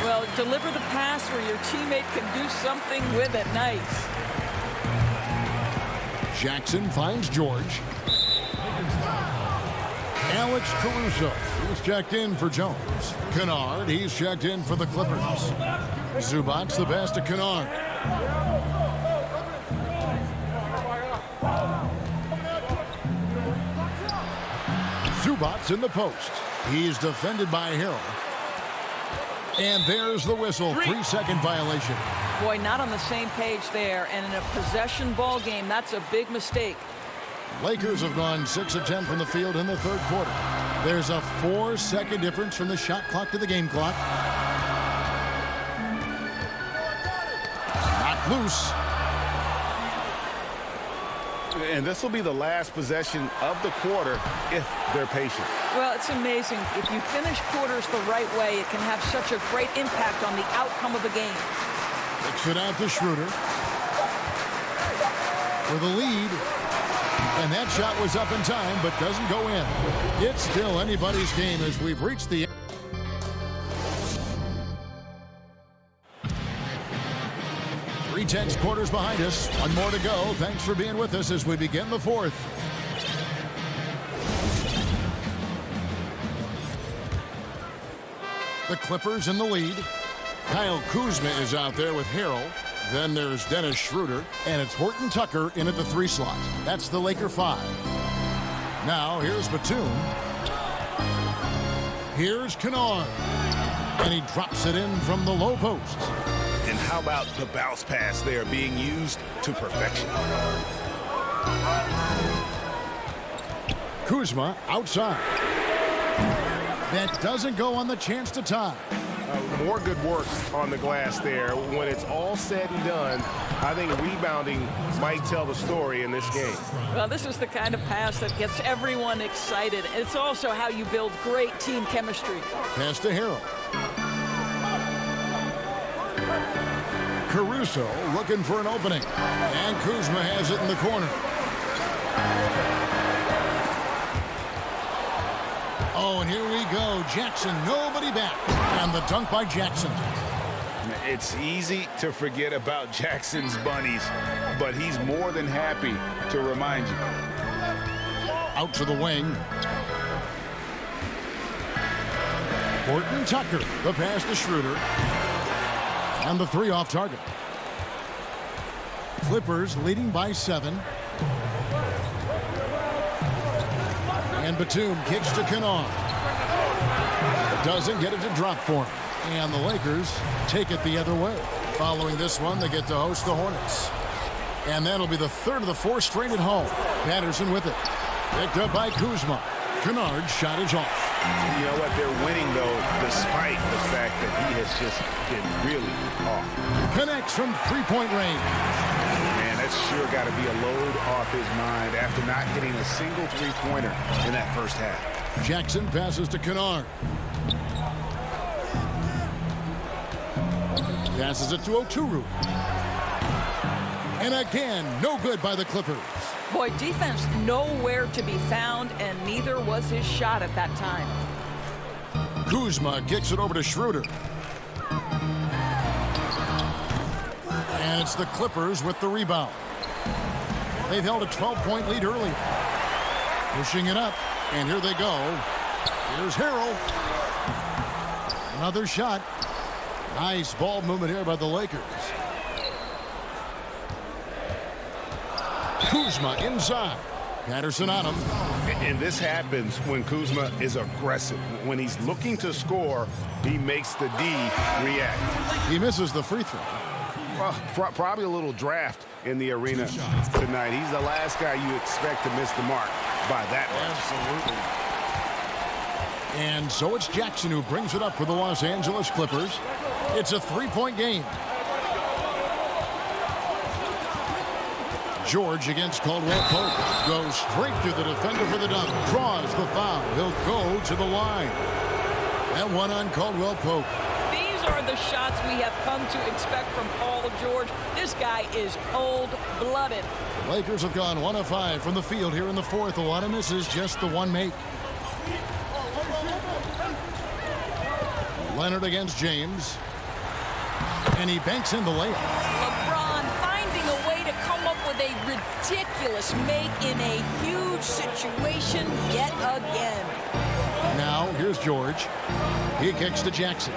Well, deliver the pass where your teammate can do something with it. Nice. Jackson finds George. Alex Caruso, he's checked in for Jones. Kennard, he's checked in for the Clippers. Zubac's the best to Kennard. Zubac's in the post. He's defended by Harrell. And there's the whistle. 3-second violation. Boy, not on the same page there. And in a possession ball game, that's a big mistake. Lakers have gone 6 of 10 from the field in the 3rd quarter. There's a 4-second difference from the shot clock to the game clock. Not loose. And this will be the last possession of the quarter if they're patient. Well, it's amazing. If you finish quarters the right way, it can have such a great impact on the outcome of a game. Kicks it out to Schroeder. For the lead. And that shot was up in time, but doesn't go in. It's still anybody's game as we've reached the end. Tense quarters behind us. One more to go. Thanks for being with us as we begin the 4th. The Clippers in the lead. Kyle Kuzma is out there with Harrell. Then there's Dennis Schroeder, and it's Horton Tucker in at the 3 slot. That's the Laker 5. Now here's Batum. Here's Kennard, and he drops it in from the low post. And how about the bounce pass there being used to perfection? Kuzma outside. That doesn't go on the chance to tie. More good work on the glass there. When it's all said and done, I think rebounding might tell the story in this game. Well, this is the kind of pass that gets everyone excited. It's also how you build great team chemistry. Pass to Harrell. Caruso looking for an opening. And Kuzma has it in the corner. Oh, and here we go. Jackson, nobody back. And the dunk by Jackson. It's easy to forget about Jackson's bunnies, but he's more than happy to remind you. Out to the wing. Horton Tucker, the pass to Schroeder. And the 3 off target. Clippers leading by 7. And Batum kicks to Kennard. Doesn't get it to drop for him. And the Lakers take it the other way. Following this one, they get to host the Hornets. And that'll be the 3rd of the 4 straight at home. Patterson with it. Picked up by Kuzma. Kennard's shot is off. You know what? They're winning, though, despite the fact that he has just been really off. Connects from 3-point range. Man, that's sure got to be a load off his mind after not hitting a single 3-pointer in that first half. Jackson passes to Kennard. Passes it to Oturu. And again, no good by the Clippers. Boy, defense nowhere to be found, and neither was his shot at that time. Kuzma kicks it over to Schroeder. And it's the Clippers with the rebound. They've held a 12-point lead earlier. Pushing it up, and here they go. Here's Harrell. Another shot. Nice ball movement here by the Lakers. Kuzma inside. Patterson on him. And this happens when Kuzma is aggressive. When he's looking to score, he makes the D react. He misses the free throw. Well, probably a little draft in the arena tonight. He's the last guy you expect to miss the mark by that much. Absolutely. And so it's Jackson who brings it up for the Los Angeles Clippers. It's a 3-point game. George against Caldwell Pope. Goes straight through the defender for the dunk. Draws the foul. He'll go to the line. And one on Caldwell Pope. These are the shots we have come to expect from Paul George. This guy is cold-blooded. Lakers have gone 1 of 5 from the field here in the 4th. A lot of misses, just the one make. Leonard against James. And he banks in the layup. LeBron finding a way to come up with a ridiculous make in a huge situation yet again. Now, here's George. He kicks to Jackson.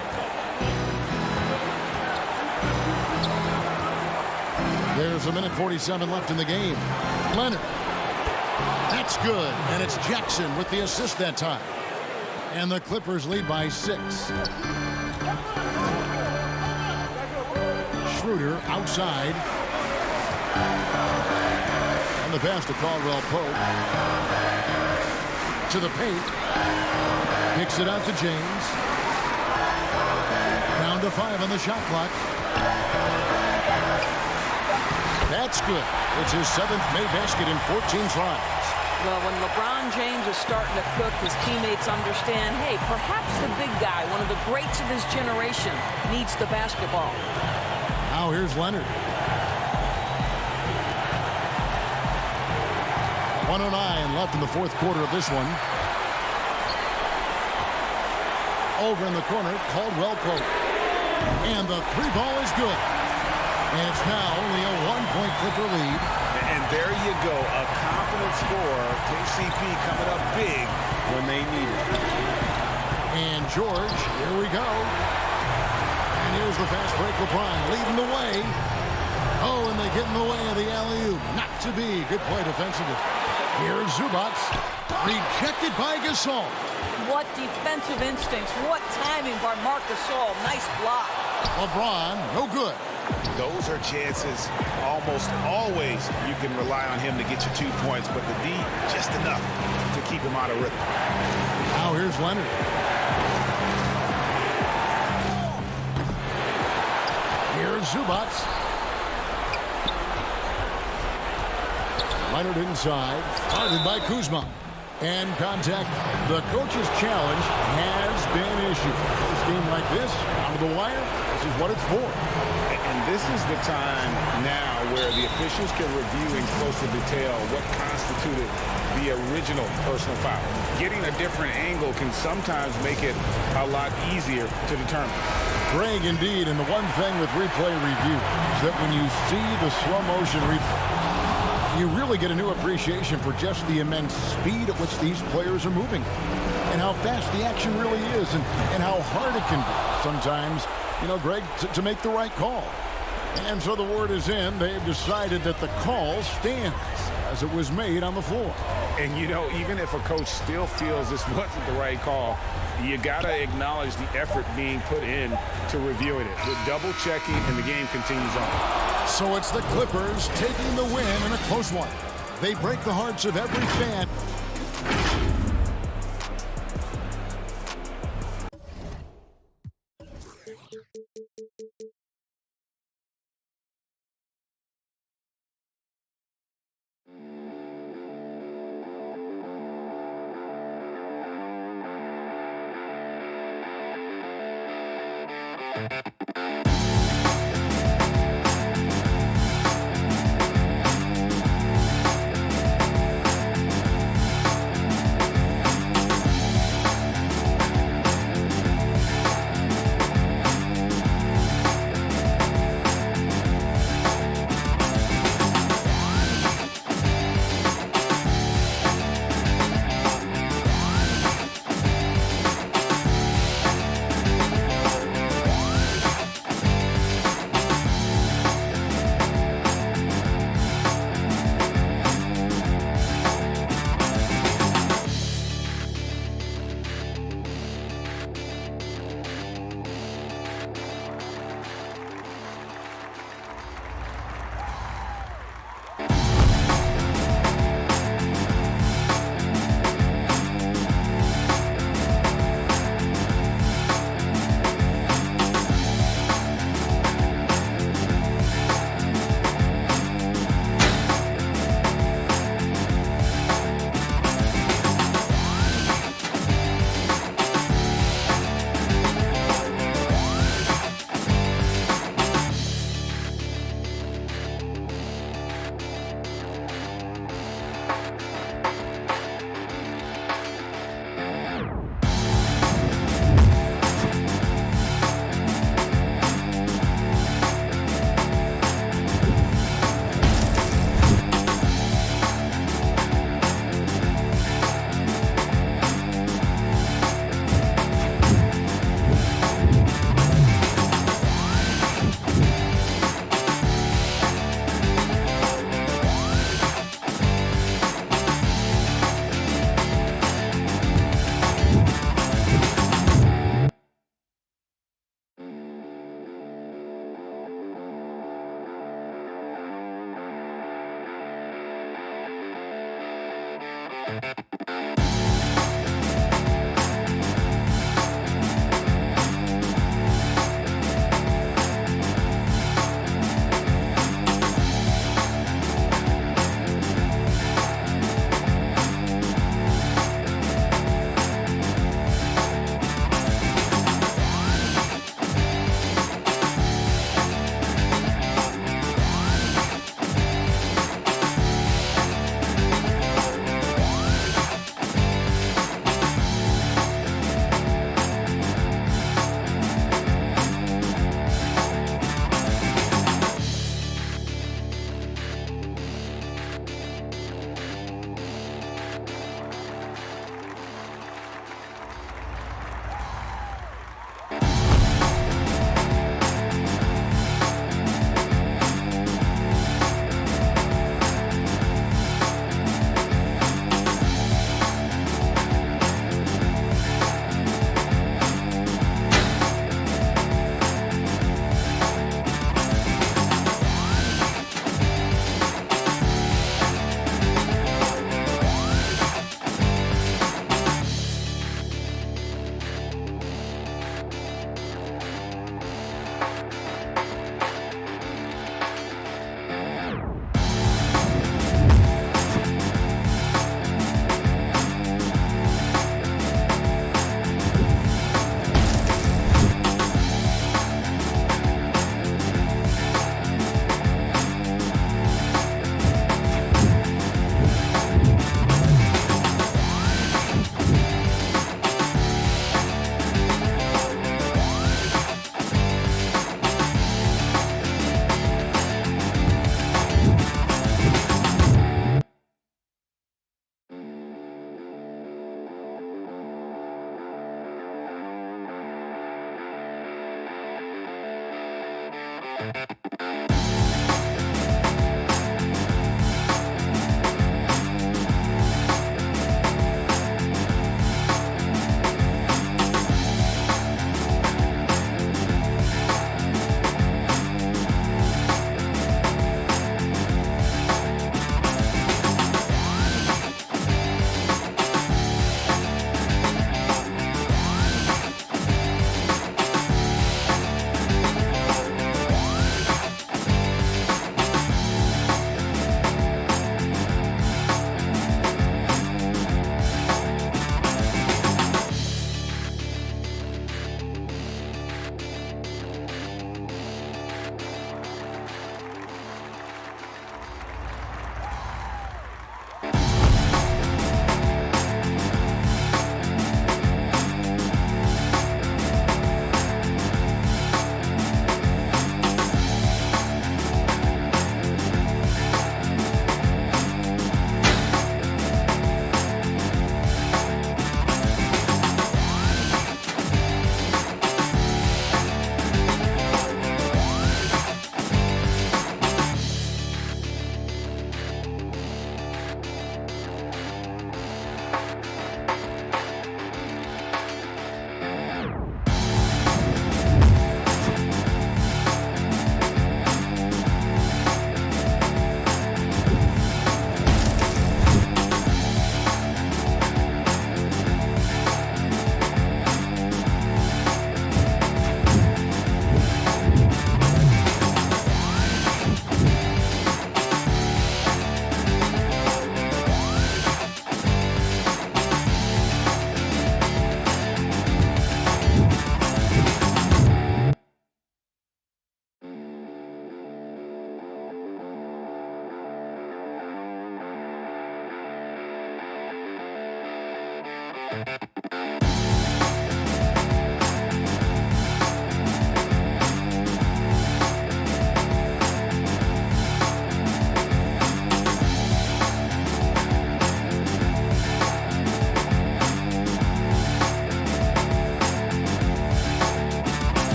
There's 1:47 left in the game. Leonard. That's good. And it's Jackson with the assist that time. And the Clippers lead by 6. Schroeder outside. And the pass to Caldwell Pope. To the paint. Kicks it out to James. Down to 5 on the shot clock. That's good. It's his 7th made basket in 14 tries. Well, when LeBron James is starting to cook, his teammates understand, hey, perhaps the big guy, one of the greats of his generation, needs the basketball. Now here's Leonard. 1:09 left in the 4th quarter of this one. Over in the corner, Caldwell Pope. And the 3-ball is good. And it's now only a 1-point Clipper lead. And there you go, a confident scorer. KCP coming up big when they need it. And George, here we go. And here's the fast break. LeBron leading the way. Oh, and they get in the way of the alley-oop. Not to be. Good play defensively. Here's Zubac. Rejected by Gasol. What defensive instincts. What timing by Marc Gasol. Nice block. LeBron, no good. Those are chances almost always you can rely on him to get you 2 points, but the D, just enough to keep him out of rhythm. Now here's Leonard. Here's Zubac. Leonard inside, guarded by Kuzma. And contact. The coach's challenge has been issued. This game like this, out of the wire, this is what it's for. And this is the time now where the officials can review in closer detail what constituted the original personal foul. Getting a different angle can sometimes make it a lot easier to determine. Greg, indeed, and the one thing with replay review is that when you see the slow motion replay, you really get a new appreciation for just the immense speed at which these players are moving and how fast the action really is and how hard it can be sometimes, you know, Greg, to make the right call. And so the word is in. They've decided that the call stands as it was made on the floor. And, you know, even if a coach still feels this wasn't the right call, you got to acknowledge the effort being put in to reviewing it. With double checking, and the game continues on. So it's the Clippers taking the win in a close one. They break the hearts of every fan.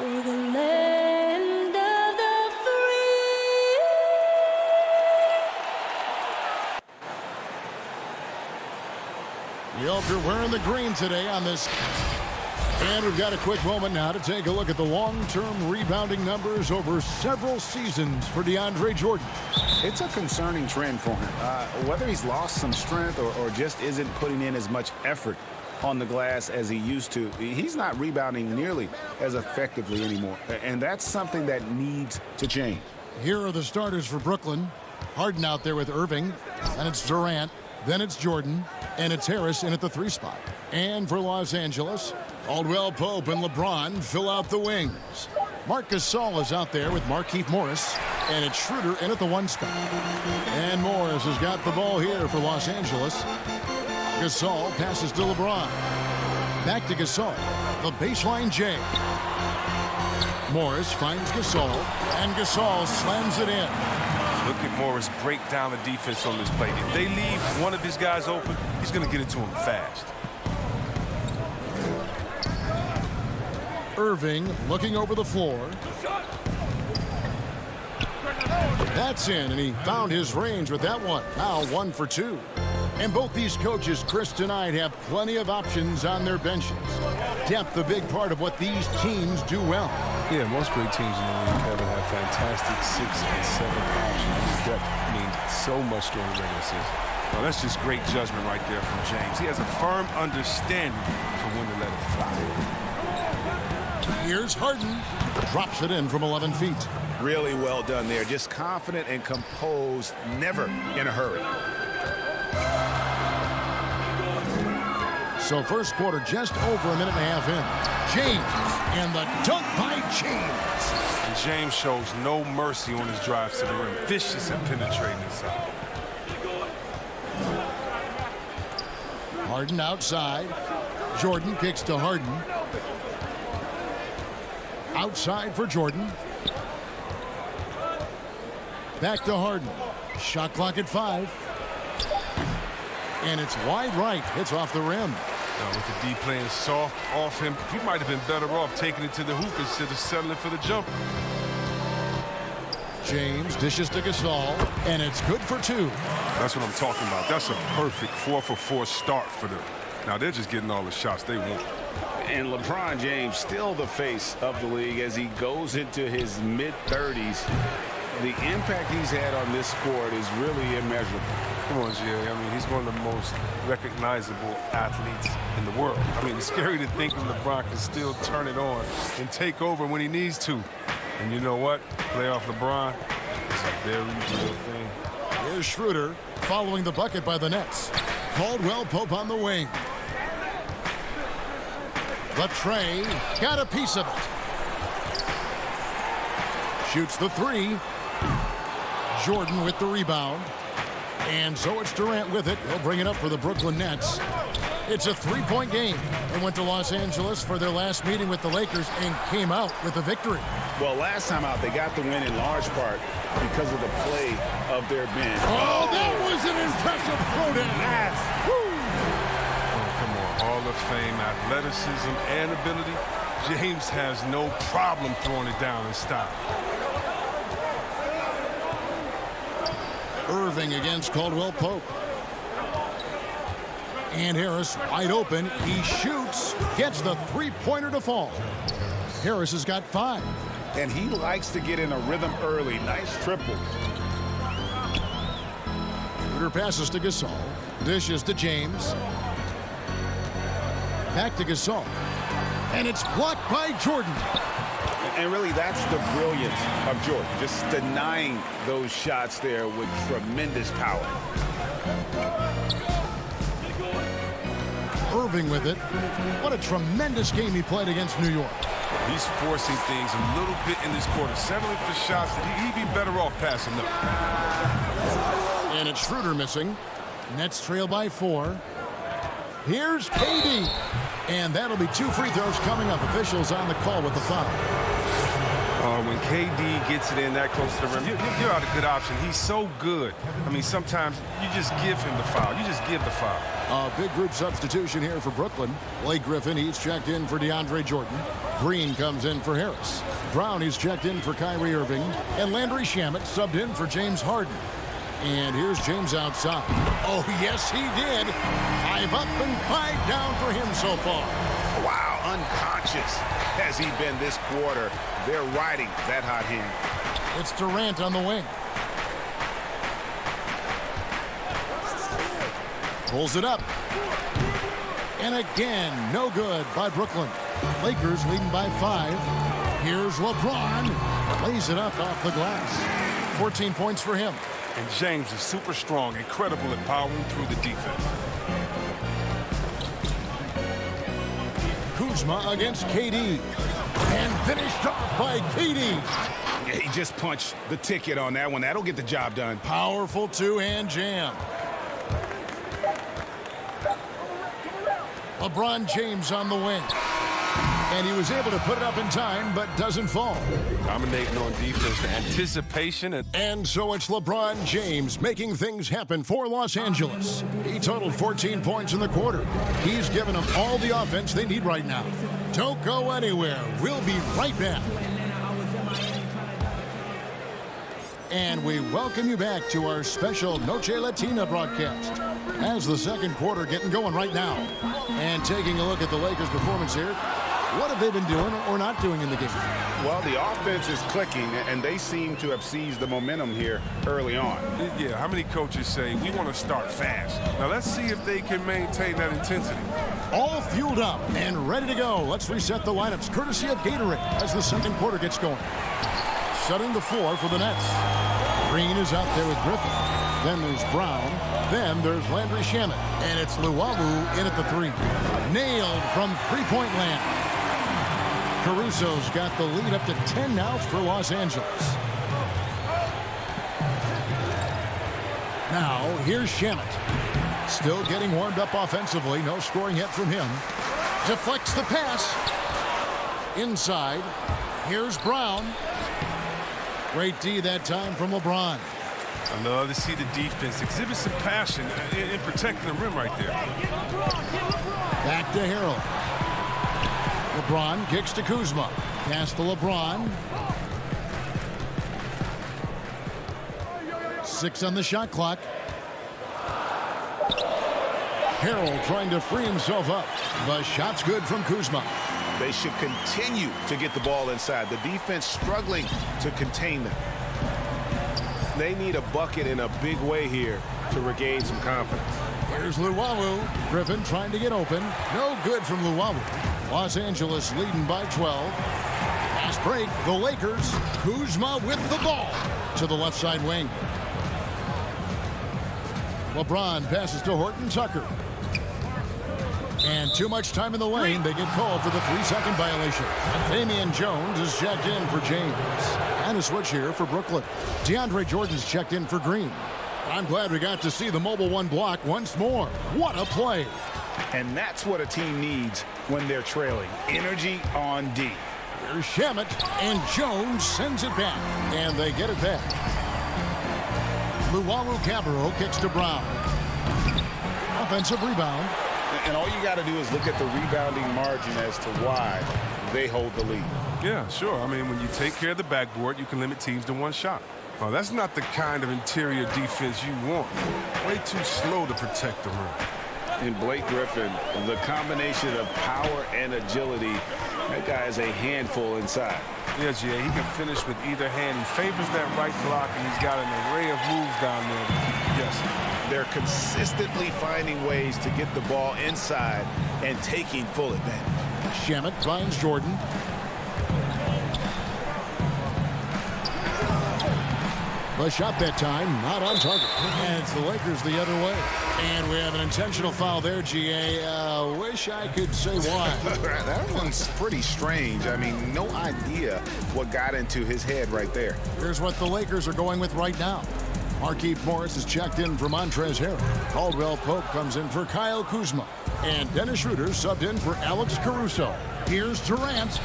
We're the land of the free. We hope you're wearing the green today on this. And we've got a quick moment now to take a look at the long-term rebounding numbers over several seasons for DeAndre Jordan. It's a concerning trend for him. Whether he's lost some strength or just isn't putting in as much effort on the glass as he used to, he's not rebounding nearly as effectively anymore. And that's something that needs to change. Here are the starters for Brooklyn. Harden out there with Irving. And it's Durant. Then it's Jordan. And it's Harris in at the 3 spot. And for Los Angeles, Caldwell Pope and LeBron fill out the wings. Marc Gasol is out there with Markieff Morris, and it's Schroeder in at the 1 spot. And Morris has got the ball here for Los Angeles. Gasol passes to LeBron. Back to Gasol. The baseline J. Morris finds Gasol, and Gasol slams it in. Look at Morris break down the defense on this play. If they leave one of his guys open, he's going to get it to him fast. Irving looking over the floor. That's in, and he found his range with that one. Now 1 for 2. And both these coaches, Chris, tonight have plenty of options on their benches. Depth, a big part of what these teams do well. Yeah, most great teams in the league, Kevin, have fantastic 6th and 7th options. Depth means so much during the regular season. Well, that's just great judgment right there from James. He has a firm understanding for when to let it fly. Here's Harden. Drops it in from 11 feet. Really well done there. Just confident and composed, never in a hurry. So first quarter just over a minute and a half in. James and the dunk by James. And James shows no mercy on his drives to the rim. Vicious at penetrating inside. Harden outside. Jordan kicks to Harden. Outside for Jordan. Back to Harden. Shot clock at 5. And it's wide right. Hits off the rim. With the D playing soft off him, he might have been better off taking it to the hoop instead of settling for the jumper. James dishes to Gasol, and it's good for 2. That's what I'm talking about. That's a perfect 4 for 4 start for them. Now they're just getting all the shots they want. And LeBron James still the face of the league as he goes into his mid-30s. The impact he's had on this sport is really immeasurable. Come on, Jerry. I mean, he's one of the most recognizable athletes in the world. I mean, it's scary to think that LeBron can still turn it on and take over when he needs to. And you know what? Playoff LeBron is a very real thing. Here's Schroeder following the bucket by the Nets. Caldwell Pope on the wing. The tray got a piece of it. Shoots the 3. Jordan with the rebound. And so it's Durant with it. He'll bring it up for the Brooklyn Nets. It's a 3-point game. They went to Los Angeles for their last meeting with the Lakers and came out with a victory. Well, last time out, they got the win in large part because of the play of their bench. Oh, that was an impressive throwdown. Oh, come on. Hall of Fame athleticism and ability. James has no problem throwing it down in style. Irving against Caldwell Pope. And Harris wide open. He shoots, gets the 3-pointer to fall. Harris has got 5. And he likes to get in a rhythm early. Nice triple. Schroeder passes to Gasol. Dishes to James. Back to Gasol. And it's blocked by Jordan. And really, that's the brilliance of Jordan. Just denying those shots there with tremendous power. Irving with it. What a tremendous game he played against New York. He's forcing things a little bit in this quarter, settling for shots that he'd be better off passing them. And it's Schroeder missing. Nets trail by 4. Here's KD. And that'll be 2 free throws coming up. Officials on the call with the foul. When KD gets it in that close to the rim, you're out a good option. He's so good. I mean, sometimes you just give him the foul. You just give the foul. A big group substitution here for Brooklyn. Blake Griffin, he's checked in for DeAndre Jordan. Green comes in for Harris. Brown, he's checked in for Kyrie Irving. And Landry Shamet subbed in for James Harden. And here's James outside. Oh, yes, he did. 5 up and 5 down for him so far. Wow, unconscious has he been this quarter. They're riding that hot hand. It's Durant on the wing. Pulls it up. And again, no good by Brooklyn. Lakers leading by 5. Here's LeBron. Lays it up off the glass. 14 points for him. And James is super strong, incredible at powering through the defense. Kuzma against KD. And finished off by KD. Yeah, he just punched the ticket on that one. That'll get the job done. Powerful two-hand jam. LeBron James on the wing. And he was able to put it up in time, but doesn't fall. Dominating on defense, the anticipation. And so it's LeBron James making things happen for Los Angeles. He totaled 14 points in the quarter. He's given them all the offense they need right now. Don't go anywhere. We'll be right back. And we welcome you back to our special Noche Latina broadcast. As the second quarter getting going right now. And taking a look at the Lakers' performance here. What have they been doing or not doing in the game? Well, the offense is clicking, and they seem to have seized the momentum here early on. Yeah, how many coaches say we want to start fast? Now let's see if they can maintain that intensity. All fueled up and ready to go. Let's reset the lineups courtesy of Gatorade as the second quarter gets going. Setting the floor for the Nets. Green is out there with Griffin. Then there's Brown. Then there's Landry Shamet. And it's Luwawu in at the three. Nailed from three-point land. Caruso's got the lead up to 10 now for Los Angeles. Now, here's Shamet. Still getting warmed up offensively. No scoring yet from him. Deflects the pass. Inside. Here's Brown. Great D that time from LeBron. I love to see the defense exhibit some passion in protecting the rim right there. Back to Harold. LeBron kicks to Kuzma. Pass to LeBron. 6 on the shot clock. Harold trying to free himself up. The shot's good from Kuzma. They should continue to get the ball inside. The defense struggling to contain them. They need a bucket in a big way here to regain some confidence. Here's Luwawu. Griffin trying to get open. No good from Luwawu. Los Angeles leading by 12. Fast break. The Lakers. Kuzma with the ball to the left side wing. LeBron passes to Horton Tucker. And too much time in the lane. They get called for the 3-second violation. Damian Jones is checked in for James. And a switch here for Brooklyn. DeAndre Jordan's checked in for Green. I'm glad we got to see the mobile one block once more. What a play. And that's what a team needs when they're trailing. Energy on D. Here's Shamet, and Jones sends it back. And they get it back. Luwawu-Cabarrot kicks to Brown. Offensive rebound. And all you got to do is look at the rebounding margin as to why they hold the lead. Yeah, sure. I mean, when you take care of the backboard, you can limit teams to one shot. Well, that's not the kind of interior defense you want. Way too slow to protect the rim. And Blake Griffin, the combination of power and agility, that guy is a handful inside. Yeah, G.A., he can finish with either hand. He favors that right block, and he's got an array of moves down there. Yes. They're consistently finding ways to get the ball inside and taking full advantage. Shamet finds Jordan. The shot that time, not on target. And it's the Lakers the other way. And we have an intentional foul there, G.A. Wish I could say why. That one's pretty strange. I mean, no idea what got into his head right there. Here's what the Lakers are going with right now. Markieff Morris is checked in for Montrezl Harrell. Caldwell Pope comes in for Kyle Kuzma. And Dennis Schroeder subbed in for Alex Caruso. Here's Durant.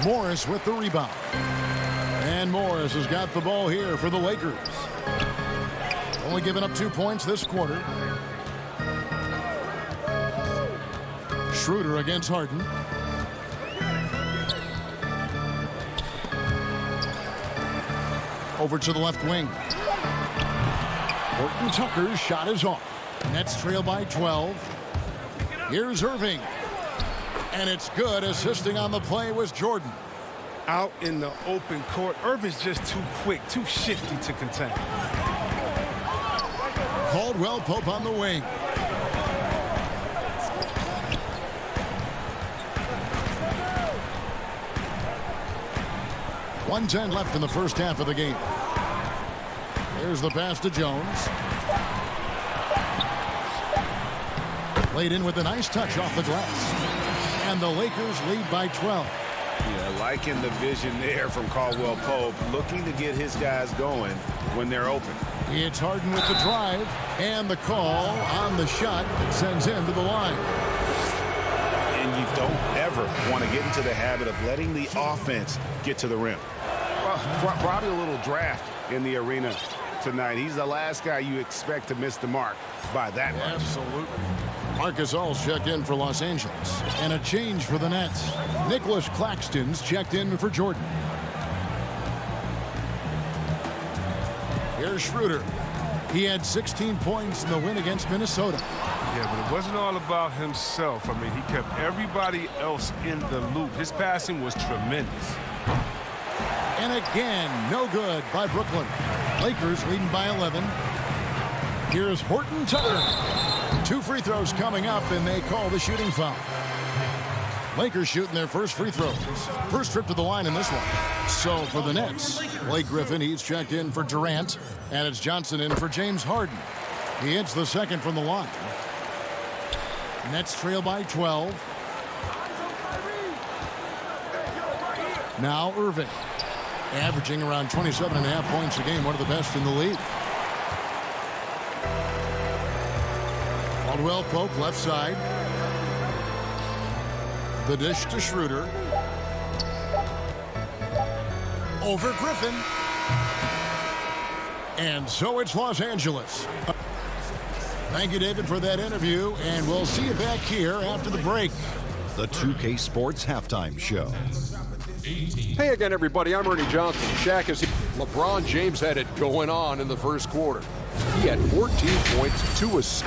Morris with the rebound. And Morris has got the ball here for the Lakers. Only giving up 2 points this quarter. Schroeder against Harden. Over to the left wing. Horton Tucker's shot is off. Nets trail by 12. Here's Irving. And it's good. Assisting on the play was Jordan. Out in the open court, Irving's just too quick, too shifty to contain. Caldwell Pope on the wing. .110 left in the first half of the game. Here's the pass to Jones. Laid in with a nice touch off the glass. And the Lakers lead by 12. Yeah, liking the vision there from Caldwell Pope, looking to get his guys going when they're open. It's Harden with the drive, and the call on the shot sends him to the line. And you don't ever want to get into the habit of letting the offense get to the rim. Well, probably a little draft in the arena tonight. He's the last guy you expect to miss the mark by that much. Absolutely. Marcus All's checked in for Los Angeles. And a change for the Nets. Nicholas Claxton's checked in for Jordan. Here's Schroeder. He had 16 points in the win against Minnesota. Yeah, but it wasn't all about himself. I mean, he kept everybody else in the loop. His passing was tremendous. And again, no good by Brooklyn. Lakers leading by 11. Here's Horton Tucker. 2 free throws coming up, and they call the shooting foul. Lakers shooting their first free throws. First trip to the line in this one. So for the Nets, Blake Griffin, he's checked in for Durant, and it's Johnson in for James Harden. He hits the second from the line. Nets trail by 12. Now Irving, averaging around 27.5 points a game, one of the best in the league. Caldwell Pope left side. The dish to Schroeder. Over Griffin. And so it's Los Angeles. Thank you, David, for that interview, and we'll see you back here after the break. The 2K Sports Halftime Show. Hey again, everybody. I'm Ernie Johnson. Shaq is here. LeBron James had it going on in the first quarter. He had 14 points, 2 assists.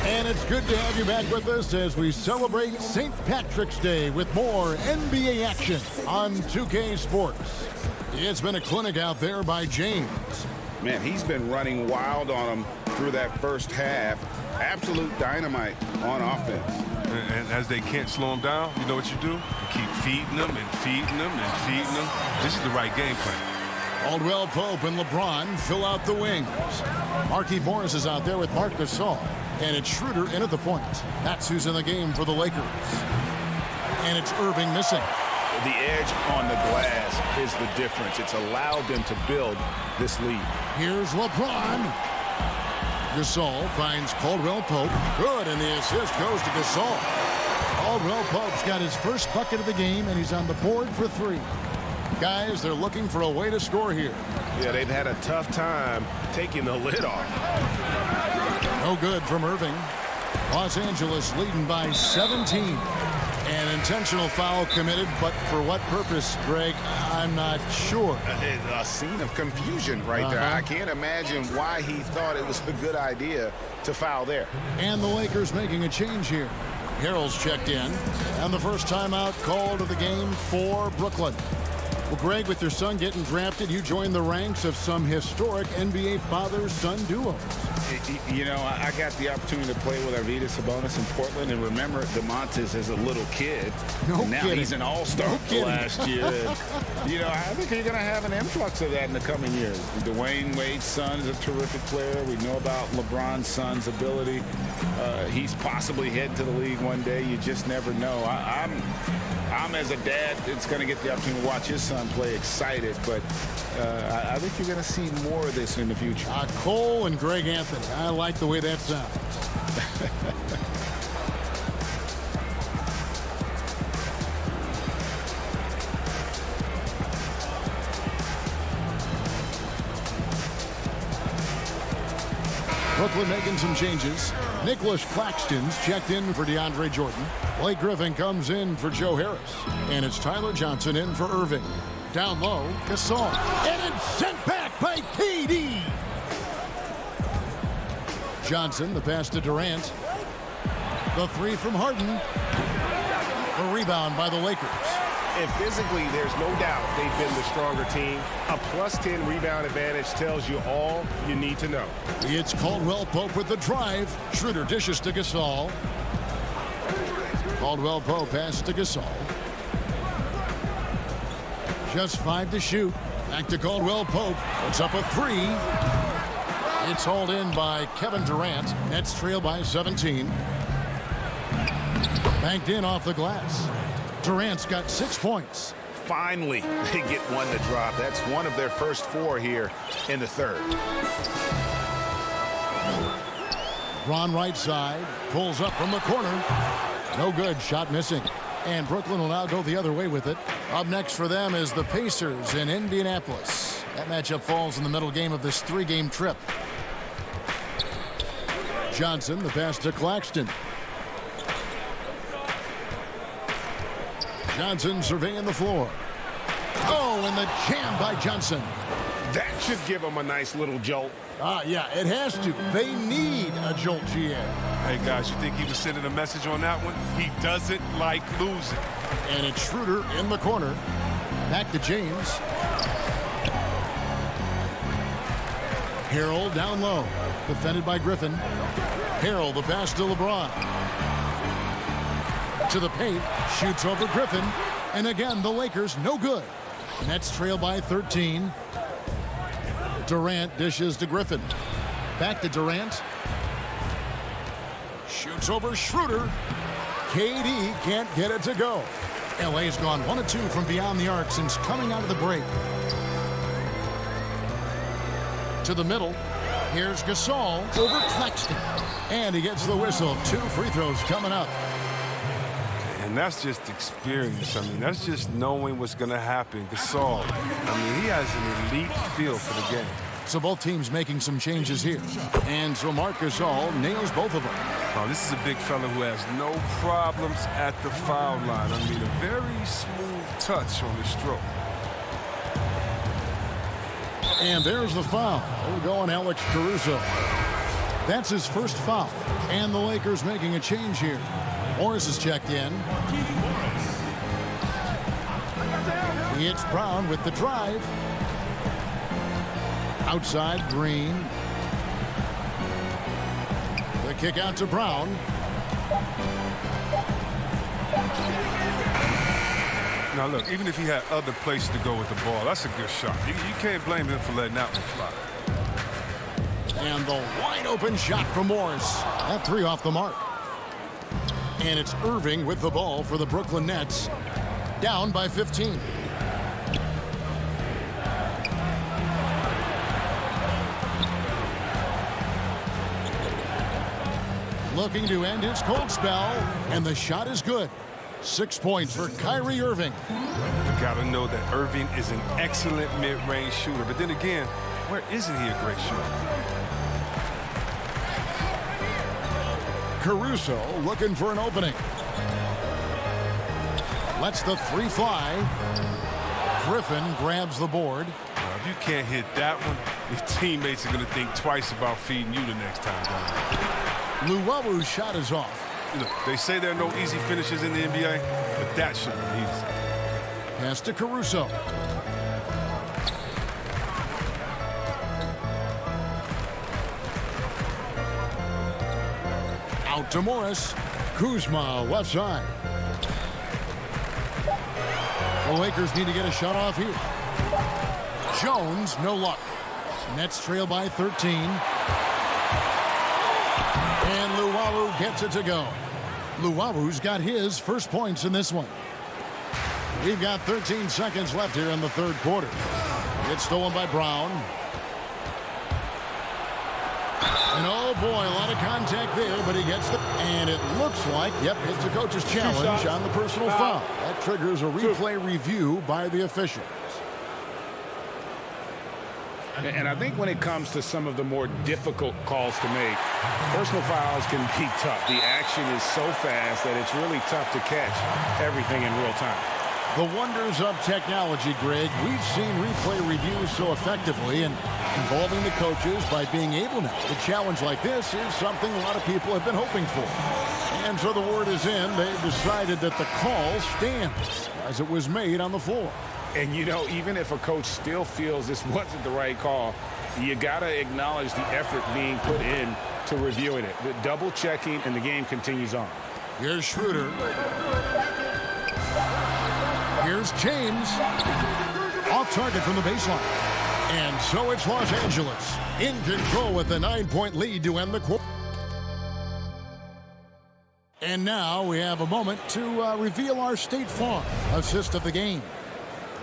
And it's good to have you back with us as we celebrate St. Patrick's Day with more NBA action on 2K Sports. It's been a clinic out there by James. Man, he's been running wild on him through that first half. Absolute dynamite on offense. And as they can't slow him down, you know what you do? You keep feeding them and feeding them and feeding them. This is the right game plan. Caldwell Pope and LeBron fill out the wings. Marquise Morris is out there with Marc Gasol. And it's Schroeder in at the point. That's who's in the game for the Lakers. And it's Irving missing. The edge on the glass is the difference. It's allowed them to build this lead. Here's LeBron. Gasol finds Caldwell Pope. Good, and the assist goes to Gasol. Caldwell Pope's got his first bucket of the game, and he's on the board for 3. Guys, they're looking for a way to score here. Yeah, they've had a tough time taking the lid off. No good from Irving. Los Angeles leading by 17. An intentional foul committed, but for what purpose, Greg? I'm not sure. A scene of confusion right there. I can't imagine why he thought it was a good idea to foul there. And the Lakers making a change here. Harrell's checked in, and the first timeout called of the game for Brooklyn. Well, Greg, with your son getting drafted, you joined the ranks of some historic NBA father-son duos. You know, I got the opportunity to play with Arvydas Sabonis in Portland, and remember DeMontis as a little kid. No now kidding. He's an all-star last year. And, you know, I think you're going to have an influx of that in the coming years. Dwayne Wade's son is a terrific player. We know about LeBron's son's ability. He's possibly heading to the league one day. You just never know. I'm as a dad that's going to get the opportunity to watch his son play excited, but I think you're going to see more of this in the future. Cole and Greg Anthony. I like the way that sounds. Brooklyn making some changes. Nicholas Claxton's checked in for DeAndre Jordan. Blake Griffin comes in for Joe Harris. And it's Tyler Johnson in for Irving. Down low, Gasol. And it's sent back by KD. Johnson, the pass to Durant. The 3 from Harden. The rebound by the Lakers. And physically, there's no doubt they've been the stronger team. A +10 rebound advantage tells you all you need to know. It's Caldwell Pope with the drive. Schroeder dishes to Gasol. Caldwell Pope passes to Gasol. Just 5 to shoot. Back to Caldwell Pope. Puts up a 3. It's hauled in by Kevin Durant. Nets trail by 17. Banked in off the glass. Durant's got 6 points. Finally, they get one to drop. That's one of their first 4 here in the third. Ron right side. Pulls up from the corner. No good. Shot missing. And Brooklyn will now go the other way with it. Up next for them is the Pacers in Indianapolis. That matchup falls in the middle game of this 3-game trip. Johnson, the pass to Claxton. Johnson surveying the floor. Oh, and the jam by Johnson. That should give them a nice little jolt. Yeah, it has to. They need a jolt, GM. Hey, guys, you think he was sending a message on that one? He doesn't like losing. And it's Schroeder in the corner. Back to James. Harrell down low. Defended by Griffin. Harrell, the pass to LeBron. To the paint. Shoots over Griffin. And again, the Lakers no good. Nets trail by 13. Durant dishes to Griffin. Back to Durant. Shoots over Schroeder. KD can't get it to go. LA's gone 1 of 2 from beyond the arc since coming out of the break. To the middle. Here's Gasol over Claxton. And he gets the whistle. 2 free throws coming up. And that's just experience. I mean, that's just knowing what's going to happen. Gasol, I mean, he has an elite feel for the game. So both teams making some changes here. And so Marc Gasol nails both of them. Oh, this is a big fella who has no problems at the foul line. I mean, a very smooth touch on the stroke. And there's the foul. We'll go on Alex Caruso. That's his first foul. And the Lakers making a change here. Morris is checked in. It's Brown with the drive. Outside, Green. The kick out to Brown. Now, look, even if he had other places to go with the ball, that's a good shot. You can't blame him for letting that one fly. And the wide open shot from Morris. That 3 off the mark. And it's Irving with the ball for the Brooklyn Nets. Down by 15. Looking to end his cold spell. And the shot is good. 6 points for Kyrie Irving. You got to know that Irving is an excellent mid-range shooter. But then again, where isn't he a great shooter? Caruso looking for an opening. Lets the 3 fly. Griffin grabs the board. If you can't hit that one, your teammates are going to think twice about feeding you the next time down. Luwabu's shot is off. You know, they say there are no easy finishes in the NBA, but that should be easy. Pass to Caruso. Out to Morris. Kuzma, left side. The Lakers need to get a shot off here. Jones, no luck. Nets trail by 13. And Luwawu gets it to go. Luwabu's got his first points in this one. We've got 13 seconds left here in the third quarter. It's stolen by Brown. And oh boy, a lot of contact there, but he gets the... And it looks like, yep, it's a coach's challenge on the personal foul. That triggers a replay review by the officials. And I think when it comes to some of the more difficult calls to make, personal fouls can be tough. The action is so fast that it's really tough to catch everything in real time. The wonders of technology, Greg. We've seen replay reviews so effectively, and involving the coaches by being able now to challenge like this is something a lot of people have been hoping for. And so the word is in. They've decided that the call stands as it was made on the floor. And, you know, even if a coach still feels this wasn't the right call, you got to acknowledge the effort being put in to reviewing it. The double checking, and the game continues on. Here's Schroeder. Here's James. Off target from the baseline. And so it's Los Angeles in control with a 9-point lead to end the quarter. And now we have a moment to reveal our State Farm assist of the game.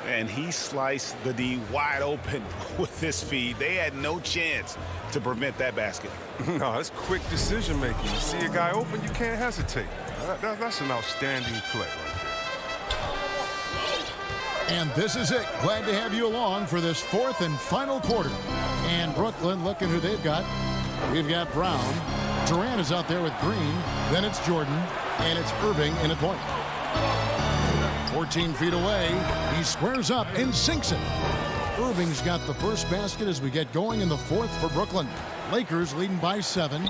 And he sliced the D wide open with this feed. They had no chance to prevent that basket. No, that's quick decision making. You see a guy open, you can't hesitate. That's an outstanding play right there. And this is it. Glad to have you along for this fourth and final quarter. And Brooklyn, looking who they've got. We've got Brown. Durant is out there with Green. Then it's Jordan. And it's Irving in a point. 14 feet away. He squares up and sinks it. Irving's got the first basket as we get going in the fourth for Brooklyn. Lakers leading by 7.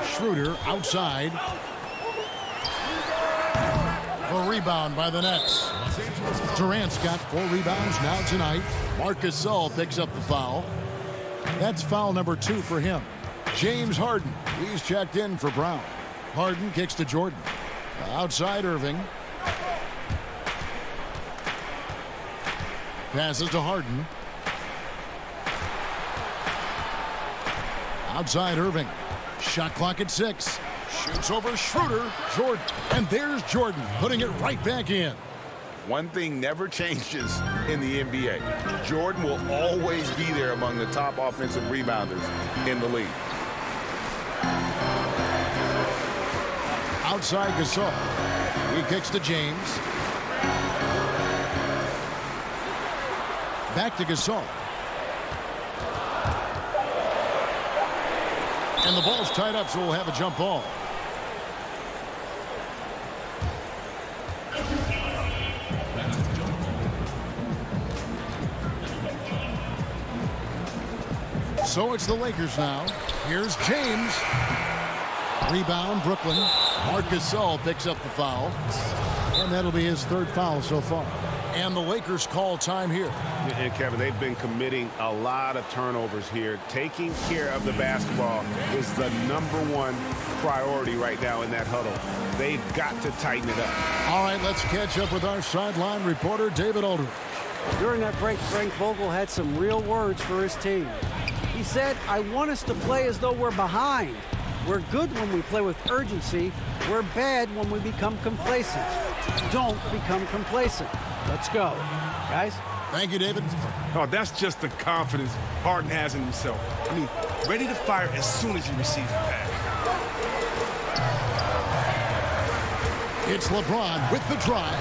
Schroeder outside. A rebound by the Nets. Durant's got 4 rebounds now tonight. Marcus Gasol picks up the foul. That's foul number 2 for him. James Harden, he's checked in for Brown. Harden kicks to Jordan. Outside Irving. Passes to Harden. Outside Irving. Shot clock at 6. Shoots over Schroeder. Jordan. And there's Jordan putting it right back in. One thing never changes in the NBA. Jordan will always be there among the top offensive rebounders in the league. Outside Gasol. He kicks to James. Back to Gasol. And the ball's tied up, so we'll have a jump ball. So it's the Lakers now. Here's James. Rebound, Brooklyn. Marcus Gasol picks up the foul. And that'll be his 3rd foul so far. And the Lakers call time here. And Kevin, they've been committing a lot of turnovers here. Taking care of the basketball is the #1 priority right now in that huddle. They've got to tighten it up. All right, let's catch up with our sideline reporter, David Aldridge. During that break, Frank Vogel had some real words for his team. He said, "I want us to play as though we're behind. We're good when we play with urgency. We're bad when we become complacent. Don't become complacent. Let's go." Guys? Thank you, David. Oh, that's just the confidence Harden has in himself. I mean, ready to fire as soon as he receives the pass. It's LeBron with the drive.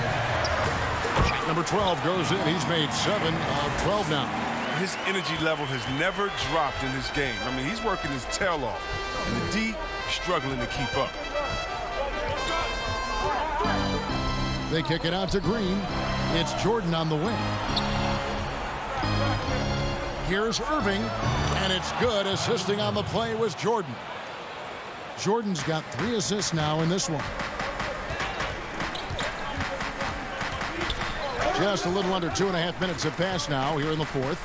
Shot number 12 goes in. He's made 7 of 12 now. His energy level has never dropped in this game. I mean, he's working his tail off. And the D struggling to keep up. They kick it out to Green. It's Jordan on the wing. Here's Irving, and it's good. Assisting on the play was Jordan. Jordan's got 3 assists now in this one. Just a little under 2.5 minutes have passed now here in the fourth.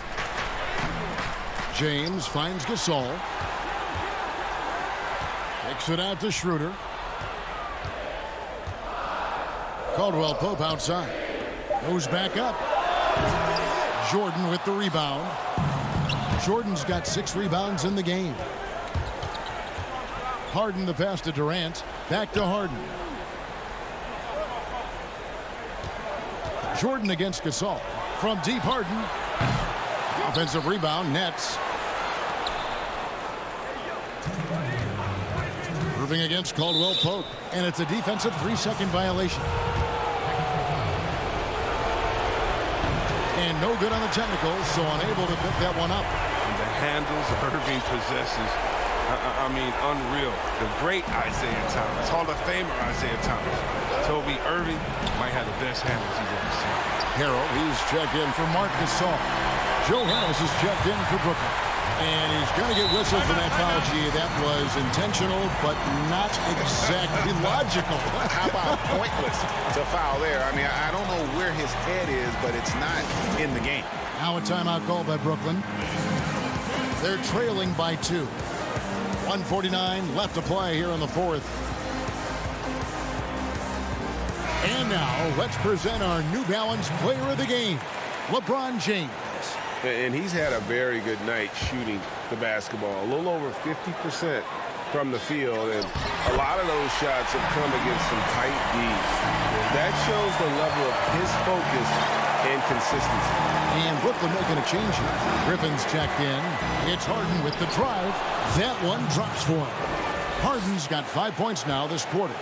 James finds Gasol. Kicks it out to Schroeder. Caldwell Pope outside. Goes back up. Jordan with the rebound. Jordan's got 6 rebounds in the game. Harden the pass to Durant. Back to Harden. Jordan against Gasol. From deep, Harden. Offensive rebound, Nets. Irving against Caldwell Pope. And it's a defensive 3-second violation. And no good on the technicals, so unable to pick that one up. And the handles Irving possesses, I mean, unreal. The great Isaiah Thomas, Hall of Famer Isaiah Thomas. Toby Irving might have the best handles he's ever seen. Harold, he's checked in for Marcus Gasol. Joe Harris is checked in for Brooklyn. And he's going to get whistled for that foul, G. That was intentional, but not exactly logical. How about pointless to foul there? I mean, I don't know where his head is, but it's not in the game. Now a timeout called by Brooklyn. They're trailing by 2. 1:49 left to play here in the fourth. And now, let's present our New Balance Player of the Game, LeBron James. And he's had a very good night shooting the basketball. A little over 50% from the field, and a lot of those shots have come against some tight Ds. That shows the level of his focus and consistency. And Brooklyn making a change here. Griffin's checked in. It's Harden with the drive. That one drops for him. Harden's got 5 points now this quarter.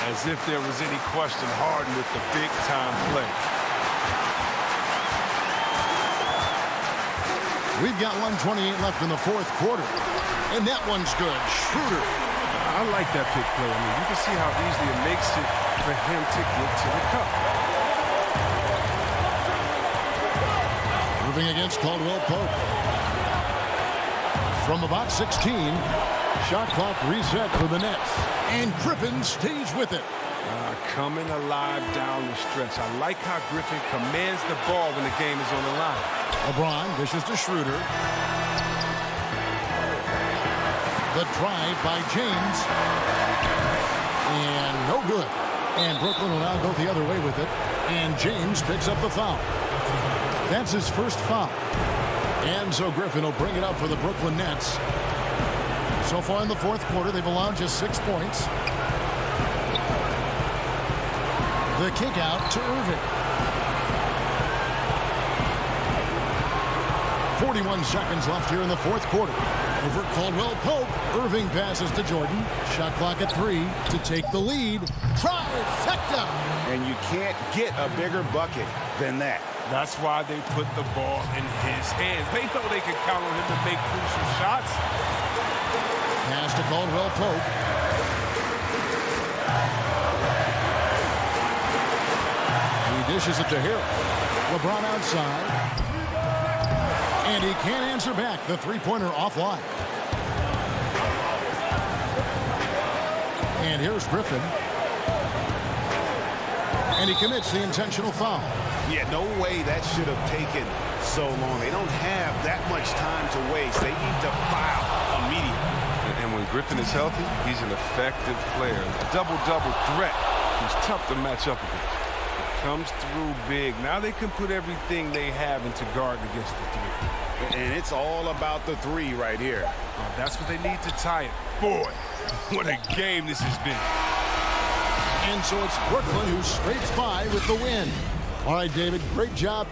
As if there was any question, Harden with the big-time play. We've got 1:28 left in the fourth quarter. And that one's good. Schroeder. I like that pick play. I mean, you can see how easily it makes it for him to get to the cup. Moving against Caldwell Pope. From about 16, shot clock reset for the Nets. And Griffin stays with it. Coming alive down the stretch. I like how Griffin commands the ball when the game is on the line. LeBron dishes to Schroeder. The drive by James. And no good. And Brooklyn will now go the other way with it. And James picks up the foul. That's his first foul. And so Griffin will bring it up for the Brooklyn Nets. So far in the fourth quarter, they've allowed just 6 points. The kick out to Irving. 41 seconds left here in the fourth quarter. Over Caldwell Pope. Irving passes to Jordan. Shot clock at 3 to take the lead. Trifecta. And you can't get a bigger bucket than that. That's why they put the ball in his hands. They know they can count on him to make crucial shots. Pass to Caldwell Pope. He dishes it to Hill. LeBron outside. And he can't answer back. The three-pointer offline. And here's Griffin. And he commits the intentional foul. Yeah, no way that should have taken so long. They don't have that much time to waste. They need to foul immediately. And when Griffin is healthy, he's an effective player. Double-double threat. He's tough to match up against. Comes through big. Now they can put everything they have into guard against the three. And it's all about the three right here. That's what they need to tie it. Boy, what a game this has been. And so it's Brooklyn who scrapes by with the win. All right, David, great job.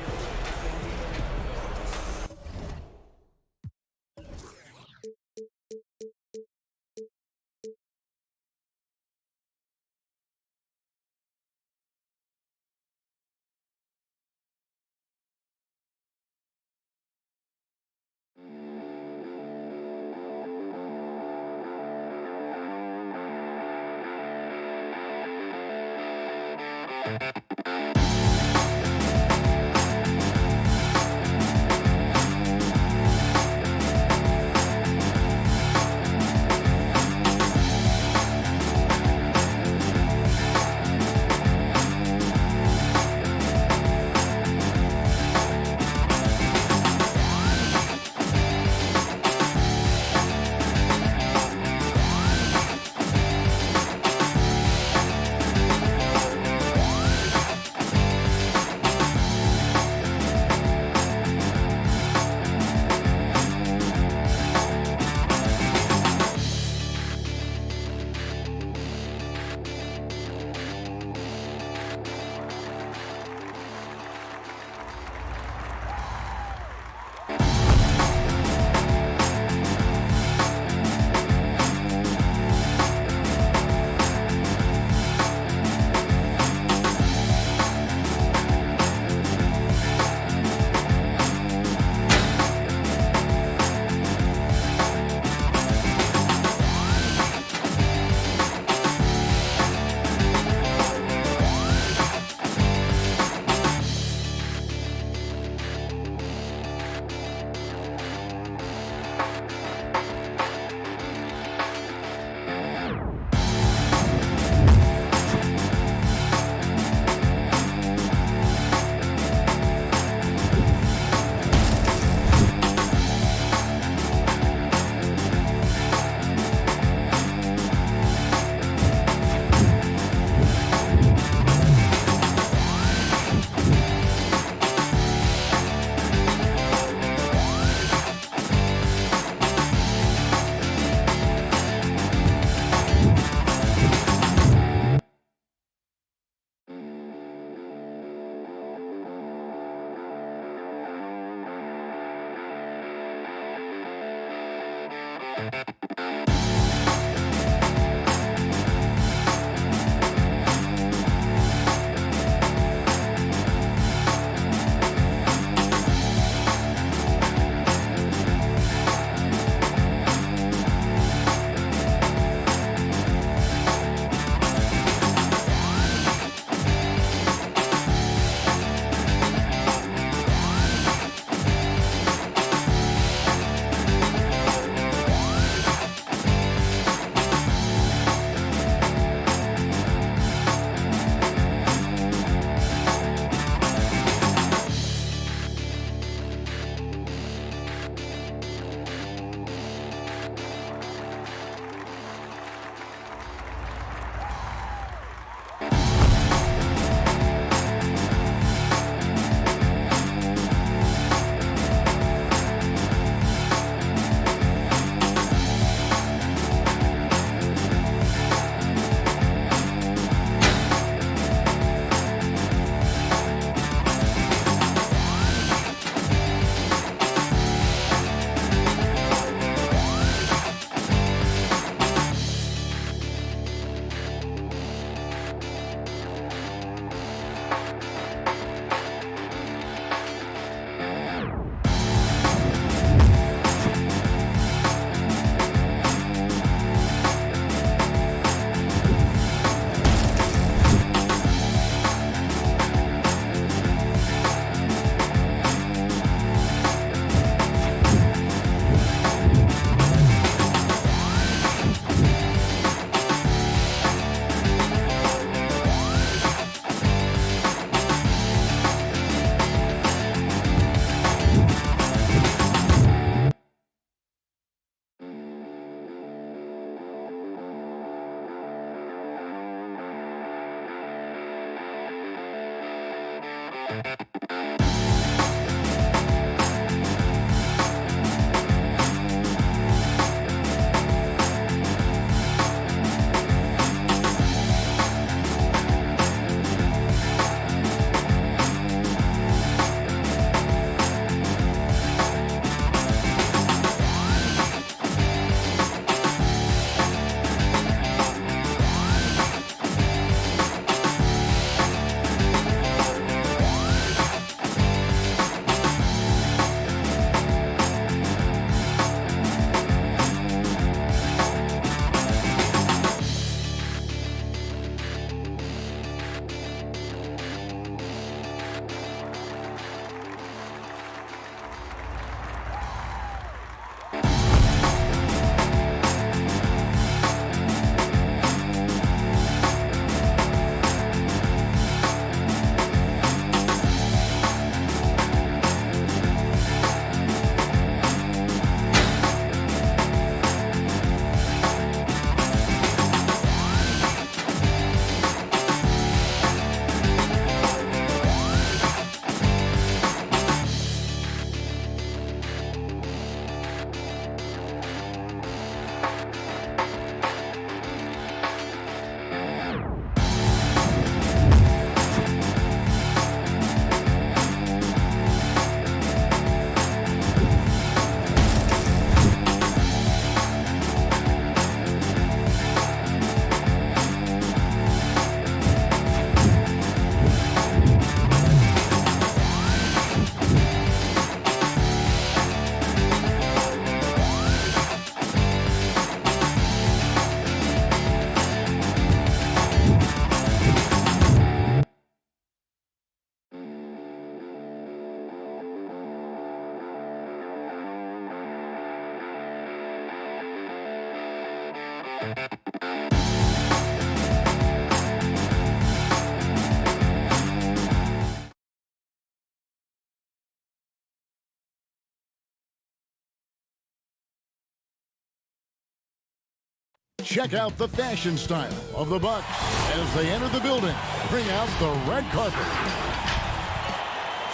Check out the fashion style of the Bucks as they enter the building. Bring out the red carpet.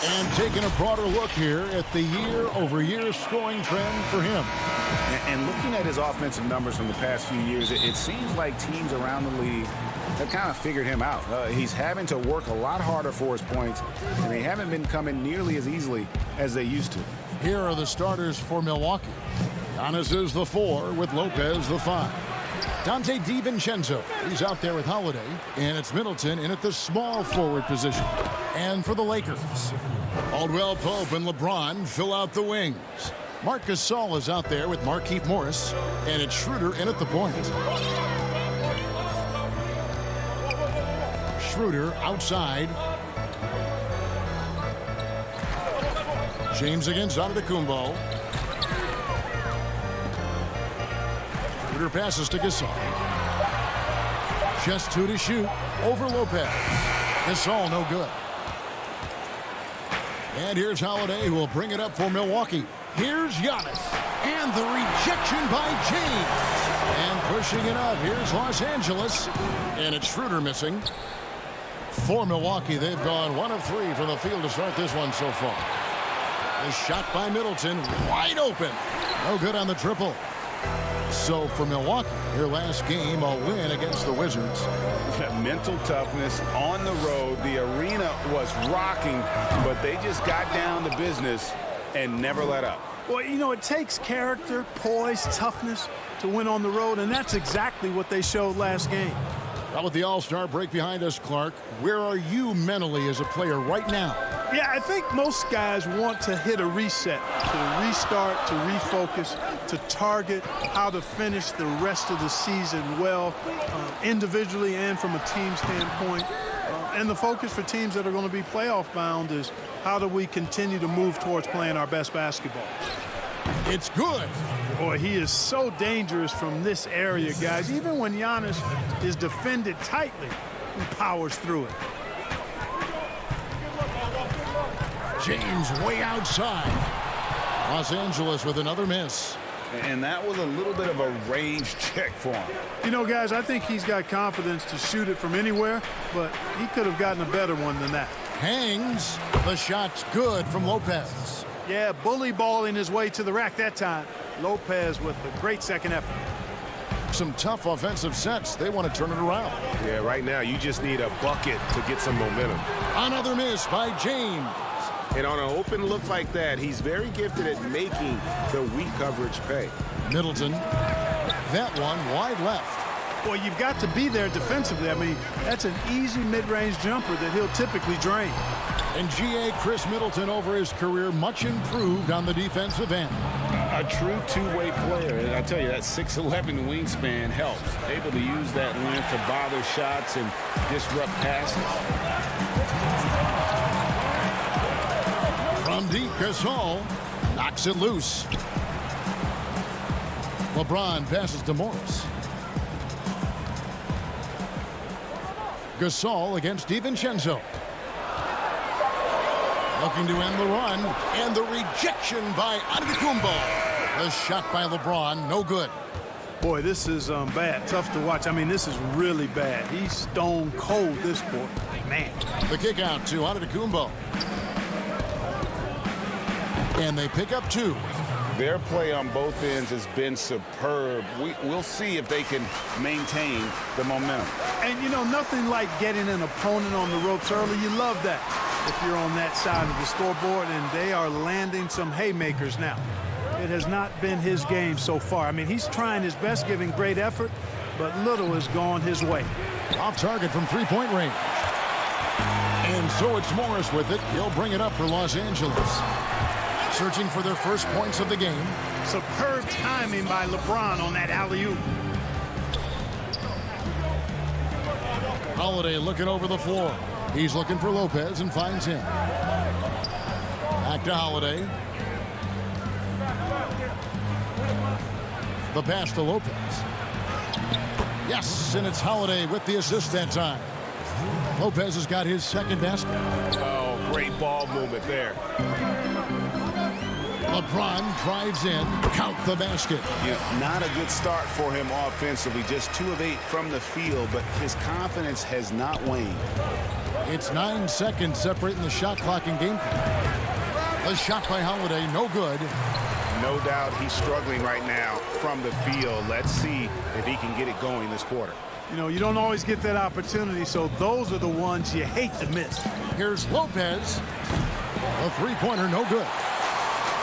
And taking a broader look here at the year-over-year scoring trend for him. And looking at his offensive numbers from the past few years, it seems like teams around the league have kind of figured him out. He's having to work a lot harder for his points, and they haven't been coming nearly as easily as they used to. Here are the starters for Milwaukee. Giannis is the 4 with Lopez the 5. Dante DiVincenzo, he's out there with Holiday, and it's Middleton in at the small forward position. And for the Lakers, Caldwell Pope and LeBron fill out the wings. Marc Gasol is out there with Markieff Morris, and it's Schroeder in at the point. Schroeder outside. James against Antetokounmpo. Schroeder passes to Gasol. Just 2 to shoot over Lopez. Gasol no good. And here's Holiday, who will bring it up for Milwaukee. Here's Giannis. And the rejection by James. And pushing it up, here's Los Angeles. And it's Schroeder missing. For Milwaukee, they've gone 1 of 3 from the field to start this one so far. The shot by Middleton, wide open. No good on the triple. So for Milwaukee, their last game, a win against the Wizards. Mental toughness on the road. The arena was rocking, but they just got down to business and never let up. Well, you know, it takes character, poise, toughness to win on the road, and that's exactly what they showed last game. Well, with the All-Star break behind us, Clark, where are you mentally as a player right now? Yeah, I think most guys want to hit a reset, to restart, to refocus, to target how to finish the rest of the season well, individually and from a team standpoint. And the focus for teams that are going to be playoff bound is how do we continue to move towards playing our best basketball. It's good. Boy, he is so dangerous from this area, guys. Even when Giannis is defended tightly, he powers through it. James way outside. Los Angeles with another miss. And that was a little bit of a range check for him. You know, guys, I think he's got confidence to shoot it from anywhere, but he could have gotten a better one than that. Hangs. The shot's good from Lopez. Yeah, bully balling his way to the rack that time. Lopez with a great second effort. Some tough offensive sets. They want to turn it around. Yeah, right now you just need a bucket to get some momentum. Another miss by James. And on an open look like that, he's very gifted at making the weak coverage pay. Middleton. That one wide left. Boy, you've got to be there defensively. I mean, that's an easy mid-range jumper that he'll typically drain. And G.A. Chris Middleton over his career much improved on the defensive end. A true two-way player. And I tell you, that 6'11" wingspan helps. Able to use that length to bother shots and disrupt passes. From deep, Gasol knocks it loose. LeBron passes to Morris. Gasol against DiVincenzo. Looking to end the run, and the rejection by Antetokounmpo. The shot by LeBron, no good. Boy, this is bad. Tough to watch. I mean, this is really bad. He's stone cold this quarter. Man. The kick out to Antetokounmpo. And they pick up two. Their play on both ends has been superb. We'll see if they can maintain the momentum. And, you know, nothing like getting an opponent on the ropes early. You love that if you're on that side of the scoreboard, and they are landing some haymakers now. It has not been his game so far. I mean, he's trying his best, giving great effort, but little has gone his way. Off target from three-point range. And so it's Morris with it. He'll bring it up for Los Angeles. Searching for their first points of the game. Superb timing by LeBron on that alley-oop. Holiday looking over the floor. He's looking for Lopez and finds him. Back to Holiday. The pass to Lopez. Yes, and it's Holiday with the assist that time. Lopez has got his second basket. Oh, great ball movement there. LeBron drives in, count the basket. Yeah, not a good start for him offensively, just 2 of 8 from the field, but his confidence has not waned. It's 9 seconds separating the shot clock and game clock. The shot by Holiday, no good. No doubt he's struggling right now from the field. Let's see if he can get it going this quarter. You know, you don't always get that opportunity, so those are the ones you hate to miss. Here's Lopez. A three-pointer, no good.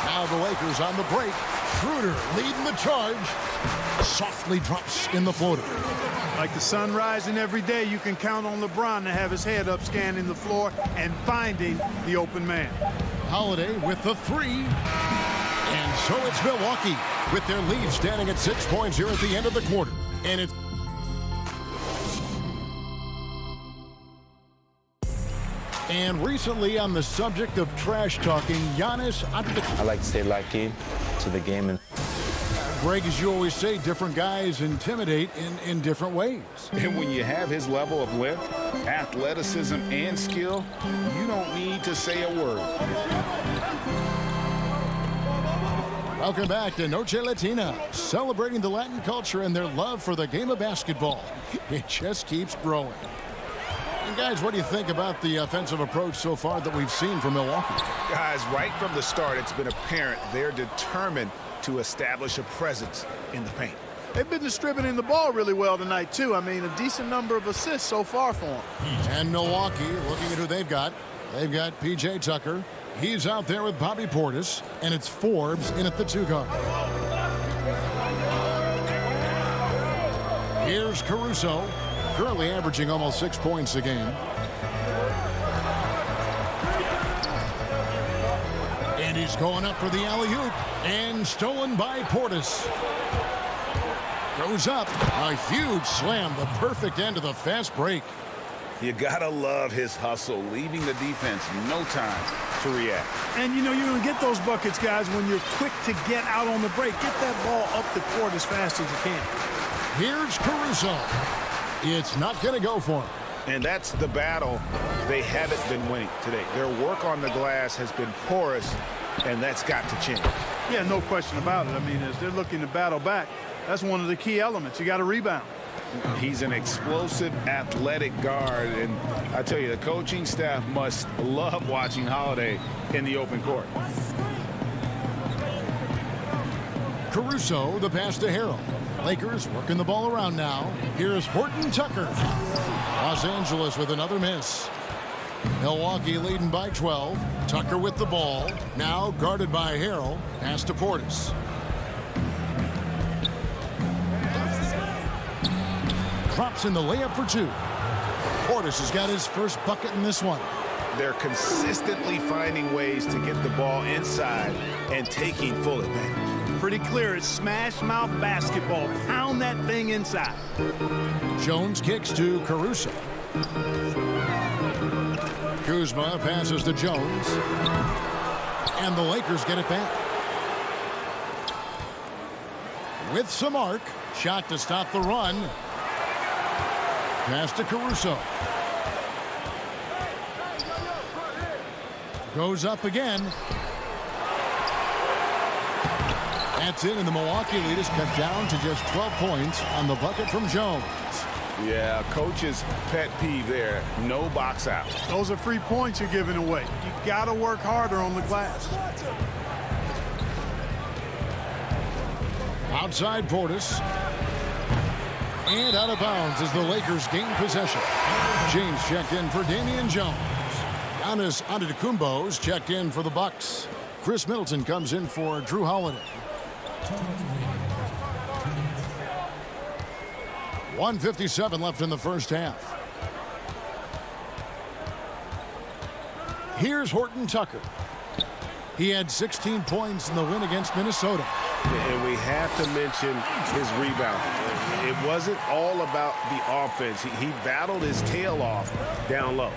Now the Lakers on the break. Schroeder leading the charge. Softly drops in the floater. Like the sun rising every day, you can count on LeBron to have his head up scanning the floor and finding the open man. Holiday with the three. And so it's Milwaukee with their lead standing at 6 points here at the end of the quarter. And it's And recently, on the subject of trash talking, Giannis Antetokounmpo. I like to stay locked in to the game. And Greg, as you always say, different guys intimidate in different ways. And when you have his level of length, athleticism, and skill, you don't need to say a word. Welcome back to Noche Latina, celebrating the Latin culture and their love for the game of basketball. It just keeps growing. And guys, what do you think about the offensive approach so far that we've seen from Milwaukee? Guys, right from the start, it's been apparent they're determined to establish a presence in the paint. They've been distributing the ball really well tonight, too. I mean, a decent number of assists so far for them. And Milwaukee, looking at who they've got P.J. Tucker. He's out there with Bobby Portis, and it's Forbes in at the 2 guard. Here's Caruso, currently averaging almost 6 points a game. And he's going up for the alley-oop, and stolen by Portis. Goes up, a huge slam, the perfect end of the fast break. You gotta love his hustle, leaving the defense no time to react. And you know, you're gonna get those buckets, guys, when you're quick to get out on the break. Get that ball up the court as fast as you can. Here's Caruso. It's not gonna go for him. And that's the battle they haven't been winning today. Their work on the glass has been porous, and that's got to change. Yeah, no question about it. I mean, as they're looking to battle back, that's one of the key elements. You got to rebound. He's an explosive, athletic guard, and I tell you, the coaching staff must love watching Holiday in the open court. Caruso, the pass to Harrell. Lakers working the ball around now. Here's Horton Tucker. Los Angeles with another miss. Milwaukee leading by 12. Tucker with the ball. Now guarded by Harrell. Pass to Portis. Drops in the layup for two. Portis has got his first bucket in this one. They're consistently finding ways to get the ball inside and taking full advantage. Pretty clear, it's smash mouth basketball. Pound that thing inside. Jones kicks to Caruso. Kuzma passes to Jones. And the Lakers get it back. With some arc. Shot to stop the run. Pass to Caruso. Goes up again. That's it, and the Milwaukee lead is cut down to just 12 points on the bucket from Jones. Yeah, coach's pet peeve there. No box out. Those are free points you're giving away. You got to work harder on the glass. Outside Portis. And out of bounds as the Lakers gain possession. James checked in for Damian Jones. Giannis Antetokounmpo's checked in for the Bucks. Chris Middleton comes in for Drew Holiday. 1:57 left in the first half. Here's Horton Tucker. He had 16 points in the win against Minnesota. And we have to mention his rebound. It wasn't all about the offense. He battled his tail off down low.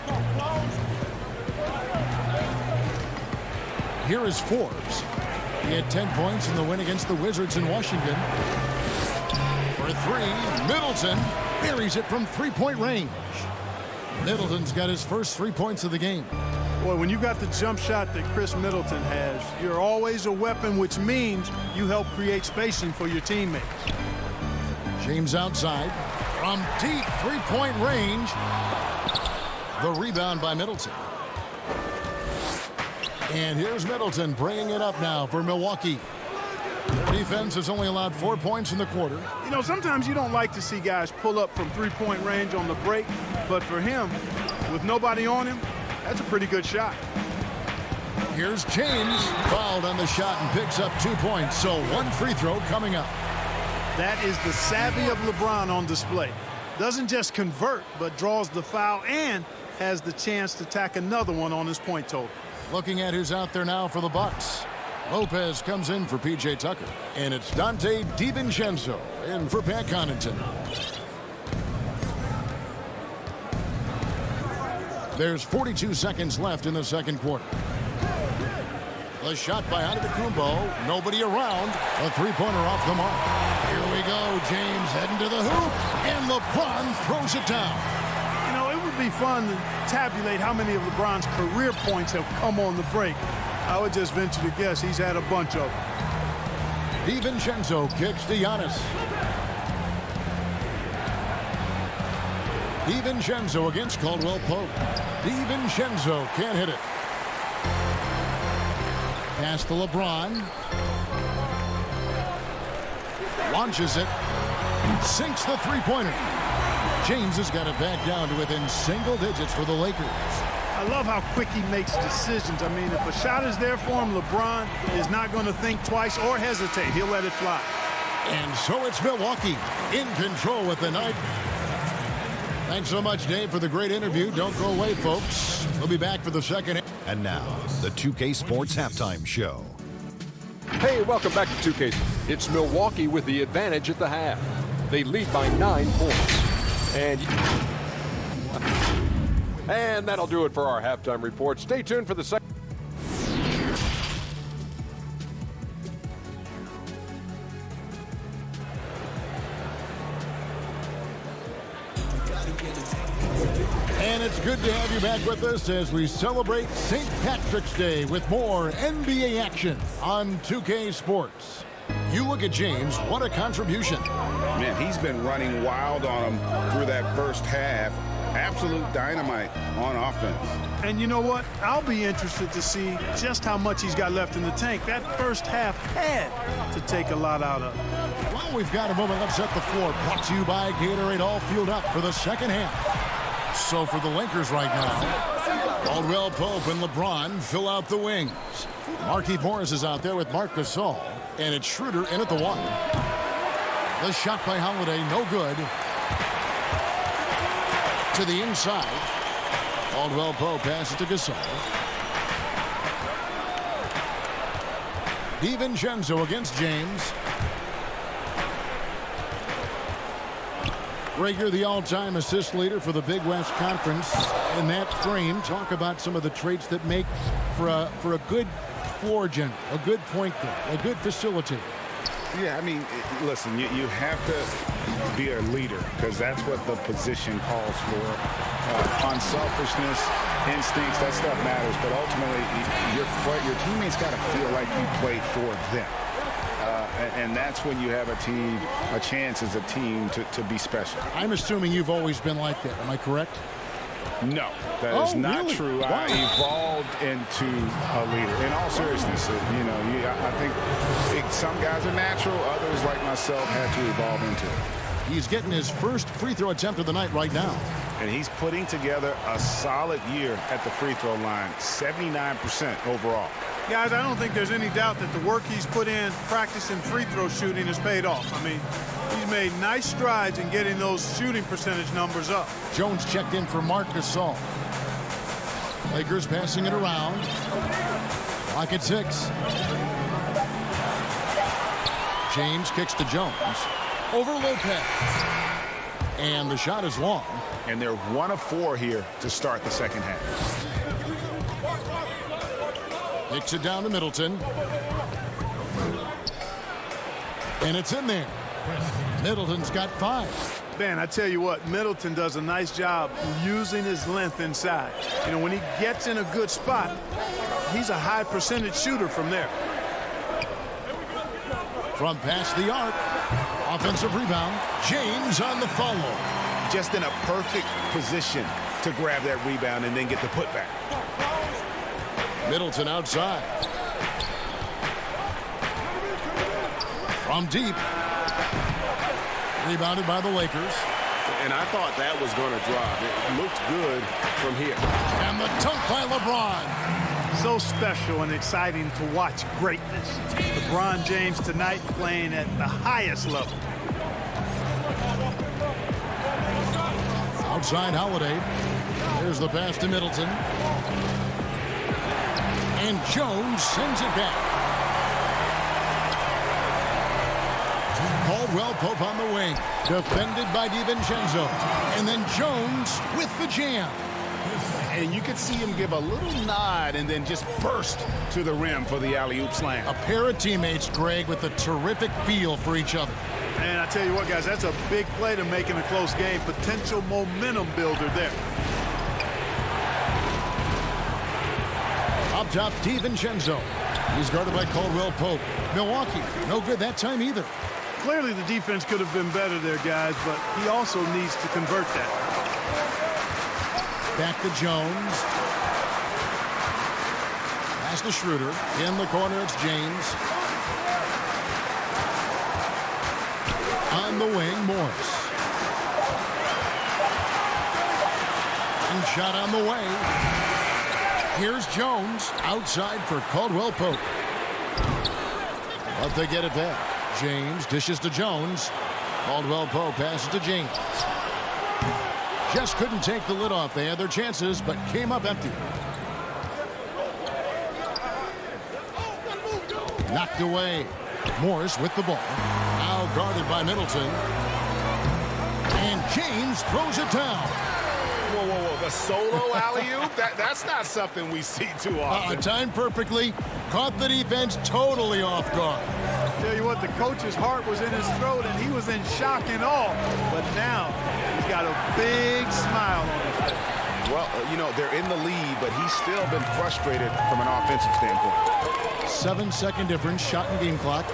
Here is Forbes. He had 10 points in the win against the Wizards in Washington. For three, Middleton buries it from three-point range. Middleton's got his first 3 points of the game. Boy, when you got the jump shot that Chris Middleton has, you're always a weapon, which means you help create spacing for your teammates. James outside from deep three-point range. The rebound by Middleton. And here's Middleton bringing it up now for Milwaukee. Their defense has only allowed 4 points in the quarter. You know, sometimes you don't like to see guys pull up from three-point range on the break, but for him, with nobody on him, that's a pretty good shot. Here's James, fouled on the shot and picks up 2 points, so one free throw coming up. That is the savvy of LeBron on display. Doesn't just convert, but draws the foul and has the chance to tack another one on his point total. Looking at who's out there now for the Bucks. Lopez comes in for P.J. Tucker. And it's Dante DiVincenzo in for Pat Connaughton. There's 42 seconds left in the second quarter. The shot by Antetokounmpo. Nobody around. A three-pointer off the mark. Here we go. James heading to the hoop. And LeBron throws it down. You know, it would be fun to tabulate how many of LeBron's career points have come on the break. I would just venture to guess he's had a bunch of them. DiVincenzo kicks to Giannis. DiVincenzo against Caldwell Pope. DiVincenzo can't hit it. Pass to LeBron. Launches it. Sinks the three-pointer. James has got it back down to within single digits for the Lakers. I love how quick he makes decisions. I mean, if a shot is there for him, LeBron is not going to think twice or hesitate. He'll let it fly. And so it's Milwaukee in control with the night. Thanks so much, Dave, for the great interview. Don't go away, folks. We'll be back for the second. And now, the 2K Sports Halftime Show. Hey, welcome back to 2K. It's Milwaukee with the advantage at the half. They lead by 9 points. And that'll do it for our halftime report. Stay tuned for the second. And it's good to have you back with us as we celebrate St. Patrick's Day with more NBA action on 2K Sports. You look at James, what a contribution. Man, he's been running wild on him through that first half. Absolute dynamite on offense. And you know what? I'll be interested to see just how much he's got left in the tank. That first half had to take a lot out of him. Well, we've got a moment left set the floor. Brought to you by Gatorade, all fueled up for the second half. So for the Lakers right now, Caldwell Pope and LeBron fill out the wings. Markieff Morris is out there with Marc Gasol, and it's Schroeder in at the one. The shot by Holiday, no good. To the inside. Caldwell Pope passes to Gasol. DiVincenzo against James. Rager, the all-time assist leader for the Big West Conference. In that frame, talk about some of the traits that make for a good floor general, a good point guard, a good facilitator. Yeah, I mean, listen, you have to be a leader because that's what the position calls for. Unselfishness, instincts, that stuff matters. But ultimately, your teammates got to feel like you played for them. And that's when you have a chance as a team to be special. I'm assuming you've always been like that. Am I correct? No, that is not really? true. Wow. I evolved into a leader. In all seriousness, I think some guys are natural. Others, like myself, had to evolve into it. He's getting his first free throw attempt of the night right now. And he's putting together a solid year at the free throw line, 79% overall. Guys, I don't think there's any doubt that the work he's put in practicing free throw shooting has paid off. I mean, he's made nice strides in getting those shooting percentage numbers up. Jones checked in for Marc Gasol. Lakers passing it around. Clock at 6. James kicks to Jones. Over Lopez. And the shot is long. And they're 1 of 4 here to start the second half. Kicks it down to Middleton. And it's in there. Middleton's got 5. Ben, I tell you what, Middleton does a nice job using his length inside. You know, when he gets in a good spot, he's a high percentage shooter from there. From past the arc. Offensive rebound. James on the follow. Just in a perfect position to grab that rebound and then get the putback. Middleton outside. From deep. Rebounded by the Lakers. And I thought that was going to drop. It looked good from here. And the dunk by LeBron. So special and exciting to watch greatness. LeBron James tonight playing at the highest level. Outside Holiday. There's the pass to Middleton. And Jones sends it back. Caldwell Pope on the wing. Defended by DiVincenzo. And then Jones with the jam. And you could see him give a little nod and then just burst to the rim for the alley-oop slam. A pair of teammates, Greg, with a terrific feel for each other. And I tell you what, guys, that's a big play to make in a close game. Potential momentum builder there. Up top, DiVincenzo. He's guarded by Caldwell Pope. Milwaukee, no good that time either. Clearly the defense could have been better there, guys, but he also needs to convert that. Back to Jones. Pass to Schroeder. In the corner, it's James. On the wing, Morris. And shot on the way. Here's Jones outside for Caldwell Pope. But they get it back. James dishes to Jones. Caldwell Pope passes to James. Just couldn't take the lid off. They had their chances, but came up empty. Knocked away. Morris with the ball. Now guarded by Middleton. And James throws it down. Whoa, whoa, whoa. The solo alley-oop? That's not something we see too often. Timed perfectly. Caught the defense totally off guard. Tell you what, the coach's heart was in his throat, and he was in shock and awe. But now he's got a big smile on his face. Well, they're in the lead, but he's still been frustrated from an offensive standpoint. 7-second difference, shot and game clock.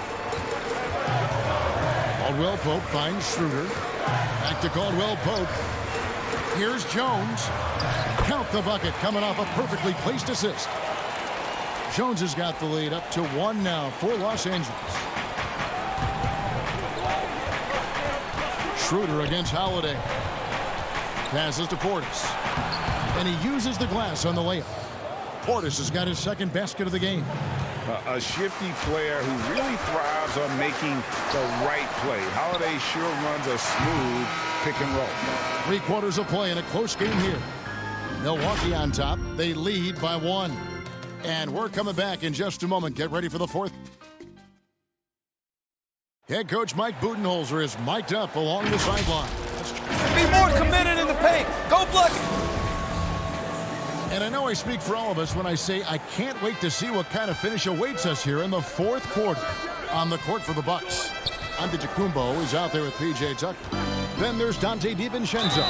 Caldwell Pope finds Schroeder. Back to Caldwell Pope. Here's Jones. Count the bucket, coming off a perfectly placed assist. Jones has got the lead up to 1 now for Los Angeles. Schroeder against Holiday. Passes to Portis. And he uses the glass on the layup. Portis has got his second basket of the game. A shifty player who really thrives on making the right play. Holiday sure runs a smooth pick and roll. 3/4 of play in a close game here. Milwaukee on top. They lead by 1. And we're coming back in just a moment. Get ready for the fourth. Head coach Mike Budenholzer is mic'd up along the sideline. Be more committed in the paint. Go block it. And I know I speak for all of us when I say I can't wait to see what kind of finish awaits us here in the fourth quarter. On the court for the Bucks, Antetokounmpo is out there with P.J. Tucker. Then there's Dante DiVincenzo.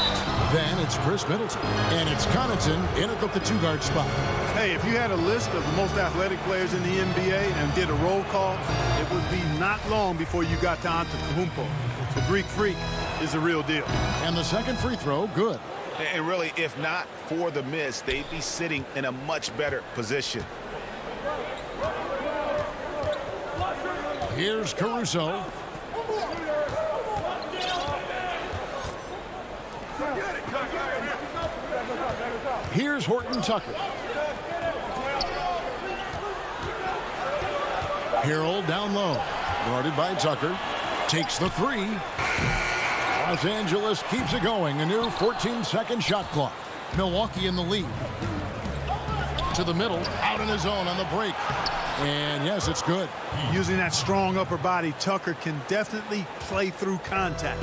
Then it's Chris Middleton. And it's Connaughton in at the two-guard spot. Hey, if you had a list of the most athletic players in the NBA and did a roll call, it would be not long before you got to Antetokounmpo. The Greek Freak is the real deal. And the second free throw, good. And really, if not for the miss, they'd be sitting in a much better position. Here's Caruso. Here's Horton Tucker. Harrell down low. Guarded by Tucker. Takes the three. Los Angeles keeps it going. A new 14-second shot clock. Milwaukee in the lead. To the middle. Out in his own on the break. And yes, it's good. Using that strong upper body, Tucker can definitely play through contact.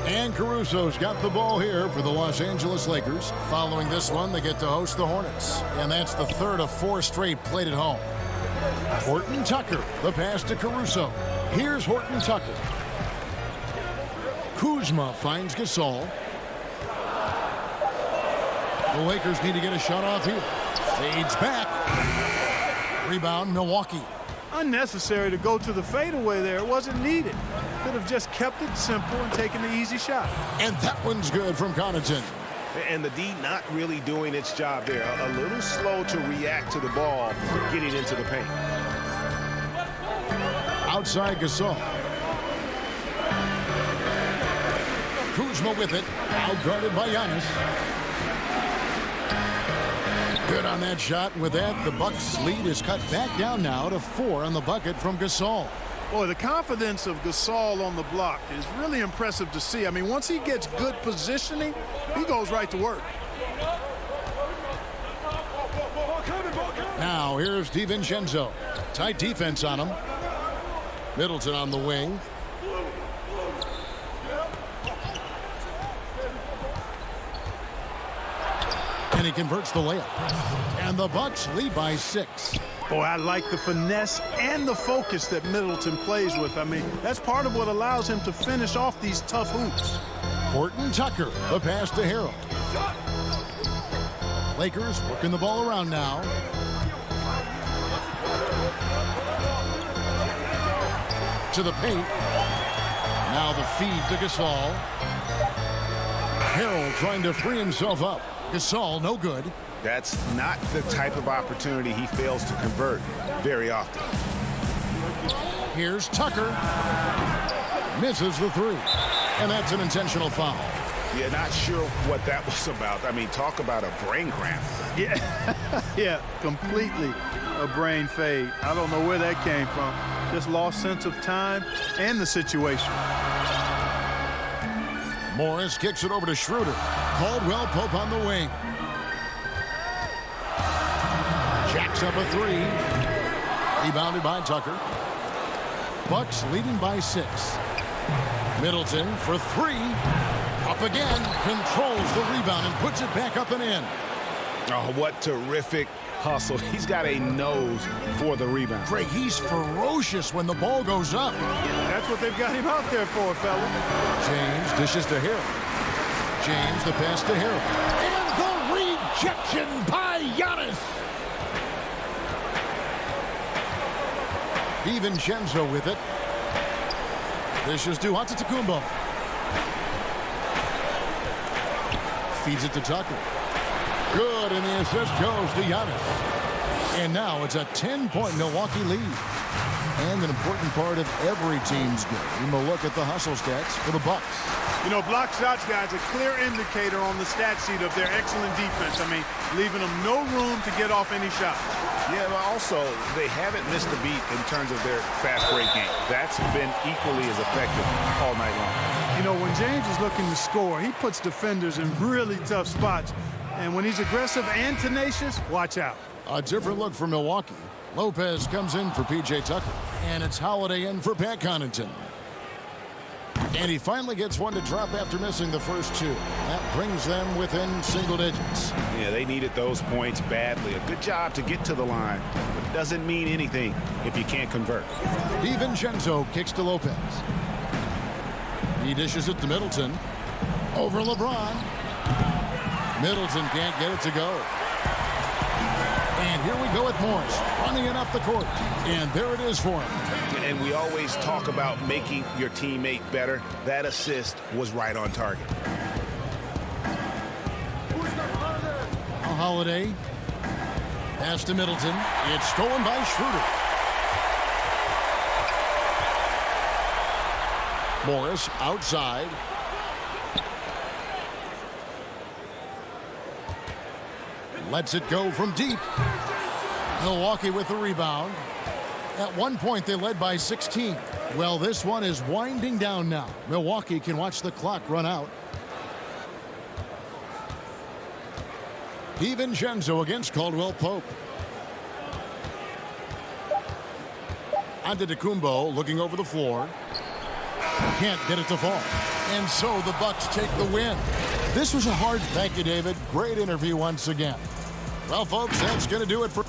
And Caruso's got the ball here for the Los Angeles Lakers. Following this one, they get to host the Hornets. And that's the third of 4 straight played at home. Horton Tucker, the pass to Caruso. Here's Horton Tucker. Kuzma finds Gasol. The Lakers need to get a shot off here. Fades back. Rebound, Milwaukee. Unnecessary to go to the fadeaway there. It wasn't needed. Could have just kept it simple and taken the easy shot. And that one's good from Connaughton. And the D not really doing its job there. A little slow to react to the ball getting into the paint. Outside Gasol. Kuzma with it. Out guarded by Giannis. Good on that shot. With that, the Bucks' lead is cut back down now to 4 on the bucket from Gasol. Boy, the confidence of Gasol on the block is really impressive to see. I mean, once he gets good positioning, he goes right to work. Now, here's DiVincenzo. Tight defense on him. Middleton on the wing. And he converts the layup. And the Bucks lead by 6. Boy, I like the finesse and the focus that Middleton plays with. I mean, that's part of what allows him to finish off these tough hoops. Horton Tucker, the pass to Harrell. Lakers working the ball around now. To the paint. Now the feed to Gasol. Harrell trying to free himself up. Gasol, no good. That's not the type of opportunity he fails to convert very often. Here's Tucker. Misses the 3. And that's an intentional foul. Yeah, not sure what that was about. I mean, talk about a brain cramp. Yeah, yeah, completely a brain fade. I don't know where that came from. Just lost sense of time and the situation. Morris kicks it over to Schroeder. Caldwell Pope on the wing. Jacks up a 3. Rebounded by Tucker. Bucks leading by 6. Middleton for 3. Up again. Controls the rebound and puts it back up and in. Oh, what terrific hustle. He's got a nose for the rebound. Greg, he's ferocious when the ball goes up. That's what they've got him out there for, fella. James dishes to Harrell. James the pass to Harrell. And the rejection by Giannis. DiVincenzo with it. Dishes to Antetokounmpo. Feeds it to Tucker. Good, and the assist goes to Giannis. And now it's a 10-point Milwaukee lead. And an important part of every team's game. We'll look at the hustle stats for the Bucks. You know, block shots, guys, a clear indicator on the stat sheet of their excellent defense. I mean, leaving them no room to get off any shots. Yeah, but also, they haven't missed a beat in terms of their fast break game. That's been equally as effective all night long. You know, when James is looking to score, he puts defenders in really tough spots. And when he's aggressive and tenacious, watch out. A different look for Milwaukee. Lopez comes in for P.J. Tucker. And it's Holiday in for Pat Connaughton. And he finally gets one to drop after missing the first two. That brings them within single digits. Yeah, they needed those points badly. A good job to get to the line, but it doesn't mean anything if you can't convert. DiVincenzo kicks to Lopez. He dishes it to Middleton. Over LeBron. Middleton can't get it to go. And here we go with Morris, running it up the court. And there it is for him. And we always talk about making your teammate better. That assist was right on target. Holiday. Pass to Middleton. It's stolen by Schroeder. Morris outside. Lets it go from deep. Milwaukee with the rebound. At one point, they led by 16. Well, this one is winding down now. Milwaukee can watch the clock run out. DiVincenzo against Caldwell Pope. Antetokounmpo looking over the floor. Can't get it to fall. And so the Bucks take the win. This was a hard thank you, David. Great interview once again. Well, folks, that's going to do it for...